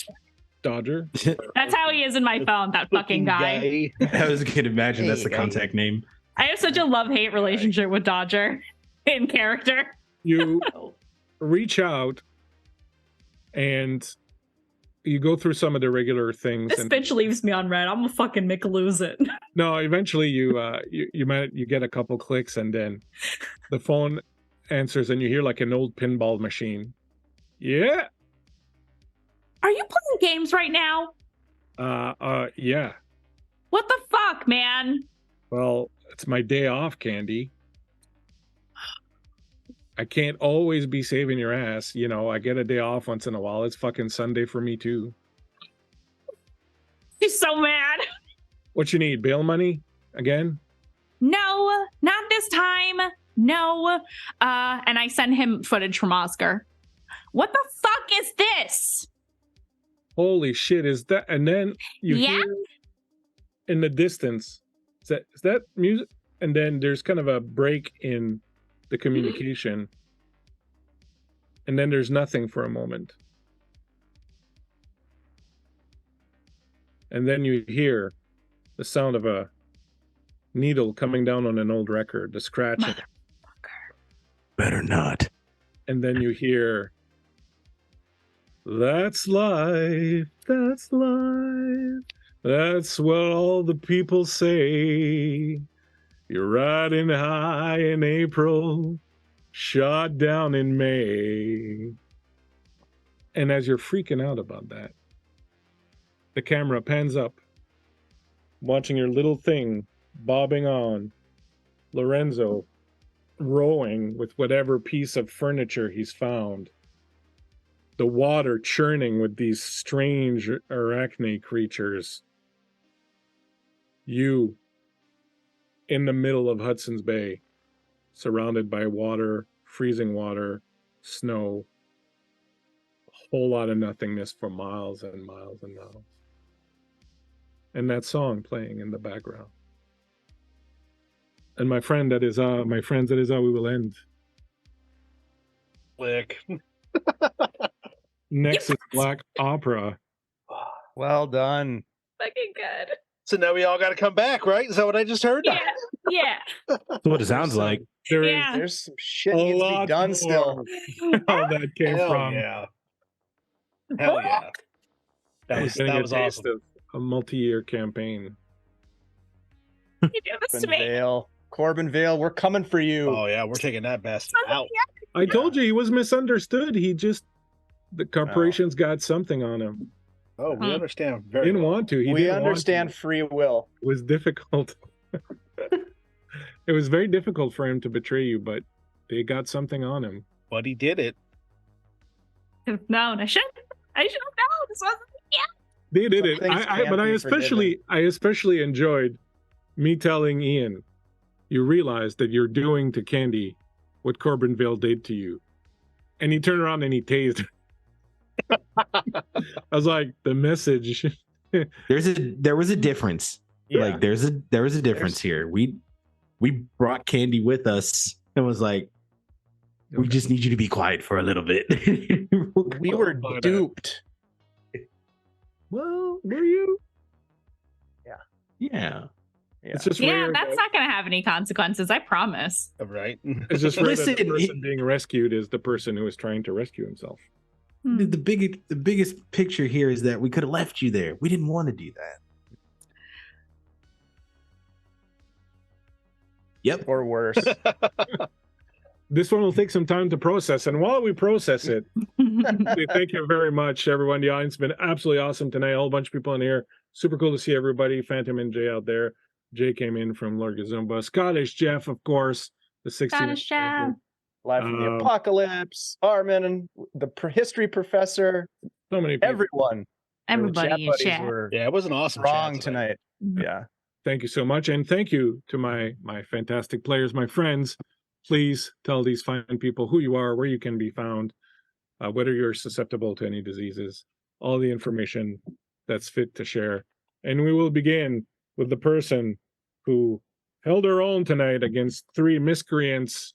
A: Dodger.
C: That's how he is in my phone, that fucking guy.
E: I was gonna imagine that's the
B: Hey,
E: contact name.
C: I have such a love-hate relationship with Dodger in character.
A: You reach out and you go through some of the regular things.
C: This
A: And
C: bitch leaves me on red. I'm gonna fucking make a lose it.
A: no, eventually you get a couple clicks and then the phone answers and you hear like an old pinball machine. Yeah.
C: Are you playing games right now?
A: Yeah.
C: What the fuck, man?
A: Well, it's my day off, Candy. I can't always be saving your ass. You know, I get a day off once in a while. It's fucking Sunday for me too.
C: She's so mad.
A: What you need? Bail money again?
C: No, not this time. No. And I send him footage from Oscar. What the fuck is this?
A: Holy shit! Is that? And then you
C: Yeah?
A: hear in the distance. Is that music? And then there's kind of a break in the communication, and then there's nothing for a moment, and then you hear the sound of a needle coming down on an old record, the scratching.
E: Better not.
A: And then you hear, "That's life, that's life, that's what all the people say. You're riding high in April, shot down in May." And as you're freaking out about that, the camera pans up, watching your little thing bobbing on, Lorenzo rowing with whatever piece of furniture he's found, the water churning with these strange arachne creatures, you in the middle of Hudson's Bay, surrounded by water, freezing water, snow, a whole lot of nothingness for miles and miles and miles. And that song playing in the background. And my friends, that is how we will end.
D: Click.
A: Nexus Black Opera.
B: Well done.
C: Fucking good.
D: So now we all got to come back, right? Is that what I just heard?
C: Yeah. Yeah.
E: That's what it sounds like.
A: There is
C: Yeah.
B: There's some shit
A: a
B: needs to be
A: lot
B: done
A: more
B: still.
A: how that came
D: Hell
A: from.
D: yeah. Hell yeah. That was
A: Getting a
D: awesome.
A: taste of a multi-year campaign.
C: You do this to
B: Corben
C: me.
B: Veil. Corben Veil, we're coming for you.
D: Oh yeah, we're taking that bastard out.
A: I told you he was misunderstood. The corporation's got something on him.
D: Oh, we
C: Hmm.
D: understand
A: He
D: very
A: didn't
D: well.
A: want to. He
B: We
A: didn't want
B: understand
A: to.
B: free will.
A: It was difficult. It was very difficult for him to betray you, but they got something on him.
D: But he did it.
C: No, I should have known. This wasn't.
A: They did
B: Some
A: it.
B: things can't
A: But
B: be
A: I especially enjoyed me telling Ian, you realize that you're doing to Candy what Corben Veil did to you. And he turned around and he tased her. I was like, the message.
G: There was a difference.
B: Yeah.
G: Like there was a difference here. We brought Candy with us and was like, we just need you to be quiet for a little bit.
B: We were duped.
A: Well, were you?
G: Yeah.
A: It's just
C: Yeah,
A: rare
C: that's
A: that-
C: not going to have any consequences. I promise.
D: Right.
A: It's just rare that the
G: Listen,
A: person being rescued is the person who is trying to rescue himself.
C: Hmm.
G: The biggest picture here is that we could have left you there. We didn't want to do that. Yep.
B: Or worse.
A: This one will take some time to process, and while we process it, thank you very much, everyone. The audience has been absolutely awesome tonight. A whole bunch of people in here. Super cool to see everybody. Phantom and Jay out there. Jay came in from Lord Gazumba. Scottish Jeff, of course. The 16th.
C: Scottish Jeff.
B: Live from the
A: Um,
B: Apocalypse. Armin, the history professor,
A: So many people.
B: everyone.
C: Everybody in
B: The chat buddies
C: chat.
B: were
D: Yeah, it was an awesome
B: wrong
D: chat
B: tonight. Yeah.
A: Thank you so much, and thank you to my fantastic players, my friends. Please tell these fine people who you are, where you can be found, whether you're susceptible to any diseases, all the information that's fit to share. And we will begin with the person who held her own tonight against 3 miscreants.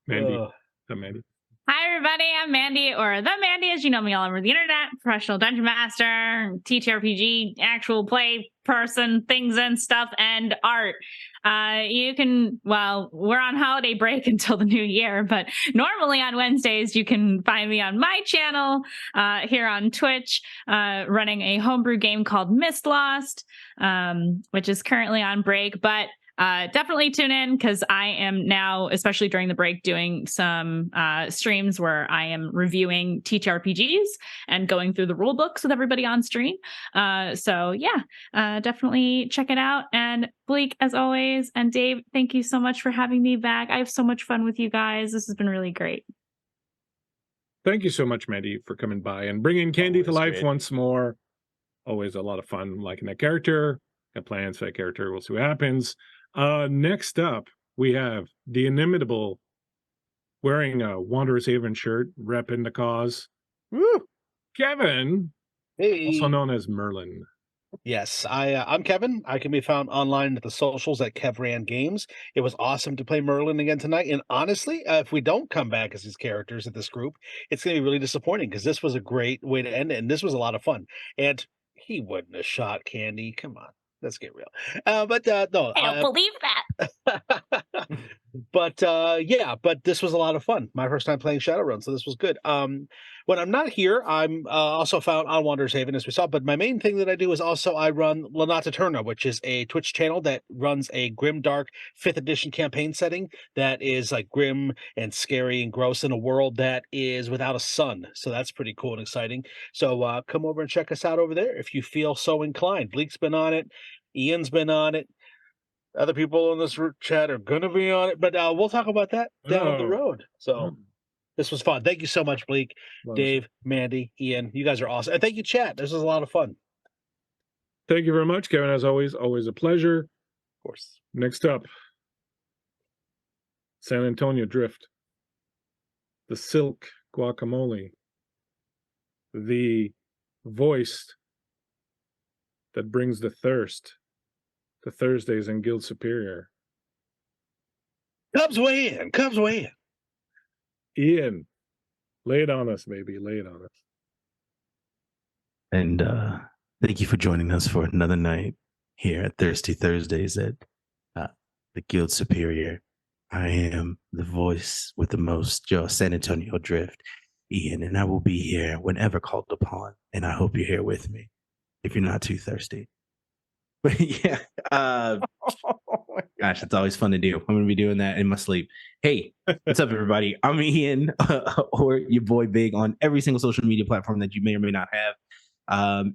A: Mandy.
D: Ugh.
A: Mandy.
C: Hi, everybody. I'm Mandy, or the Mandy, as you know me all over the internet. Professional dungeon master, TTRPG, actual play person, things and stuff, and art. We're on holiday break until the new year, but normally on Wednesdays, you can find me on my channel here on Twitch, running a homebrew game called Mist Lost, which is currently on break, but definitely tune in because I am now, especially during the break, doing some streams where I am reviewing TTRPGs and going through the rule books with everybody on stream. So yeah, definitely check it out. And Bleak, as always, and Dave, thank you so much for having me back. I have so much fun with you guys. This has been really great.
A: Thank you so much, Mandy, for coming by and bringing Candy to
B: Always
A: life
B: great.
A: once more. Always a lot of fun liking that character. Got plans for that character. We'll see what happens. Next up, we have the inimitable, wearing a Wanderer's Haven shirt, repping the cause,
B: Woo!
A: Kevin,
D: Hey.
A: also known as Merlin.
D: Yes, I'm Kevin. I can be found online at the socials at Kevran Games. It was awesome to play Merlin again tonight. And honestly, if we don't come back as these characters at this group, it's going to be really disappointing because this was a great way to end it. And this was a lot of fun. And he wouldn't have shot Candy. Come on, let's get real. But no,
C: I don't believe that.
D: but yeah, but this was a lot of fun. My first time playing Shadowrun, so this was good. When I'm not here, I'm also found on Wanderer's Haven, as we saw. But my main thing that I do is also I run Lanata Turna, which is a Twitch channel that runs a grim, dark 5th edition campaign setting that is like grim and scary and gross in a world that is without a sun. So that's pretty cool and exciting. So come over and check us out over there if you feel so inclined. Bleak's been on it. Ian's been on it. Other people in this chat are going to be on it, but we'll talk about that down the
A: Oh.
D: road. So this was fun. Thank you so much, Bleak, Dave, Mandy, Ian. You guys are awesome. And thank you, chat. This was a lot of fun.
A: Thank you very much, Kevin. As always a pleasure.
D: Of course.
A: Next up, San Antonio Drift, the Silk Guacamole, the voice that brings the thirst to Thursdays in Guild Superior.
D: Cubs win. Cubs win.
A: Ian, lay it on us, baby. Lay it on us.
E: And thank you for joining us for another night here at Thirsty Thursdays at the Guild Superior. I am the voice with the most, San Antonio Drift, Ian, and I will be here whenever called upon. And I hope you're here with me if you're not too thirsty. But yeah, gosh, it's always fun to do. I'm going to be doing that in my sleep. Hey, what's up, everybody? I'm Ian, or your boy Big, on every single social media platform that you may or may not have.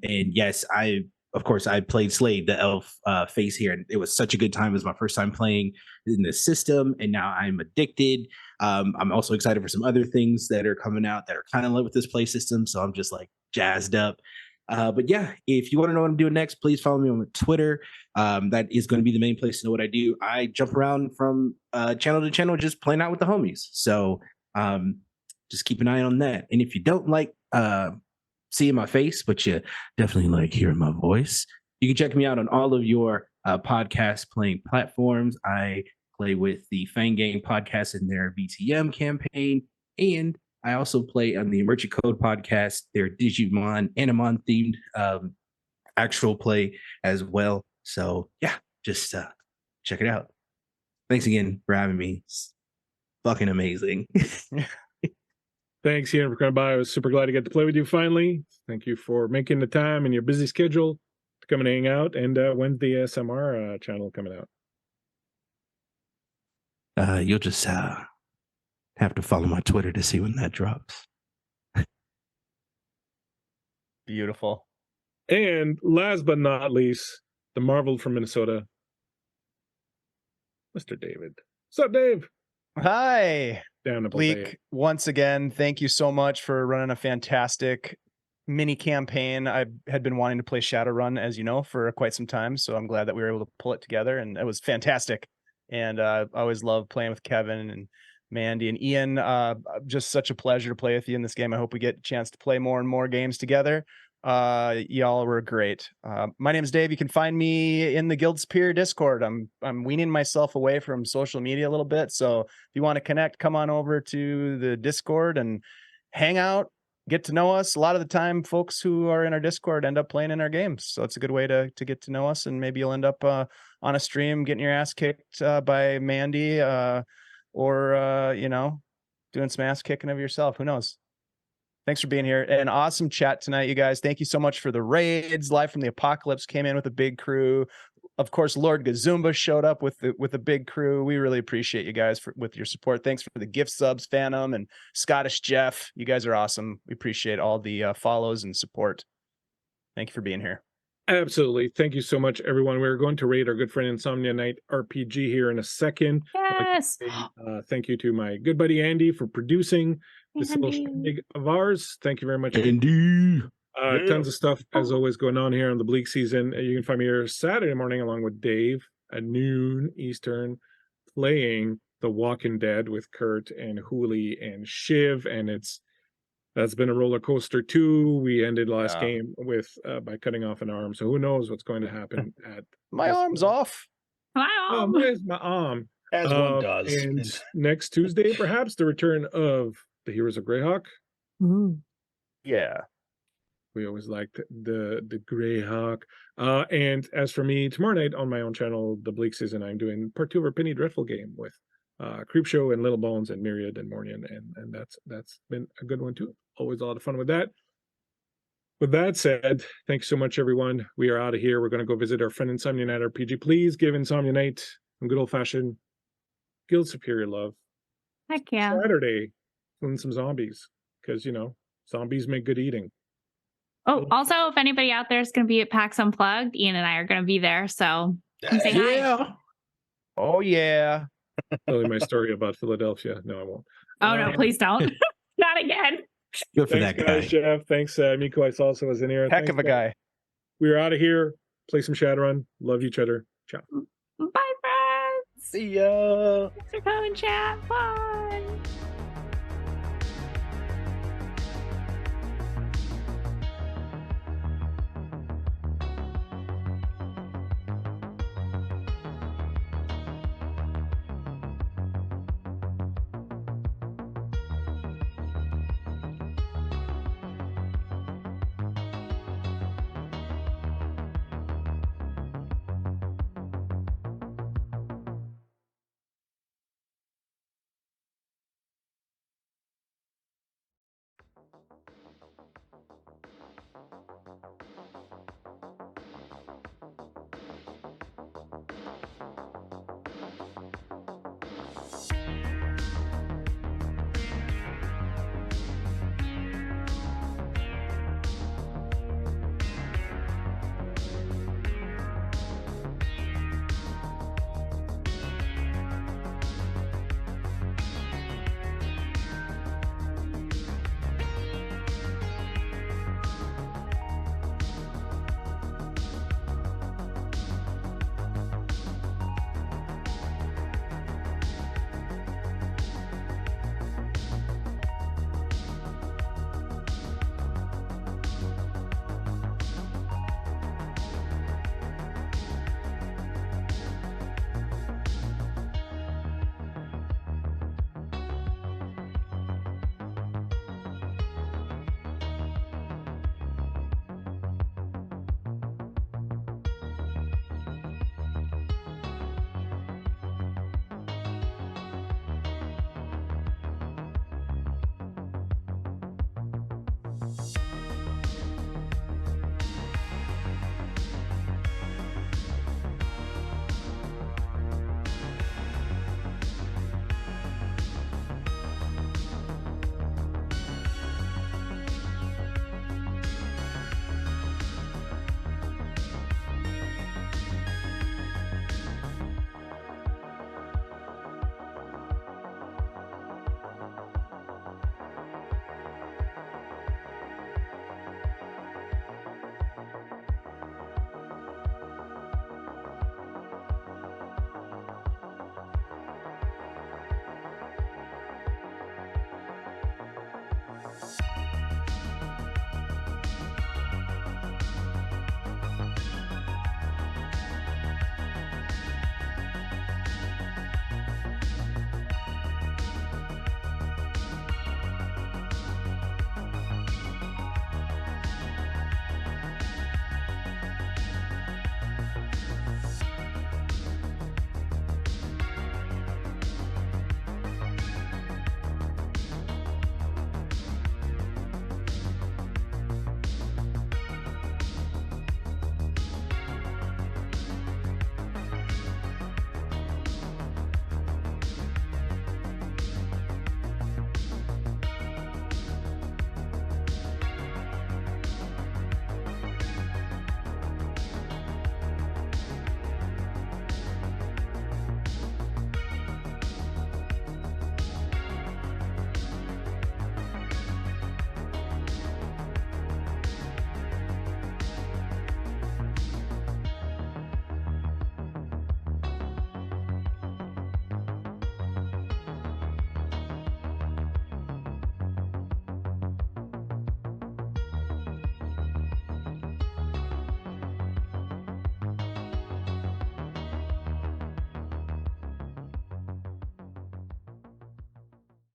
E: And yes, I played Slade, the elf face here, and it was such a good time. It was my first time playing in the system, and now I'm addicted. I'm also excited for some other things that are coming out that are kind of like with this play system, so I'm just like jazzed up. But yeah, if you want to know what I'm doing next, please follow me on Twitter. That is going to be the main place to know what I do. I jump around from channel to channel, just playing out with the homies. So just keep an eye on that. And if you don't like seeing my face, but you definitely like hearing my voice, you can check me out on all of your podcast playing platforms. I play with the Fang Gang podcast in their VTM campaign, and I also play on the Emergent Code podcast, their Digimon Animon themed actual play as well. So yeah, just check it out. Thanks again for having me. It's fucking amazing.
A: Thanks, Ian, for coming by. I was super glad to get to play with you finally. Thank you for making the time in your busy schedule to come and hang out. And when's the SMR channel coming out?
E: You'll just have to follow my Twitter to see when that drops.
B: Beautiful.
A: And last but not least, the Marvel from Minnesota, Mr. David. What's up, Dave?
B: Hi,
A: Down to
B: Bleak. Once again, thank you so much for running a fantastic mini campaign. I had been wanting to play Shadowrun, as you know, for quite some time, so I'm glad that we were able to pull it together, and it was fantastic. And I always love playing with Kevin and Mandy and Ian. Just such a pleasure to play with you in this game. I hope we get a chance to play more and more games together. Y'all were great. My name is Dave. You can find me in the Guild Superior Discord. I'm weaning myself away from social media a little bit, so if you want to connect, come on over to the Discord and hang out, get to know us. A lot of the time, folks who are in our Discord end up playing in our games, so it's a good way to get to know us, and maybe you'll end up on a stream getting your ass kicked by Mandy, or doing some ass kicking of yourself. Who knows? Thanks for being here. An awesome chat tonight, you guys. Thank you so much for the raids. Live from the Apocalypse came in with a big crew. of course, Lord Gazumba showed up with a big crew. We really appreciate you guys with your support. Thanks for the gift subs, Phantom and Scottish Jeff. You guys are awesome. We appreciate all the follows and support. Thank you for being here.
A: Absolutely. Thank you so much, everyone. We're going to raid our good friend Insomnia Night RPG here in a second.
C: Yes.
A: Thank you to my good buddy Andy for producing this little
C: Andy.
A: shindig of ours. Thank you very much.
E: Andy.
A: Tons of stuff, as always, going on here on the Bleakseason. You can find me here Saturday morning along with Dave at noon Eastern, playing The Walking Dead with Kurt and Hooli and Shiv, and that's been a roller coaster too. We ended last game with by cutting off an arm, so who knows what's going to happen at
B: My arm's off.
A: Oh, where's my arm?
D: As one does.
A: And next Tuesday, perhaps the return of the Heroes of Greyhawk.
B: Yeah.
A: We always liked the Greyhawk. And as for me, tomorrow night on my own channel, the Bleakseason, I'm doing part 2 of our Penny Dreadful game with Creepshow and Little Bones and Myriad and Mornian, and that's been a good one too. Always a lot of fun with that. With that said, thanks so much, everyone. We are out of here. We're going to go visit our friend Insomnia Night RPG. Please give Insomnia Night some good old-fashioned Guild Superior love.
C: Heck yeah.
A: Saturday, killing some zombies, because, zombies make good eating.
C: Oh, also, if anybody out there is going to be at PAX Unplugged, Ian and I are going to be there. So come say hi.
B: Oh, yeah.
A: Telling my story about Philadelphia. No, I won't.
C: Oh, no, please don't. Not again.
E: Good for
A: Thanks,
E: that guy.
A: guys, Jeff. Thanks, Miko. I also was in here.
B: Heck of a guy.
A: We're out of here. Play some Shadowrun. Love each other. Ciao.
C: Bye, friends.
B: See ya.
C: Thanks for coming, chat. Bye.